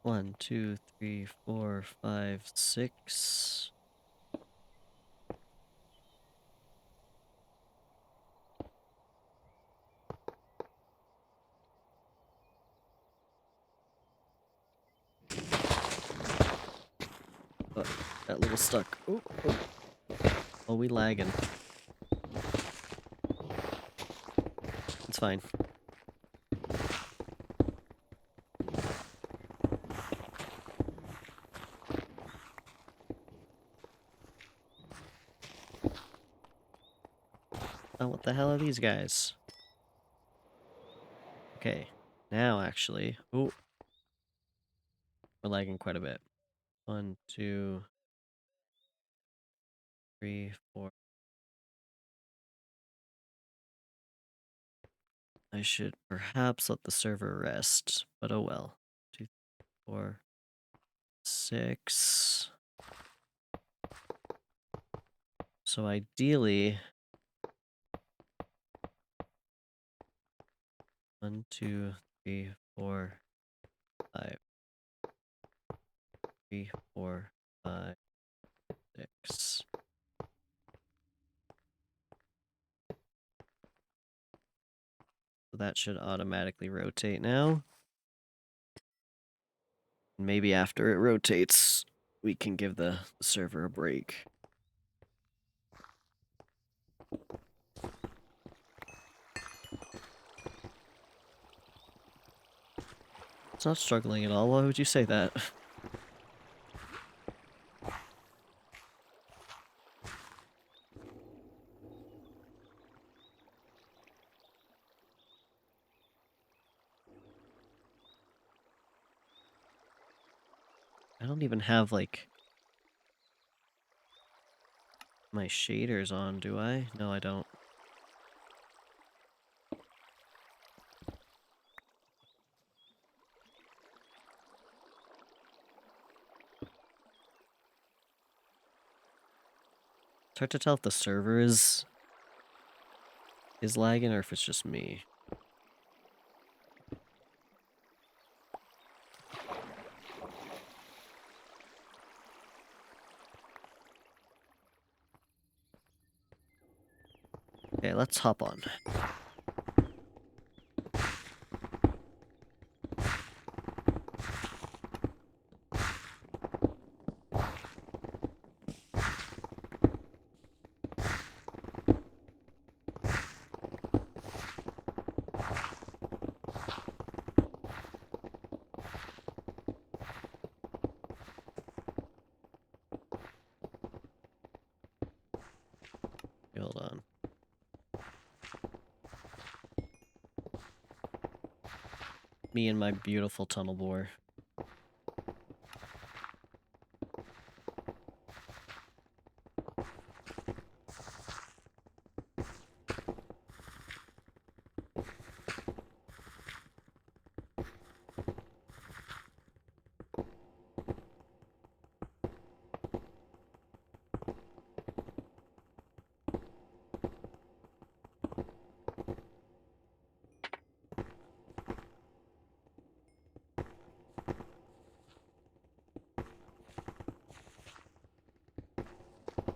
One, two, three, four, five, six. Oh, got a little stuck. Oh, oh. Oh, we lagging. It's fine. Oh, what the hell are these guys? Okay, now actually. Oh, we're lagging quite a bit. One, two, three, four. I should perhaps let the server rest, but oh well. 2, 4, 6. So ideally, 1, 2, 3, 4, 5. 3, 4, 5, 6. So that should automatically rotate now. Maybe after it rotates, we can give the server a break. It's not struggling at all. Why would you say that? I don't even have, like, my shaders on, do I? No, I don't. It's hard to tell if the server is lagging or if it's just me. Okay, let's hop on. Hold on. Me and my beautiful tunnel bore.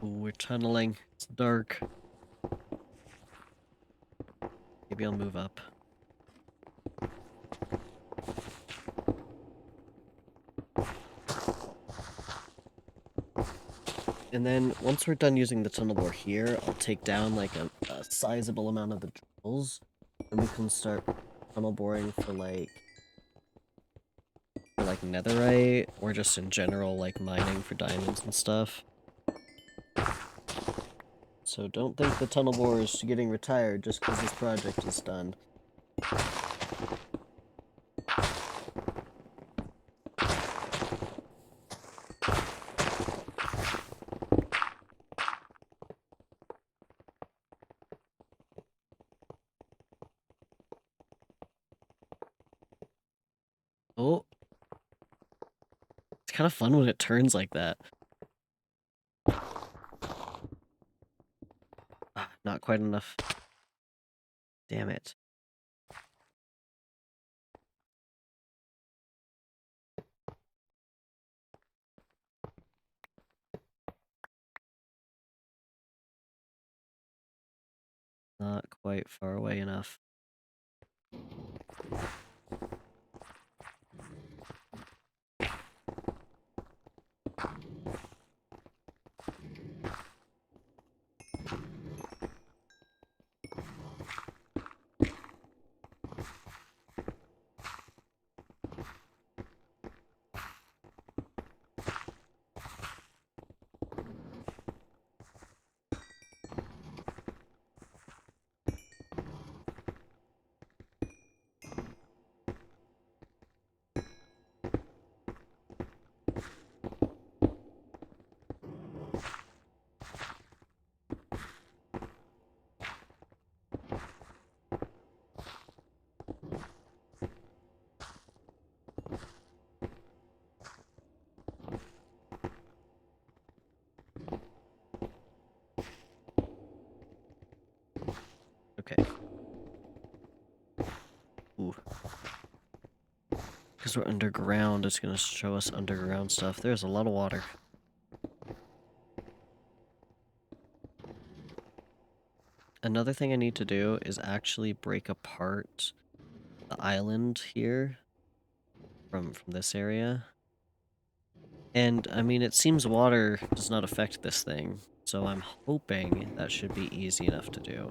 Ooh, we're tunneling. It's dark. Maybe I'll move up. And then once we're done using the tunnel bore here, I'll take down like a sizable amount of the drills, and we can start tunnel boring for like netherite, or just in general like mining for diamonds and stuff. So don't think the tunnel bore is getting retired just because this project is done. Oh, it's kind of fun when it turns like that. Ah, not quite enough. Damn it. Not quite far away enough. Okay. Ooh. Because we're underground, it's gonna show us underground stuff. There's a lot of water. Another thing I need to do is actually break apart the island here from this area. And, I mean, it seems water does not affect this thing, so I'm hoping that should be easy enough to do.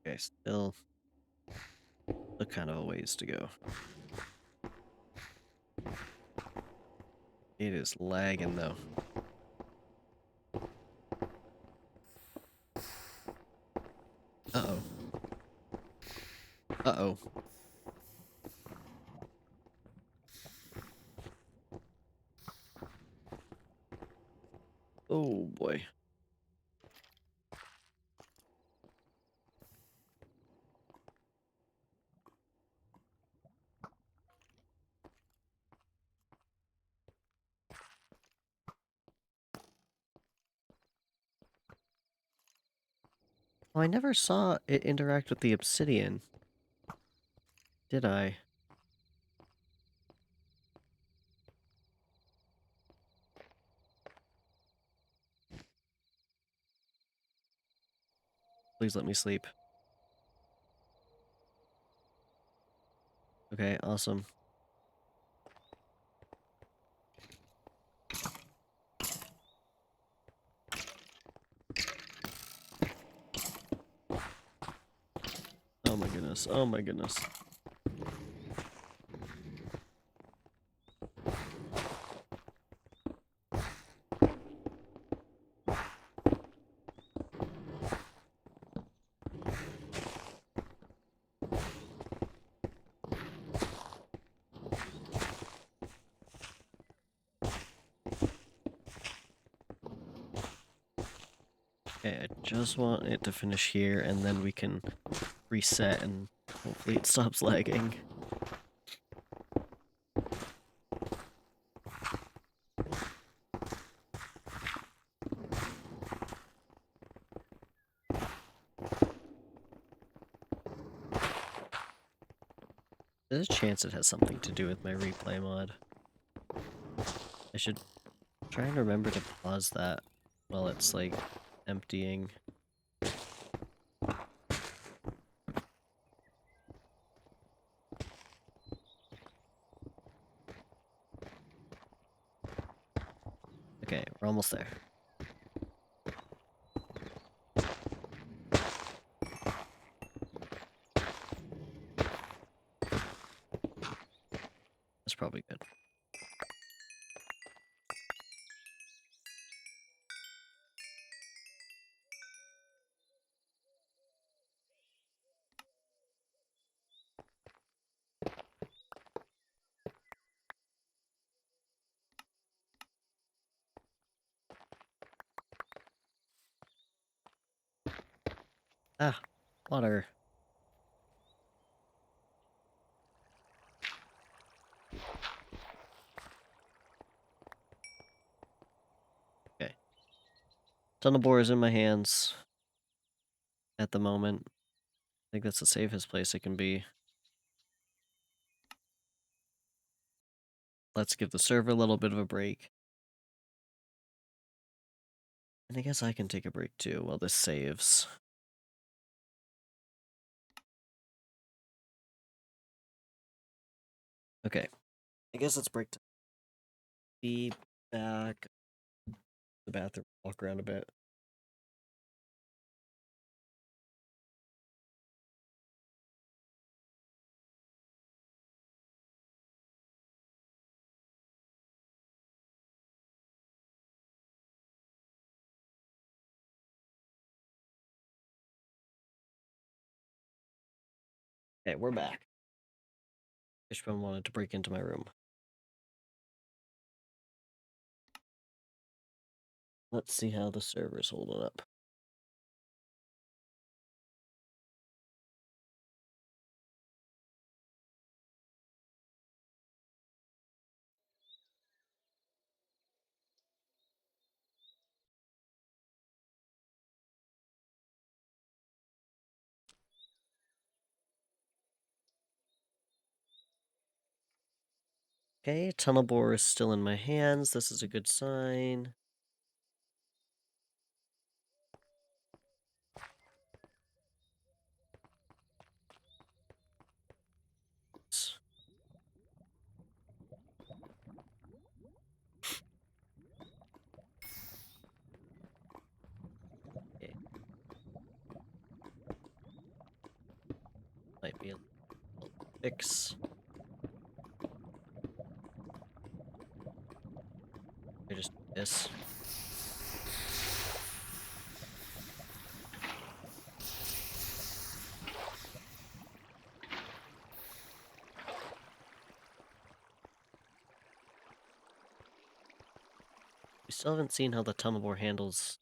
Okay, still kind of a ways to go. It is lagging, though. Uh-oh. Uh-oh. Oh, boy. Oh, I never saw it interact with the obsidian. Did I? Please let me sleep. Okay, awesome. Oh my goodness, oh my goodness. Okay, I just want it to finish here, and then we can reset, and hopefully it stops lagging. There's a chance it has something to do with my replay mod. I should try and remember to pause that while it's, like, emptying. Okay, we're almost there. That's probably good. Ah, water. Okay. Tunnel bore is in my hands at the moment. I think that's the safest place it can be. Let's give the server a little bit of a break. And I guess I can take a break too while this saves. Okay. I guess let's break to be back. The bathroom. Walk around a bit. Okay, we're back. Fishbone wanted to break into my room. Let's see how the server's holding up. Okay, tunnel bore is still in my hands. This is a good sign. Okay, might be a little fix. I just do this. We still haven't seen how the tunnel bore handles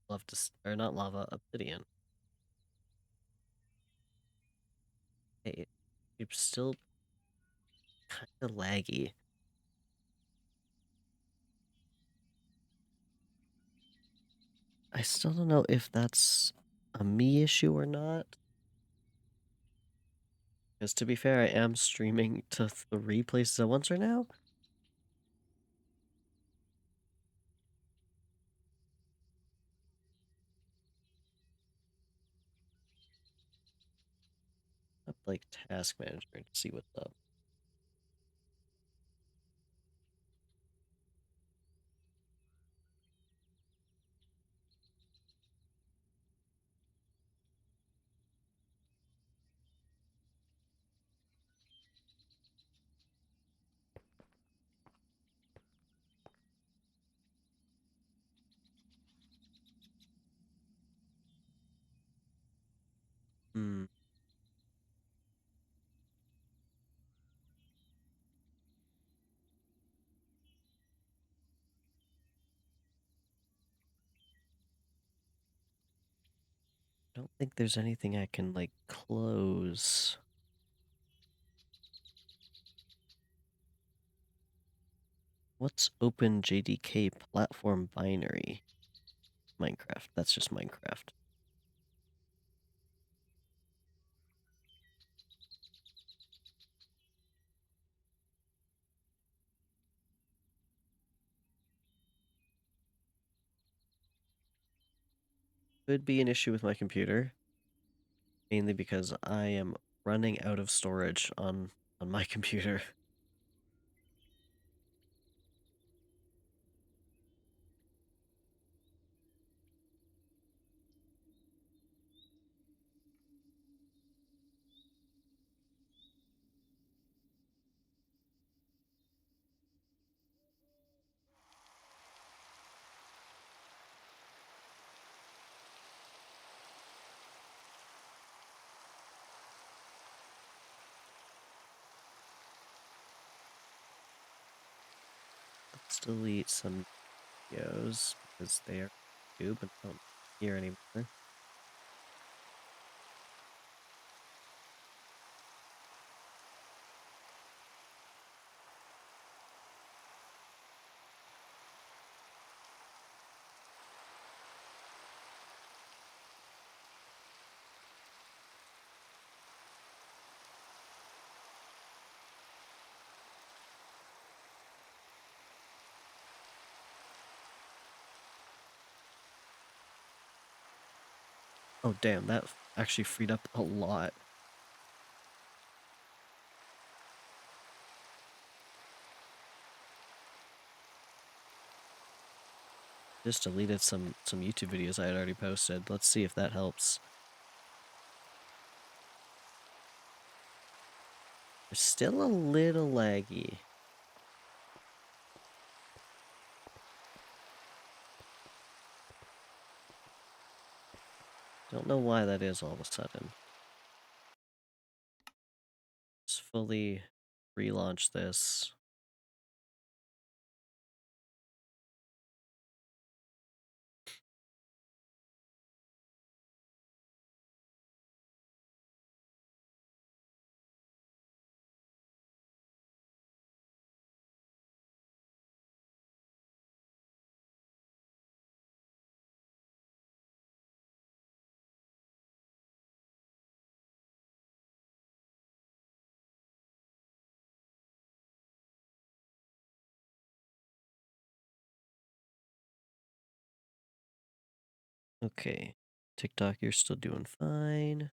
lava, or not lava, obsidian. Hey, it's still kind of laggy. I still don't know if that's a me issue or not. Because to be fair, I am streaming to 3 places at once right now. Up like task manager to see what's up. Hmm. I don't think there's anything I can, like, close. What's OpenJDK platform binary? Minecraft. That's just Minecraft. Could be an issue with my computer, mainly because I am running out of storage on my computer. Let's delete some videos because they are YouTube and I don't hear anymore. Oh damn, that actually freed up a lot. Just deleted some YouTube videos I had already posted. Let's see if that helps. They're still a little laggy. Don't know why that is all of a sudden. Just fully relaunch this. Okay. TikTok, you're still doing fine.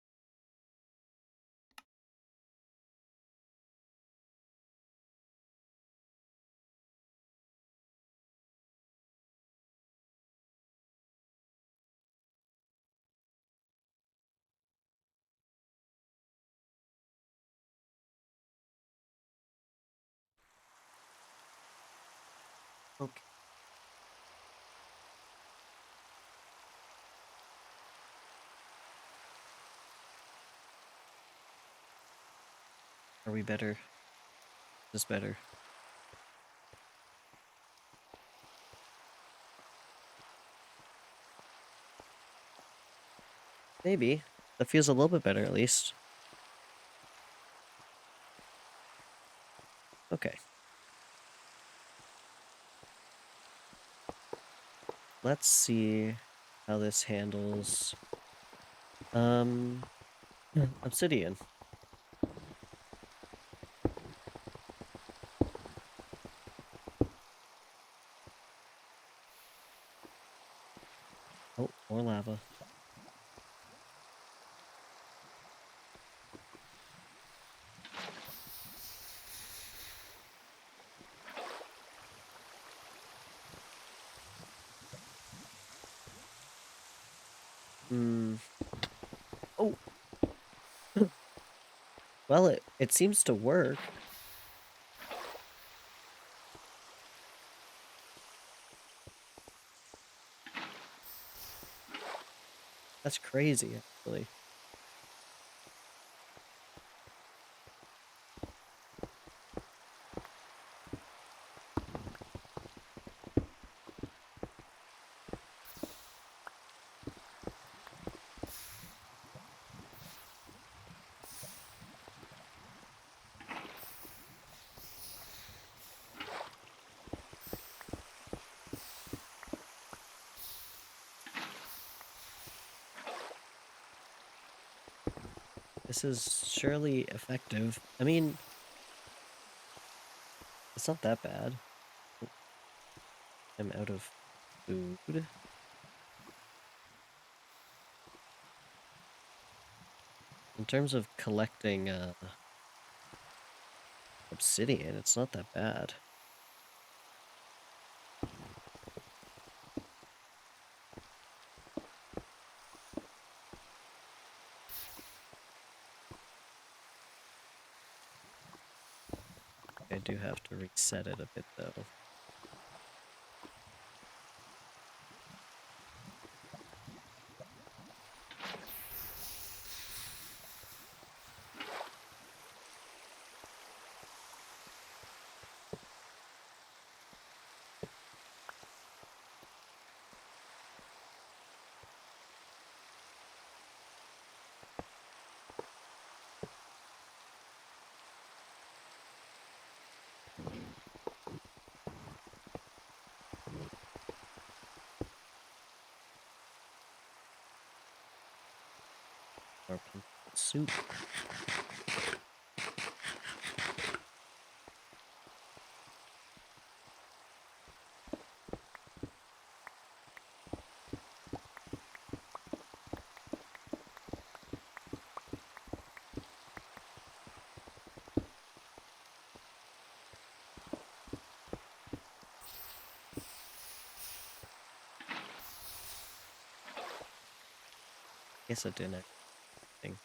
Okay. Are we better? Is this better? Maybe. That feels a little bit better at least. Okay. Let's see how this handles obsidian. Oh, more lava. Hmm. Oh, well, it seems to work. That's crazy, actually. This is surely effective. I mean, it's not that bad. I'm out of food. In terms of collecting obsidian, it's not that bad. I do have to reset it a bit though. More pumpkin soup. Guess I didn't. Thing.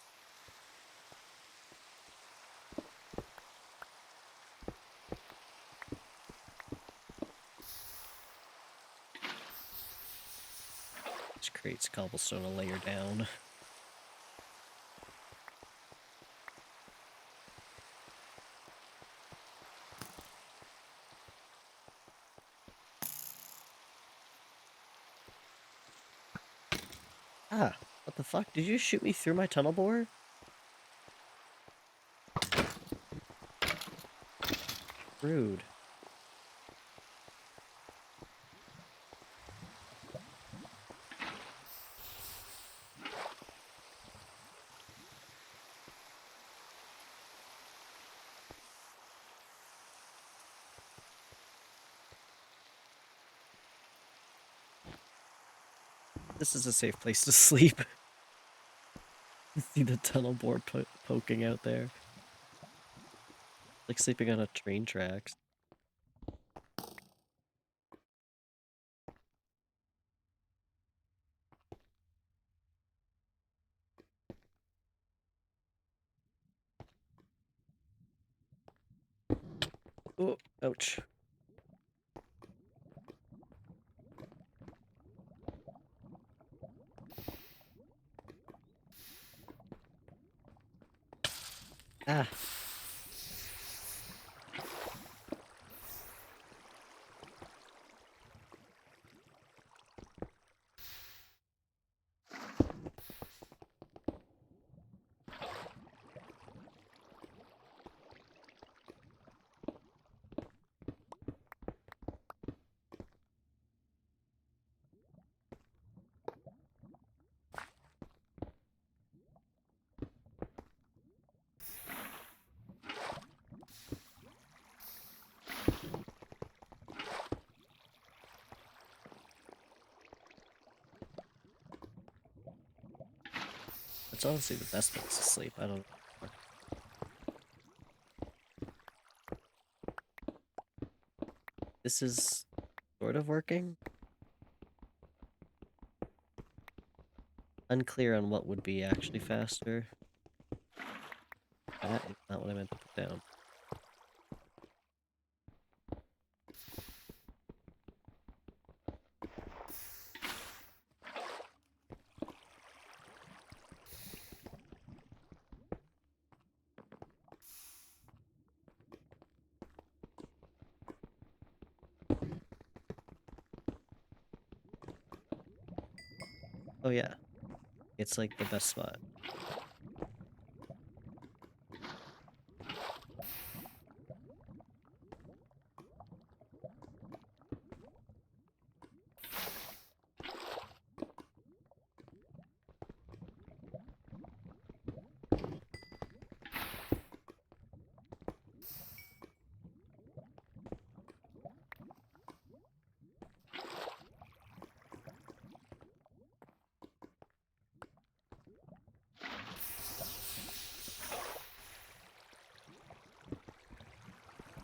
Just creates cobblestone a layer down. Ah, what the fuck? Did you shoot me through my tunnel bore? Rude. This is a safe place to sleep. See the tunnel bore poking out there. Like sleeping on a train tracks. Oh, ouch. Ah. It's honestly the best place to sleep. I don't know. This is sort of working. Unclear on what would be actually faster. That is not what I meant to put down. Oh yeah. It's like the best spot.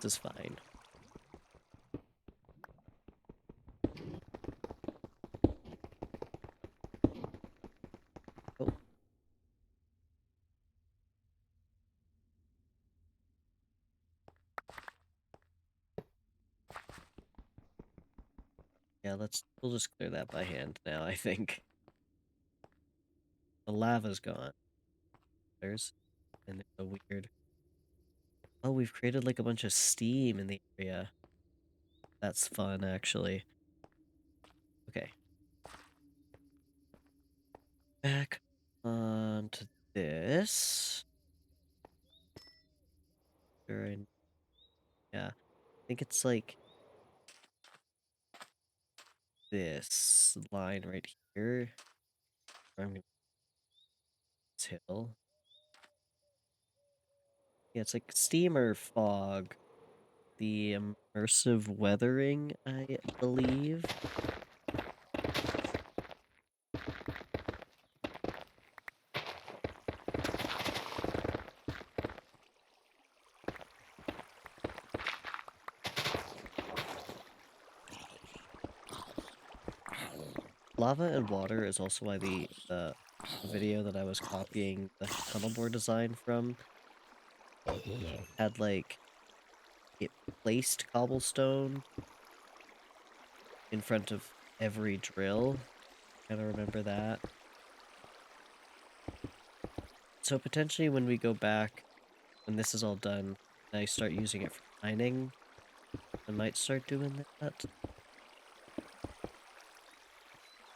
This is fine. Oh. Yeah, we'll just clear that by hand now, I think. The lava's gone. And there's a weird... Oh, we've created like a bunch of steam in the area. That's fun, actually. Okay. Back onto this. Yeah, I think it's like this line right here. I'm gonna this hill. Yeah, it's like steamer fog. The immersive weathering, I believe. Lava and water is also why the video that I was copying the tunnel design from had like it placed cobblestone in front of every drill. Kind of remember that. So potentially when we go back, when this is all done, and I start using it for mining, I might start doing that.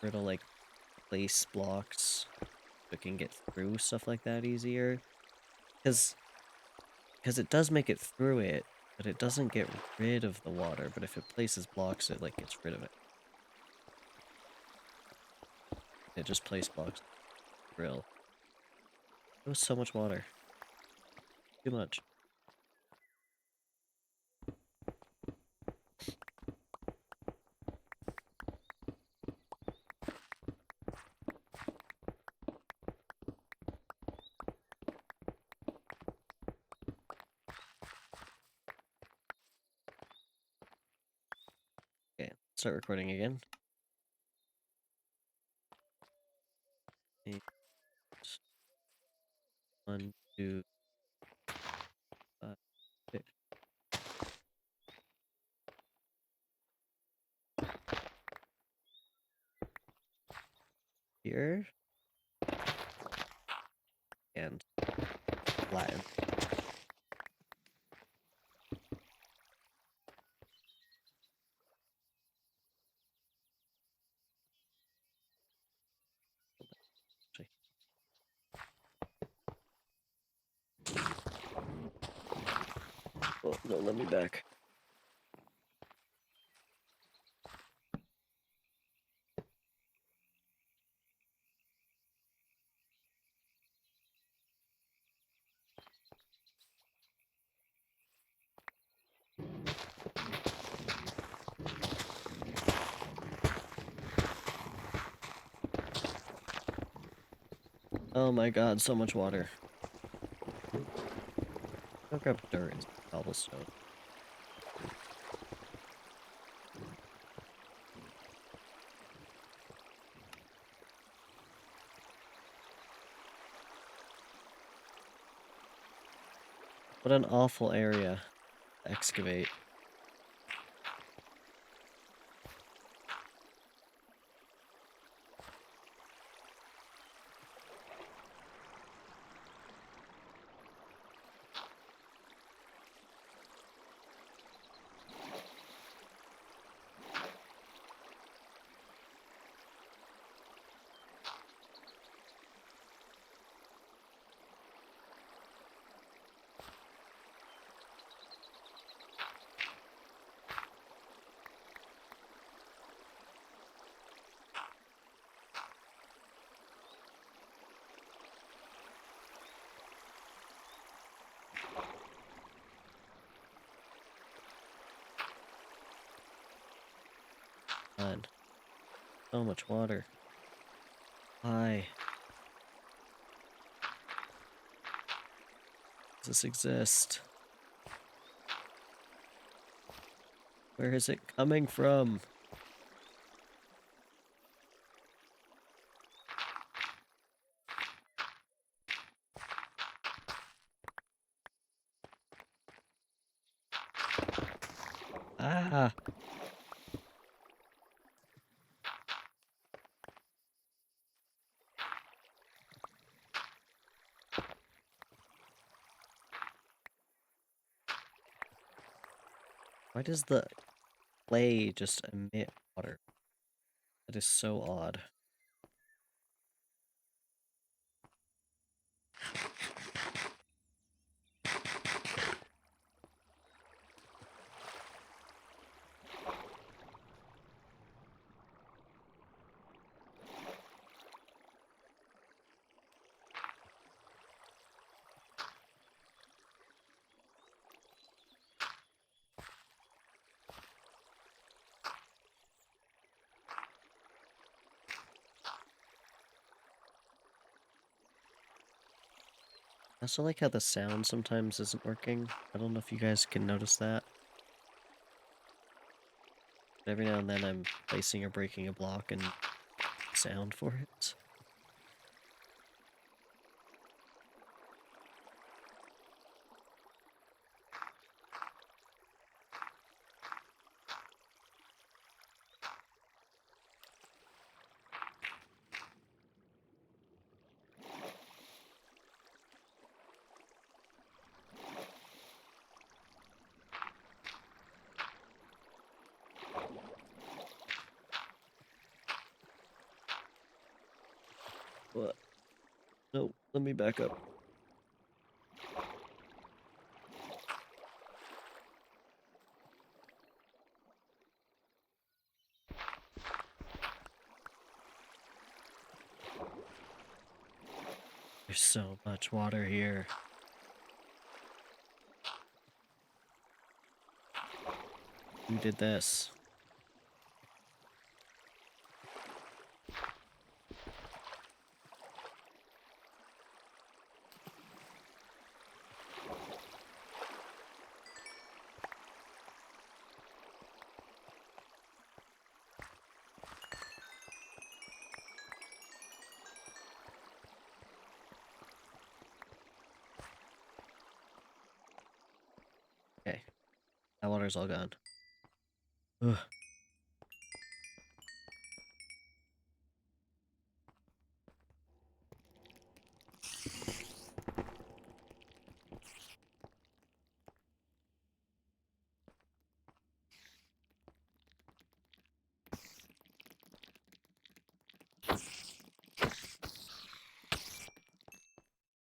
Or it'll like place blocks so it can get through stuff like that easier. Because it does make it through it, but it doesn't get rid of the water. But if it places blocks, it like gets rid of it. It just places blocks. Drill. It was so much water. Too much. Okay, start recording again. And 1, 2, 5, 6. Here. And Latin. Oh, no, let me back. Oh my god, so much water. I'll grab dirt and cobblestone. What an awful area to excavate. God. So much water. Why does this exist? Where is it coming from? Ah! Why does the clay just emit water? That is so odd. I also like how the sound sometimes isn't working. I don't know if you guys can notice that. But every now and then I'm placing or breaking a block and sound for it. What? No, let me back up. There's so much water here. Who did this? Okay, that water's all gone. Ugh.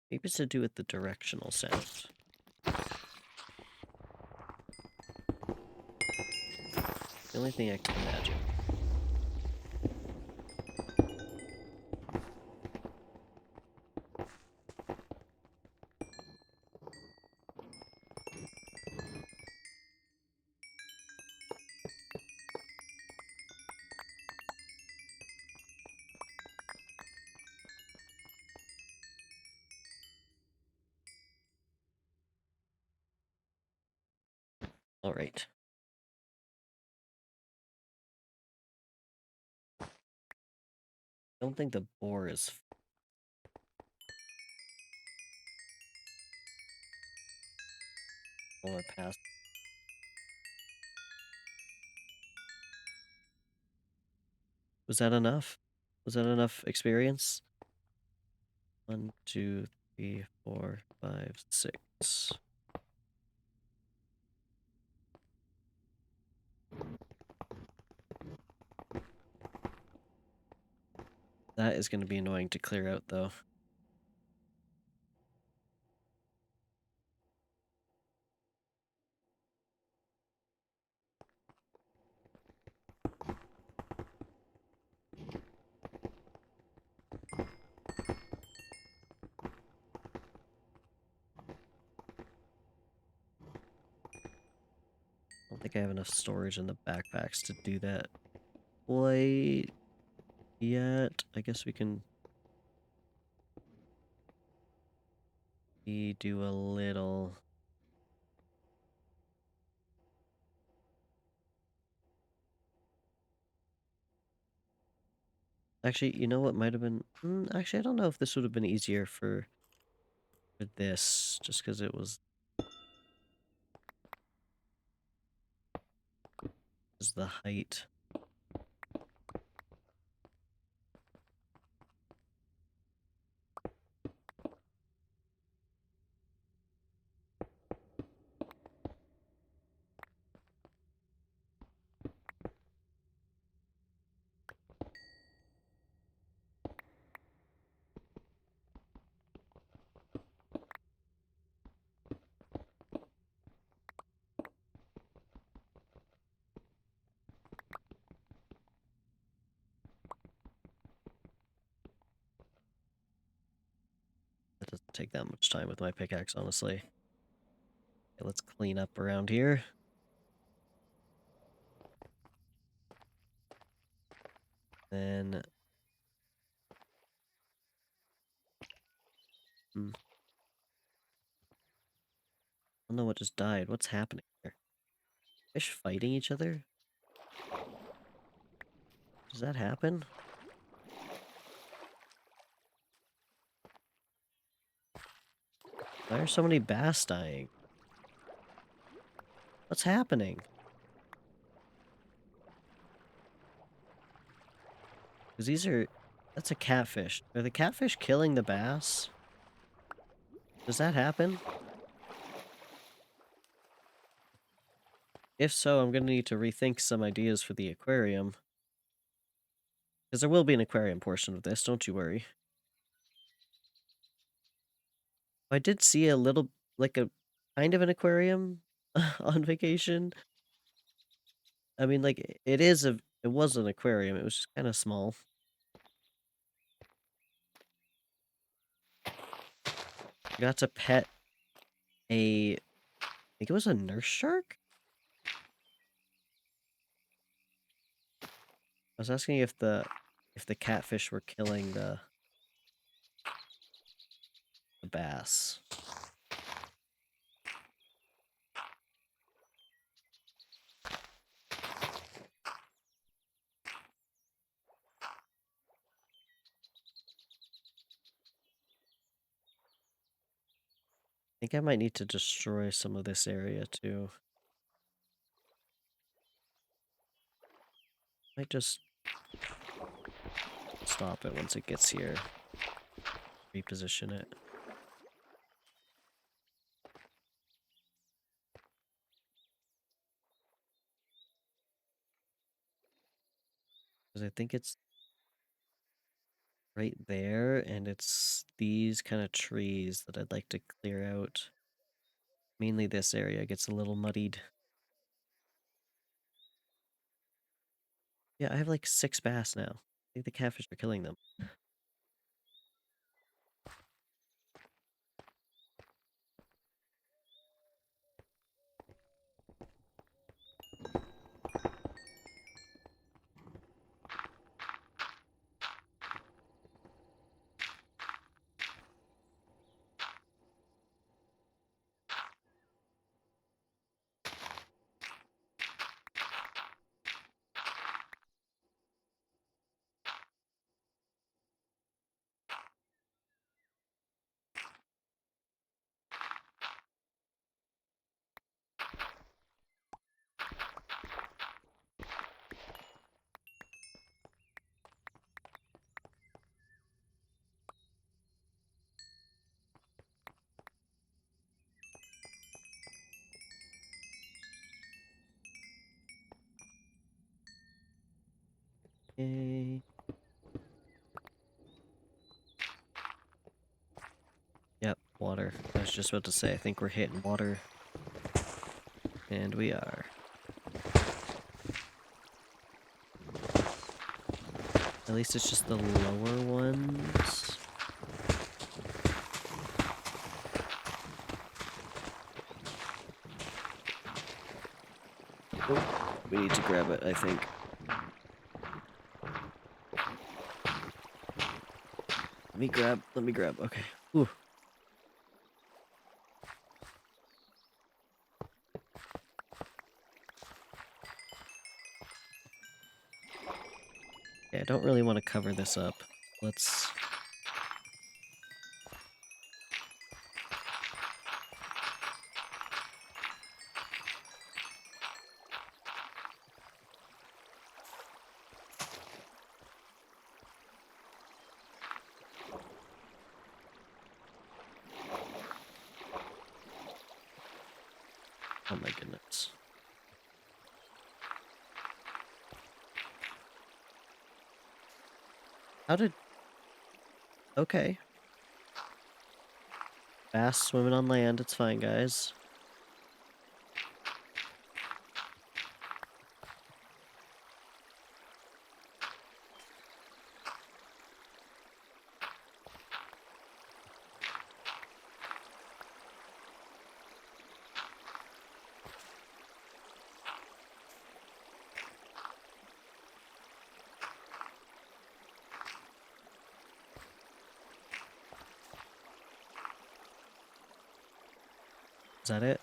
Maybe it's to do with the directional sound. The only thing I can imagine. Alright. I don't think the bore is full or past. Was that enough? Was that enough experience? 1, 2, 3, 4, 5, 6. That is going to be annoying to clear out, though. I don't think I have enough storage in the backpacks to do that quite yet. I guess we can do a little. Actually, you know what might have been... actually, I don't know if this would have been easier for this, just because it was the height. That doesn't take that much time with my pickaxe, honestly. Okay, let's clean up around here. Then... I don't know what just died. What's happening here? Fish fighting each other? Does that happen? Why are so many bass dying? What's happening? Because these are... That's a catfish. Are the catfish killing the bass? Does that happen? If so, I'm going to need to rethink some ideas for the aquarium. Because there will be an aquarium portion of this, don't you worry. I did see a little, like a kind of an aquarium on vacation. I mean, like, it was an aquarium. It was just kind of small. I got to pet I think it was a nurse shark? I was asking if the catfish were killing the bass. I think I might need to destroy some of this area too. Might just stop it once it gets here. Reposition it. Because I think it's right there, and it's these kind of trees that I'd like to clear out. Mainly this area gets a little muddied. Yeah, I have like 6 bass now. I think the catfish are killing them. Okay. Yep, water. I was just about to say, I think we're hitting water. And we are. At least it's just the lower ones. Oh, we need to grab it, I think. Let me grab, okay. Ooh. Okay, don't really want to cover this up. Let's... Oh my goodness. How did... Okay. Bass swimming on land, it's fine, guys. Is that it?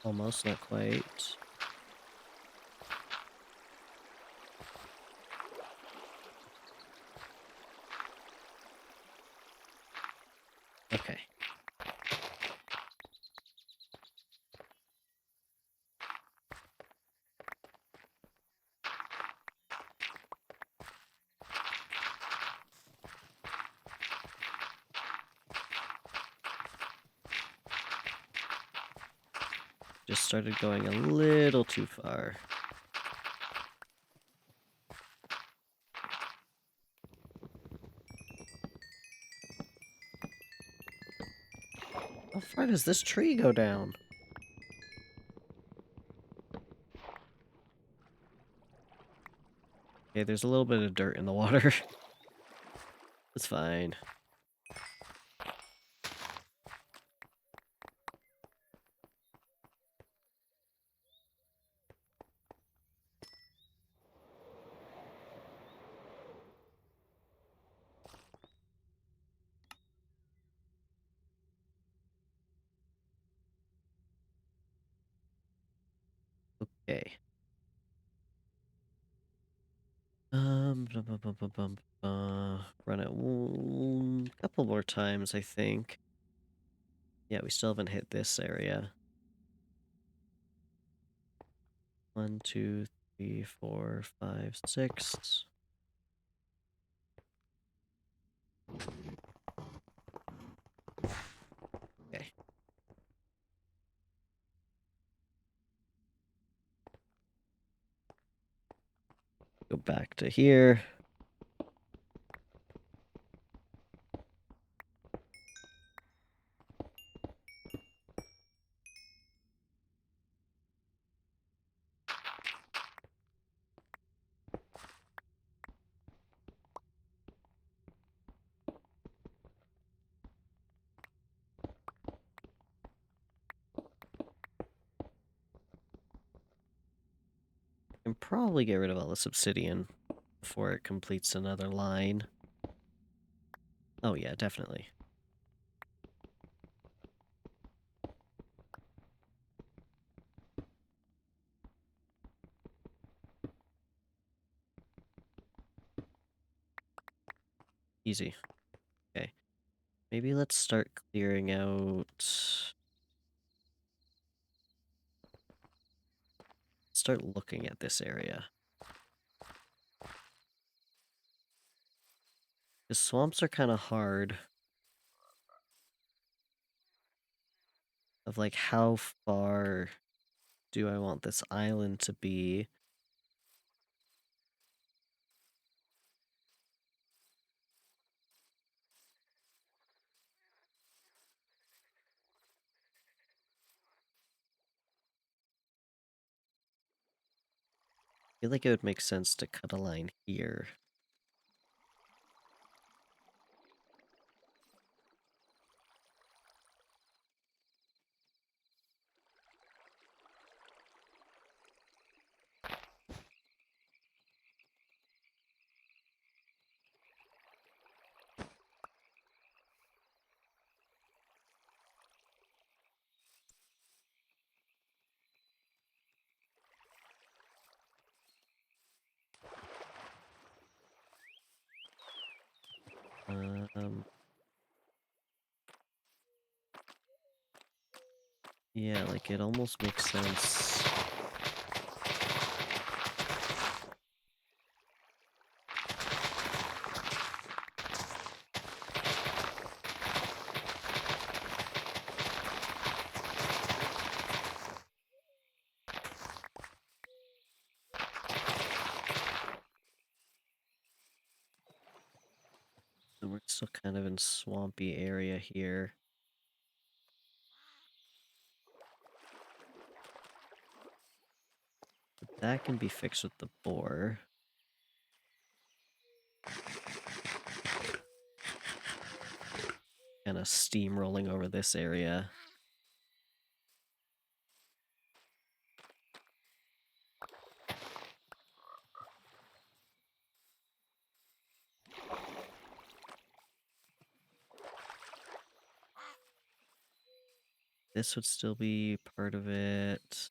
Almost, not quite. Okay. Just started going a little too far. How far does this tree go down? Okay, there's a little bit of dirt in the water. It's fine. Okay. Run it a couple more times, I think. Yeah, we still haven't hit this area. 1, 2, 3, 4, 5, 6. Okay. Go back to here. I can probably get rid of all this obsidian before it completes another line. Oh yeah, definitely. Easy. Okay. Maybe let's start clearing out... Start looking at this area. The swamps are kind of hard. Of like, how far do I want this island to be? I feel like it would make sense to cut a line here. Yeah, like it almost makes sense. And we're still kind of in swampy area here. But that can be fixed with the boar. Kind of steamrolling over this area. This would still be part of it.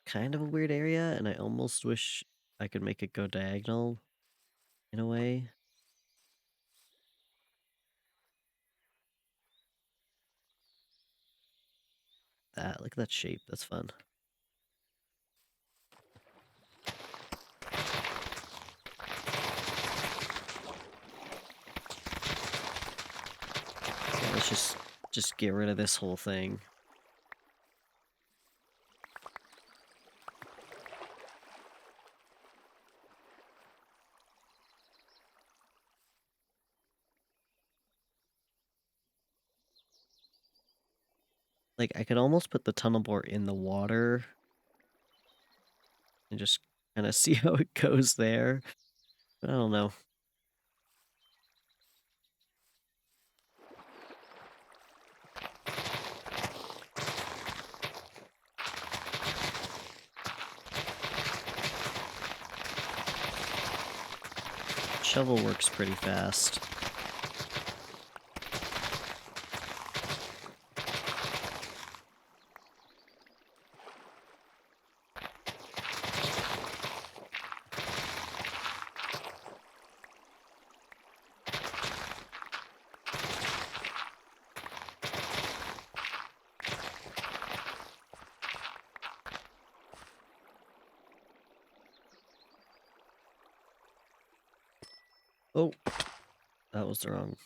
Kind of a weird area, and I almost wish I could make it go diagonal in a way. Look at that shape, that's fun. Yeah, let's just get rid of this whole thing. Like, I could almost put the tunnel bore in the water and just kind of see how it goes there. But I don't know. Shovel works pretty fast. Oh, that was the wrong.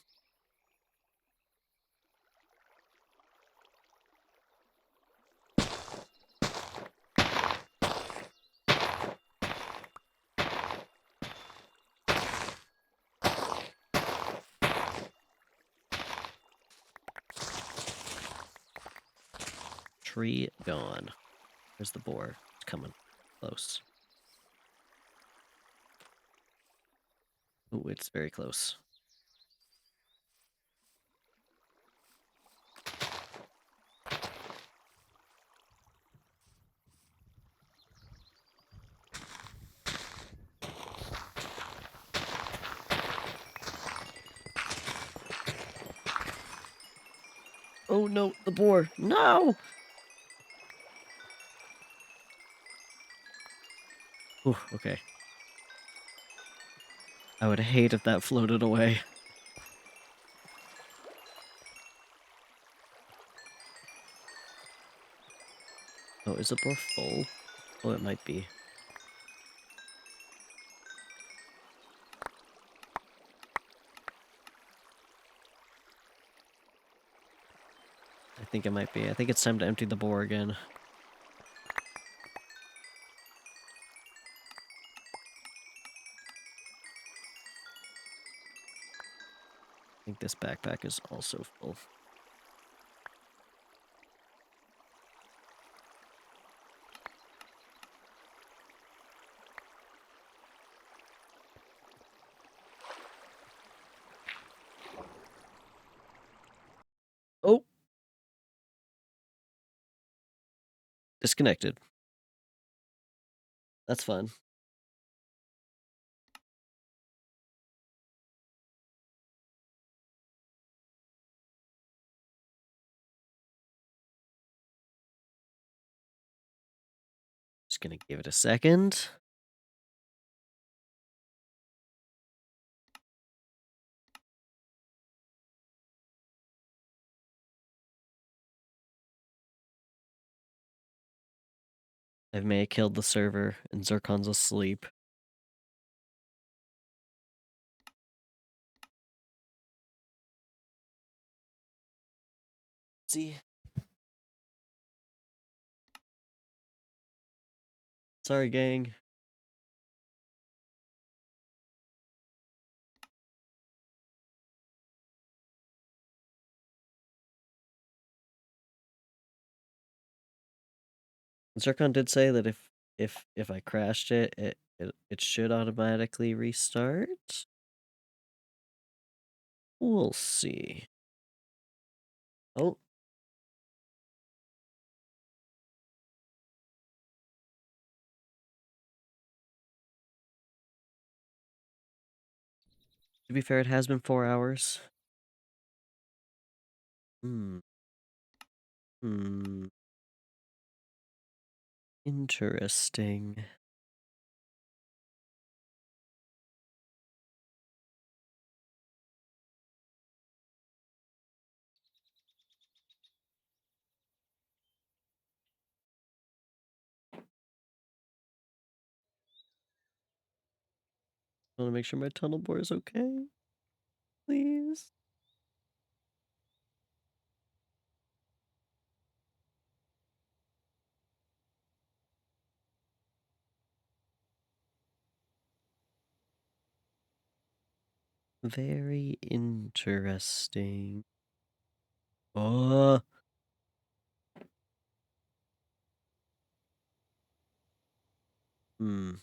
Tree gone. There's the boar. It's coming close. Oh, it's very close. Oh no, the boar. No! Ooh, okay. I would hate if that floated away. Oh, is the boar full? Oh, it might be. I think it might be. I think it's time to empty the boar again. I think this backpack is also full. Oh! Disconnected. That's fun. Just gonna give it a second. I may have killed the server, and Zircon's asleep. See? Sorry, gang. Zircon did say that if I crashed it, it should automatically restart. We'll see. Oh. To be fair, it has been 4 hours. Hmm. Interesting. I want to make sure my tunnel bore is okay. Please. Very interesting. Oh. Seem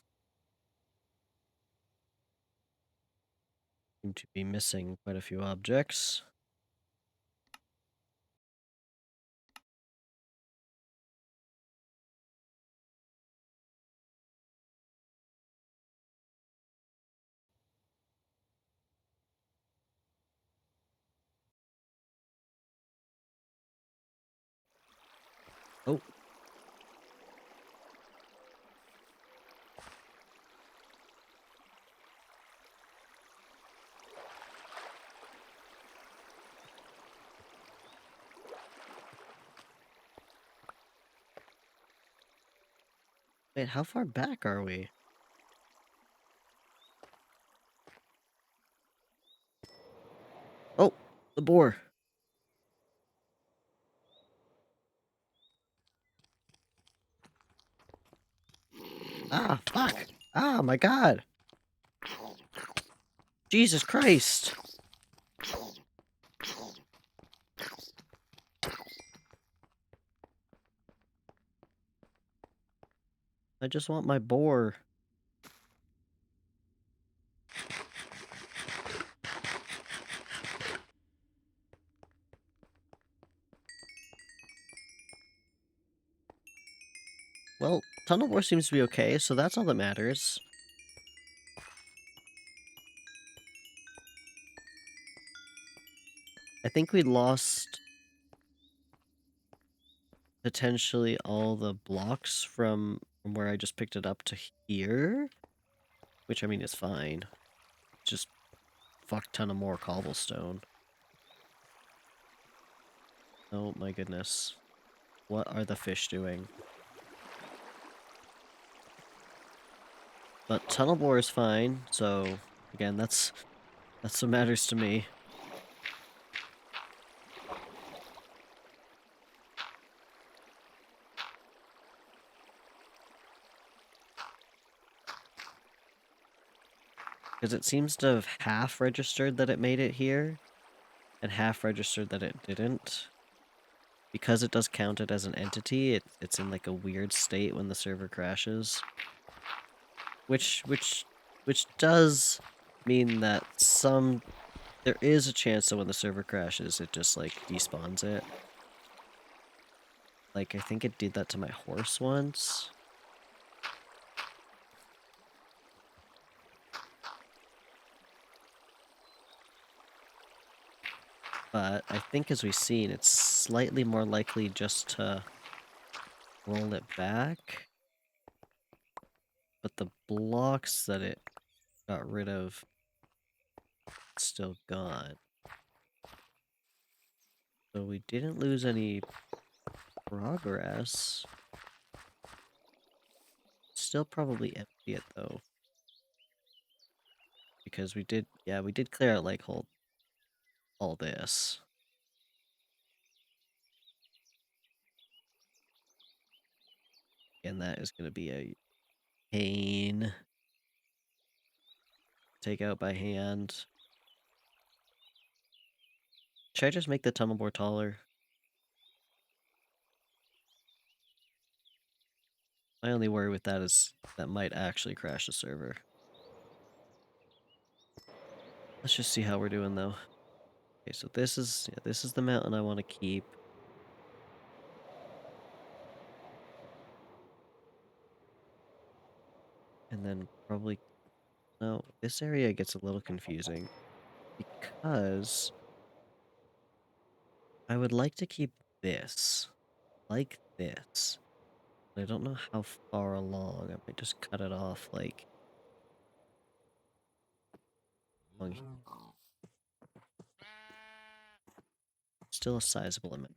to be missing quite a few objects. Oh. Wait, how far back are we? Oh, the boar. Ah, fuck. Ah, my God. Jesus Christ. I just want my boar. Well, tunnel boar seems to be okay, so that's all that matters. I think we lost potentially all the blocks from where I just picked it up to here, which I mean is fine. Just fuck ton of more cobblestone. Oh my goodness. What are the fish doing? But tunnel bore is fine, so again, that's what matters to me. Because it seems to have half registered that it made it here, and half registered that it didn't. Because it does count it as an entity, it's in like a weird state when the server crashes. Which does mean that there is a chance that when the server crashes, it just like despawns it. Like, I think it did that to my horse once. But I think as we've seen, it's slightly more likely just to roll it back. But the blocks that it got rid of still gone. So we didn't lose any progress. Still probably empty it though. Because we did clear out like all this. And that is gonna be a pain. Take out by hand. Should I just make the tunnel more taller? My only worry with that is that might actually crash the server. Let's just see how we're doing though. Okay, so this is the mountain I want to keep. And then probably no, this area gets a little confusing because I would like to keep this like this. But I don't know how far along. I might just cut it off like along. Still a sizable amount.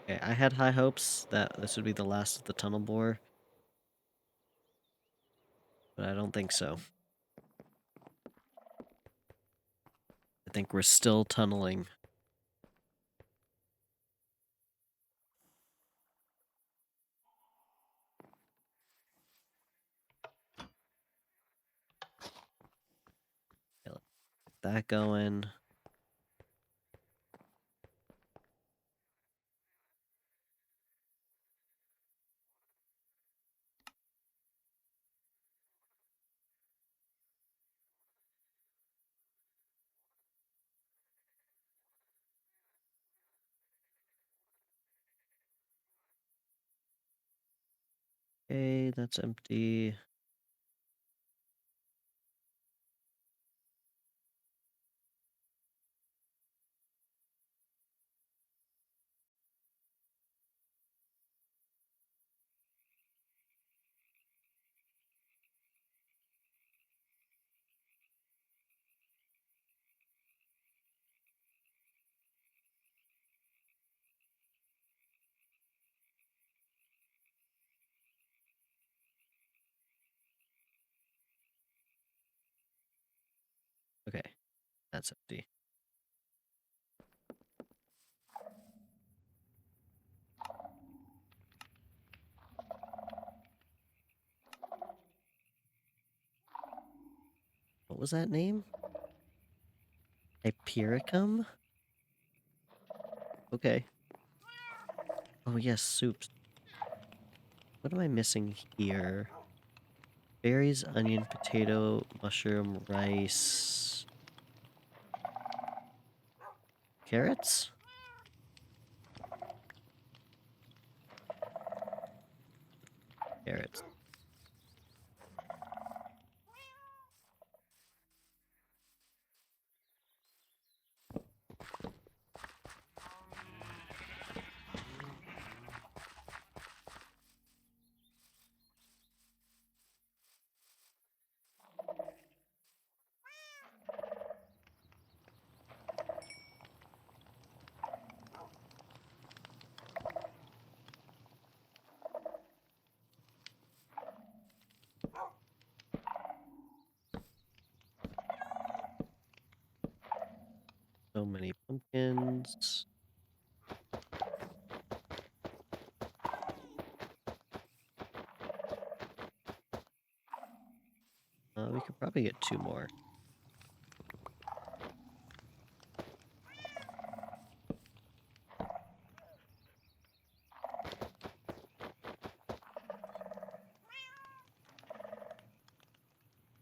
Okay, I had high hopes that this would be the last of the tunnel bore, but I don't think so. I think we're still tunneling. Okay, let's get that going. Okay, that's empty. Okay, that's empty. What was that name? Hypericum? Okay. Oh yes, soups. What am I missing here? Berries, onion, potato, mushroom, rice, carrots? Carrots. So many pumpkins. We could probably get 2 more.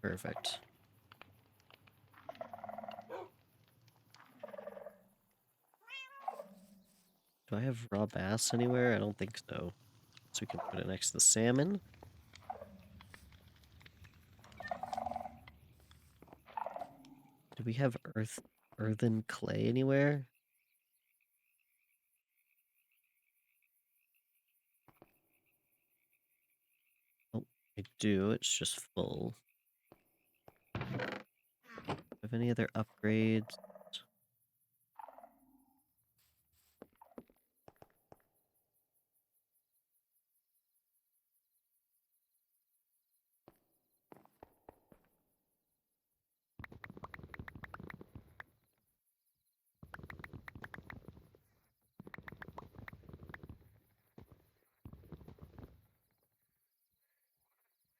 Perfect. Do I have raw bass anywhere? I don't think so. So we can put it next to the salmon. Do we have earthen clay anywhere? Oh, I do. It's just full. Have any other upgrades?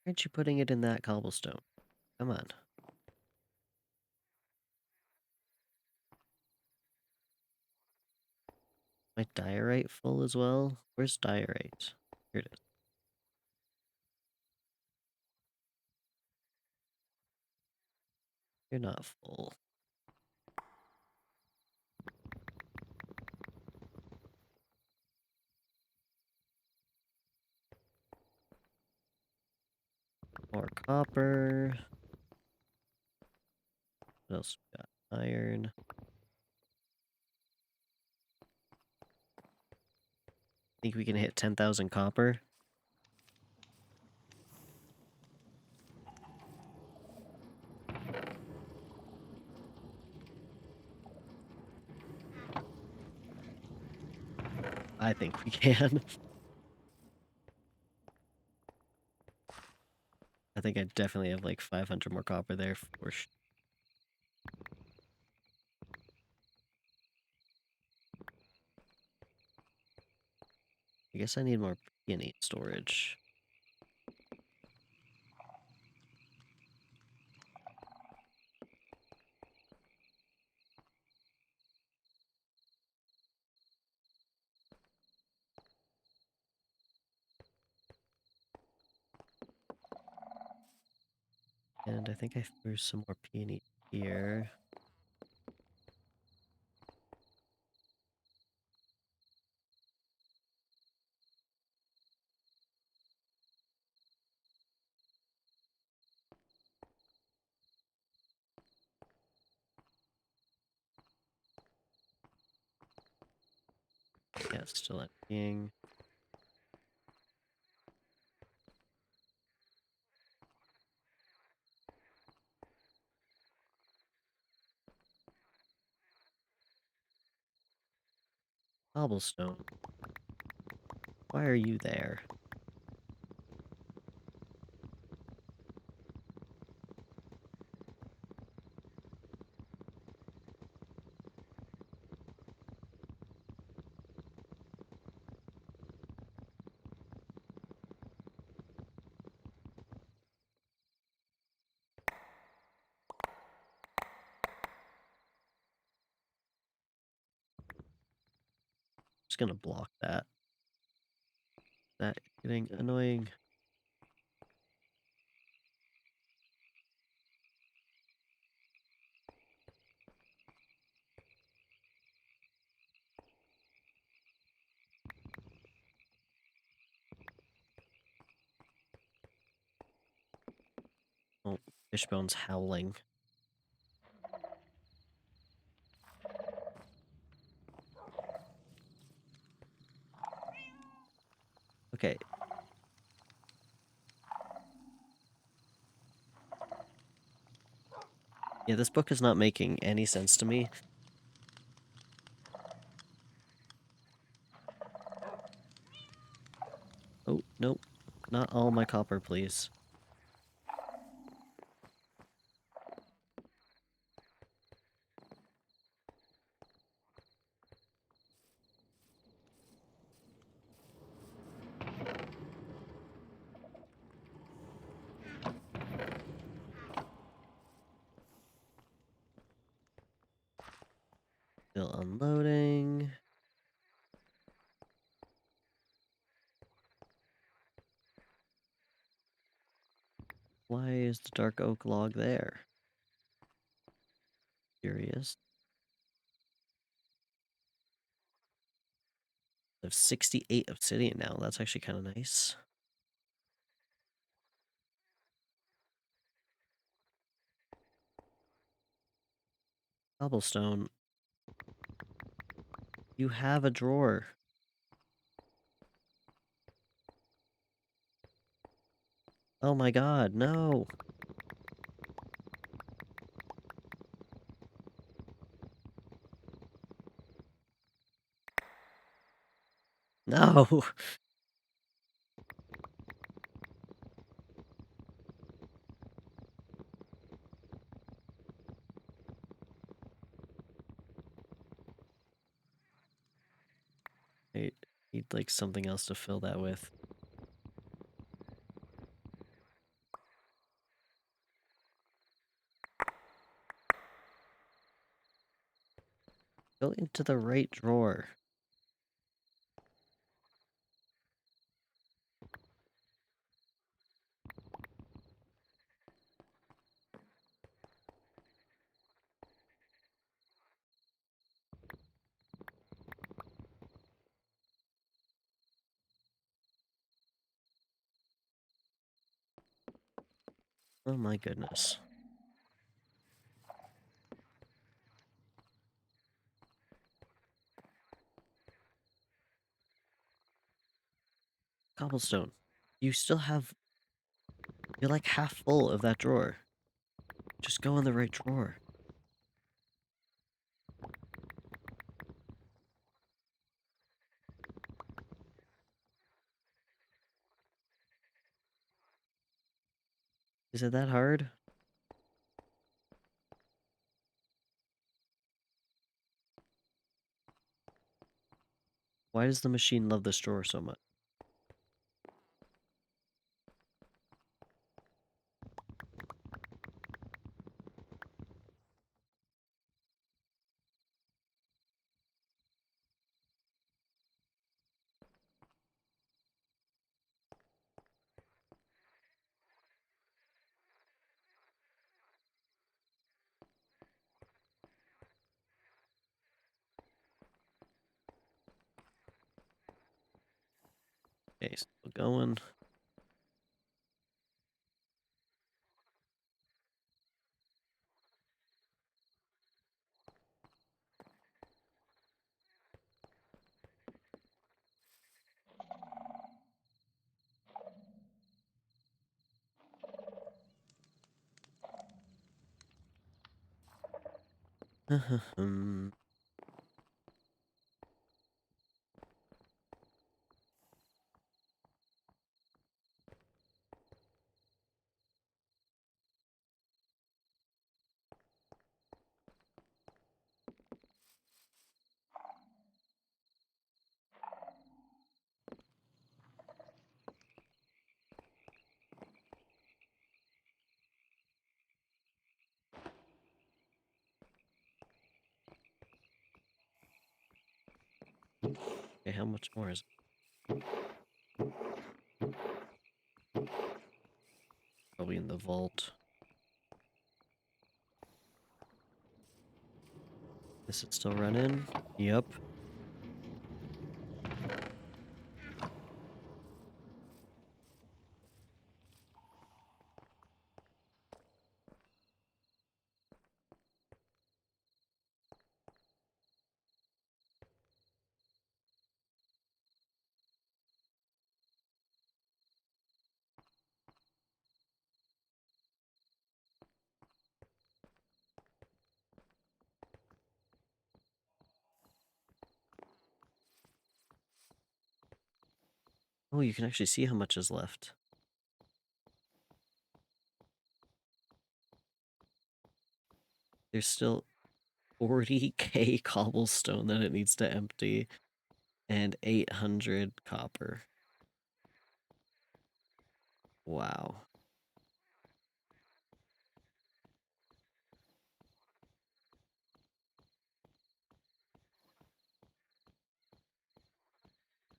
Why aren't you putting it in that cobblestone? Come on. My diorite full as well? Where's diorite? Here it is. You're not full. More copper. What else we got? Iron. Think we can hit 10,000 copper? I think we can. I think I definitely have like 500 more copper there for sure. I guess I need more peony storage. And I think I threw some more peony here. Yeah, still emptying. Cobblestone. Why are you there? Just gonna block that. That getting annoying. Oh, Fishbone's howling. Okay. Yeah, this book is not making any sense to me. Oh, nope. Not all my copper, please. Still unloading. Why is the dark oak log there? Curious. I have 68 obsidian now. That's actually kind of nice. Cobblestone. You have a drawer. Oh my god, no. No. I need like something else to fill that with. Go into the right drawer. Oh my goodness. Cobblestone. You still have... You're like half full of that drawer. Just go in the right drawer. Is it that hard? Why does the machine love this drawer so much? Okay, still going. Okay, how much more is it? Probably in the vault. Is it still running? Yep. Oh, you can actually see how much is left. There's still 40k cobblestone that it needs to empty and 800 copper. Wow.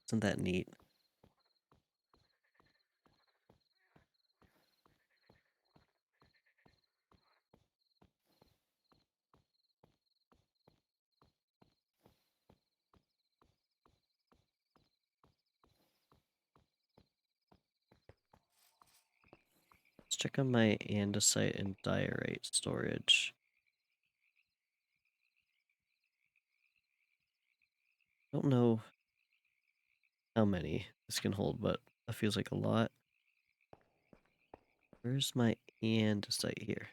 Isn't that neat? check on my andesite and diorite storage. Don't know how many this can hold, but that feels like a lot. Where's my andesite here?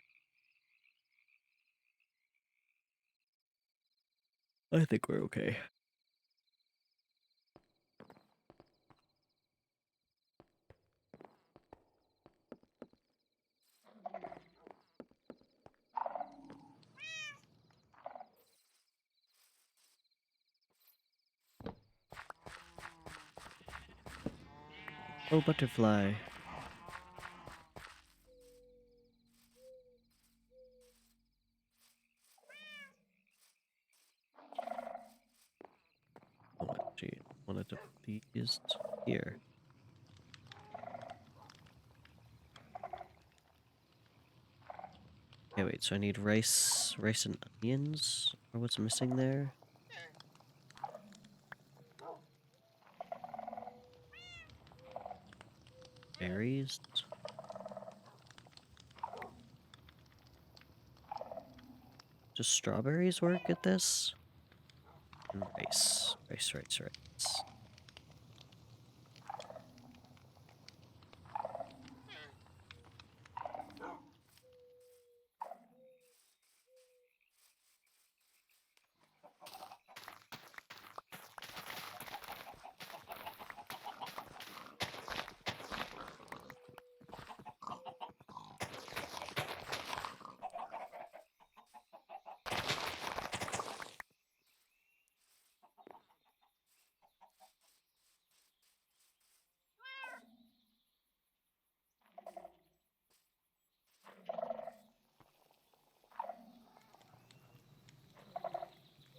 I think we're okay. Oh, butterfly. Oh, actually, wanted to put these here. Okay, wait, so I need rice and onions? Or what's missing there? Berries? Does strawberries work at this? And rice. Rice.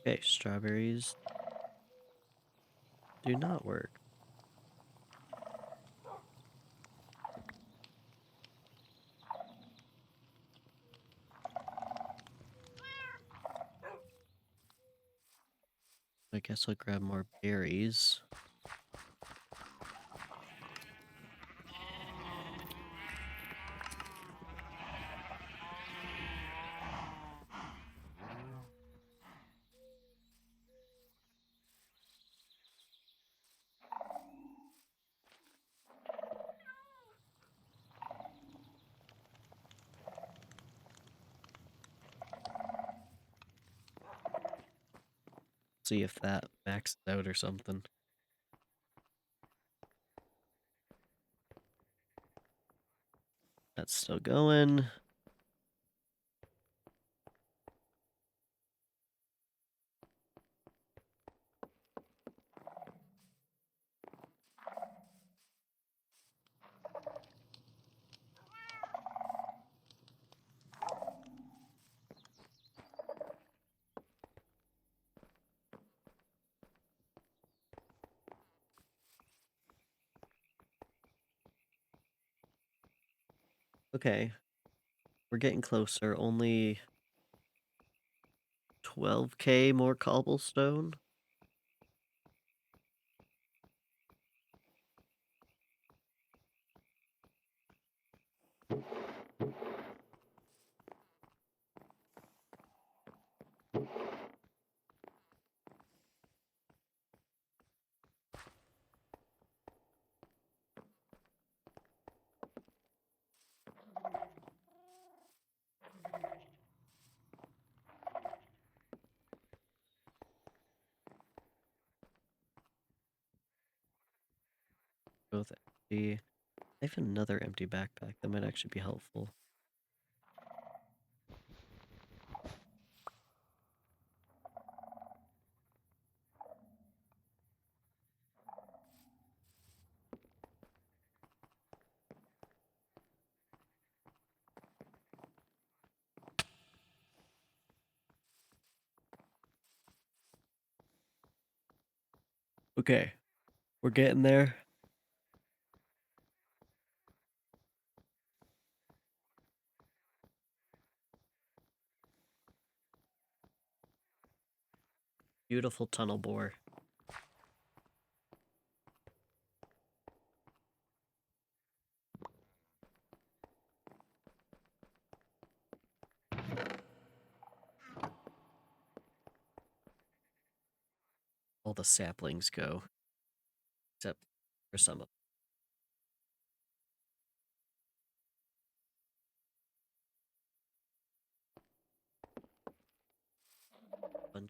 Okay, strawberries do not work. I guess I'll grab more berries. See if that maxes out or something. That's still going. Okay, we're getting closer. Only 12k more cobblestone. Both empty. I have another empty backpack that might actually be helpful. Okay, we're getting there. Beautiful tunnel bore. all the saplings go? Except for some of them.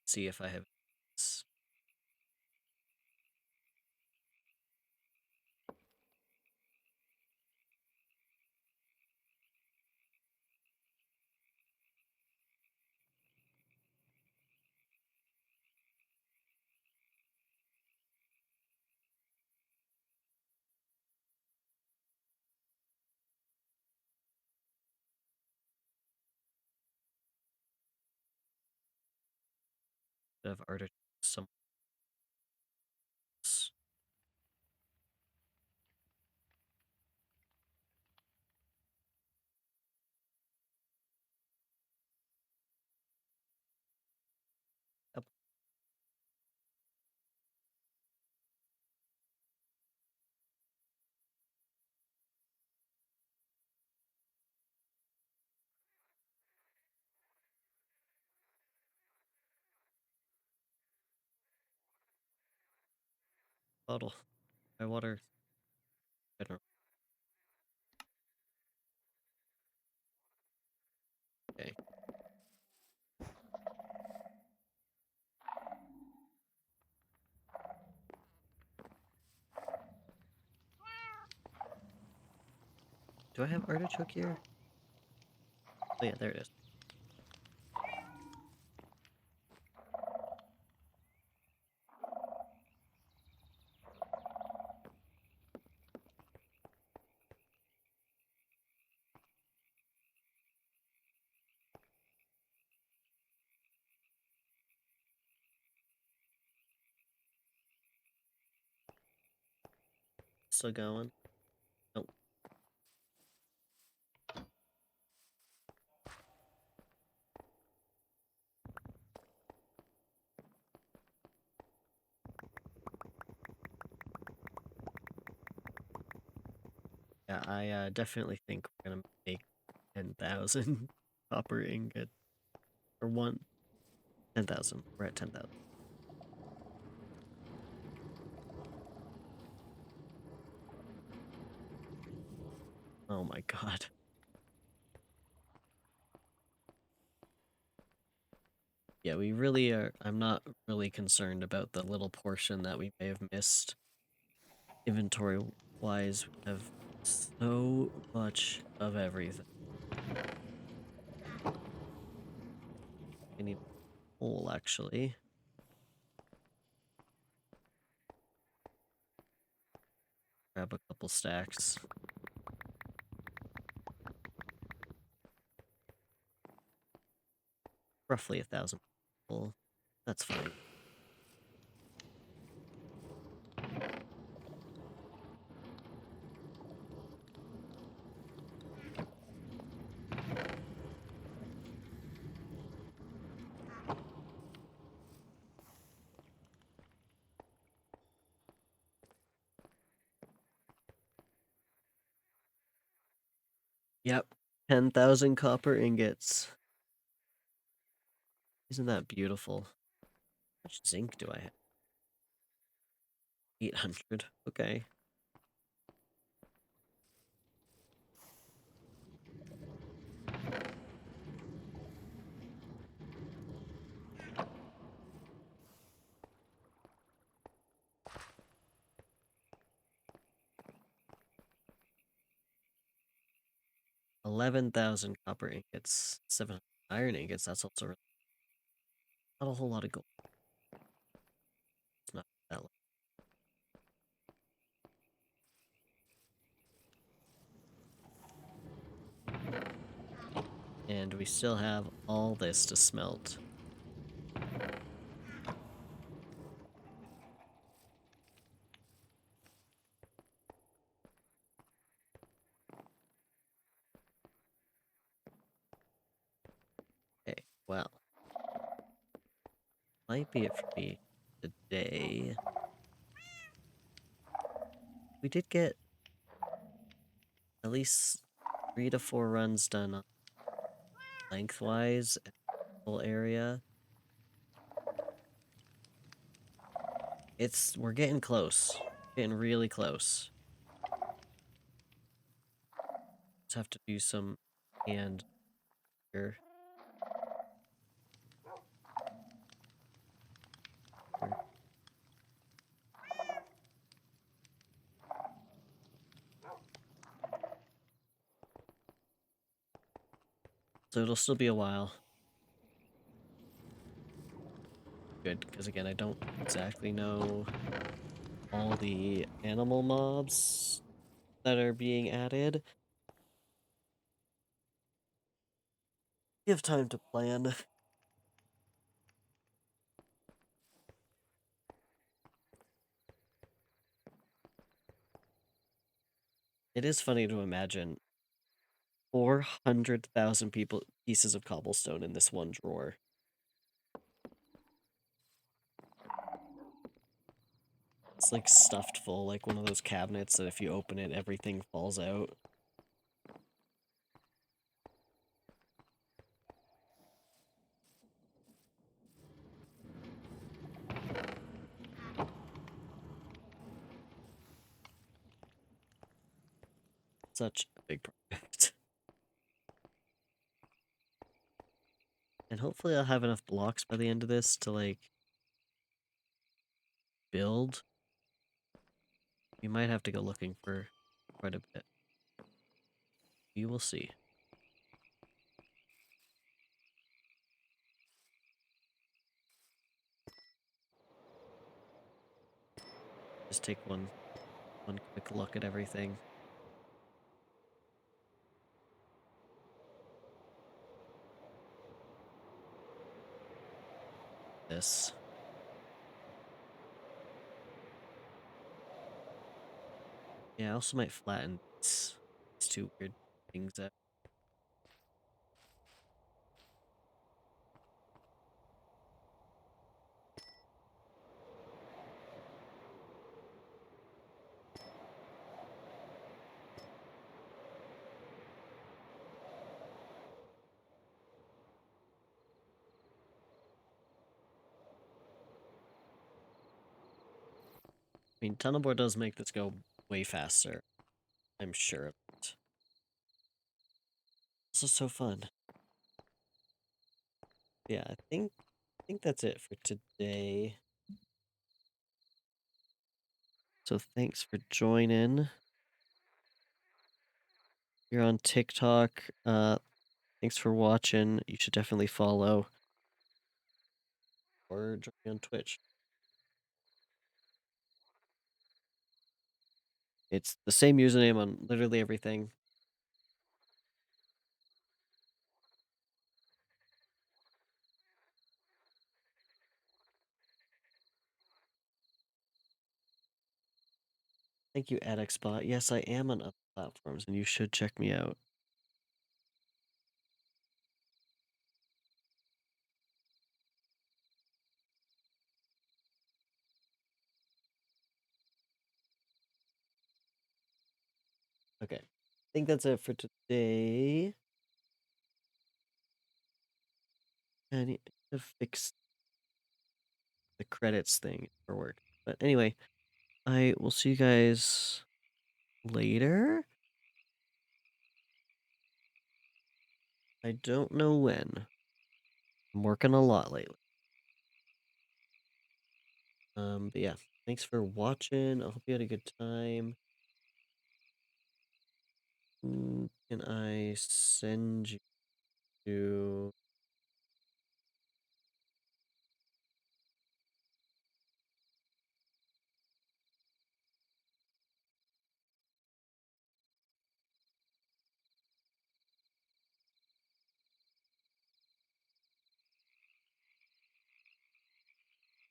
See if I have artichokes somewhere else. Yep. Bottle. My water. I don't know. Okay. Do I have artichoke here? Oh yeah, there it is. Still going? Nope. Yeah, I definitely think we're gonna make 10,000 copper ingot. Or 10,000. We're at 10,000. Oh my god. Yeah, we really are. I'm not really concerned about the little portion that we may have missed. Inventory wise, we have so much of everything. I need coal actually. Grab a couple stacks. Roughly 1,000 coal. That's fine. Yep. 10,000 copper ingots. Isn't that beautiful? How much zinc do I have? 800. Okay. $11,000 copper ingots. 700 iron ingots. That's also not a whole lot of gold. It's not that low. And we still have all this to smelt. Okay, well. Might be it for me today. we did get at least 3 to 4 runs done on lengthwise in the whole area. We're getting close. Getting really close. Just have to do some hand here. So it'll still be a while. Good, because again, I don't exactly know all the animal mobs that are being added. You have time to plan. It is funny to imagine 400,000 pieces of cobblestone in this one drawer. It's like stuffed full, like one of those cabinets that if you open it, everything falls out. Such a big project. And hopefully I'll have enough blocks by the end of this to, like, build. We might have to go looking for quite a bit. We will see. Just take one quick look at everything. This. Yeah, I also might flatten these two weird things out. I mean, Tunnelboard does make this go way faster. I'm sure of it. This is so fun. Yeah, I think that's it for today. So thanks for joining. You're on TikTok. Thanks for watching. You should definitely follow or join me on Twitch. It's the same username on literally everything. Thank you, AddXBot. Yes, I am on other platforms, and you should check me out. Okay, I think that's it for today. I need to fix the credits thing for work. But anyway, I will see you guys later. I don't know when. I'm working a lot lately. But yeah, thanks for watching. I hope you had a good time. Can I send you to...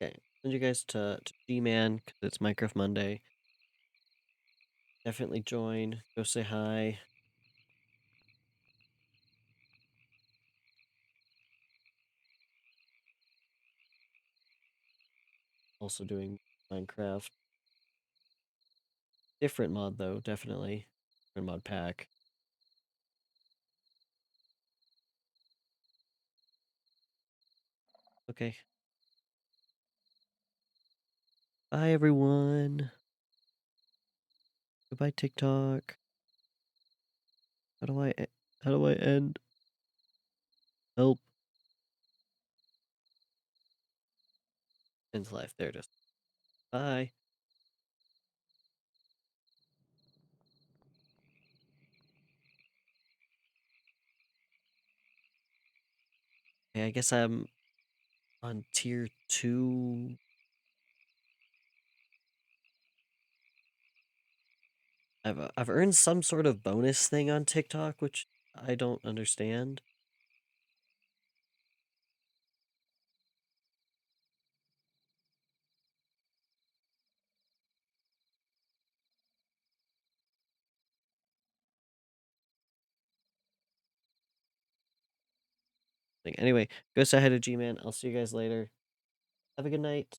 Okay, send you guys to G-Man, because it's Minecraft Monday. Definitely join. Go say hi. Also doing Minecraft. Different mod, though, definitely. Different mod pack. Okay. Bye, everyone. Goodbye, TikTok. How do I end? Help. Ends life. There it is. Bye. Okay, I guess I'm on tier 2. I've earned some sort of bonus thing on TikTok, which I don't understand. Anyway, go say hi to G-Man. I'll see you guys later. Have a good night.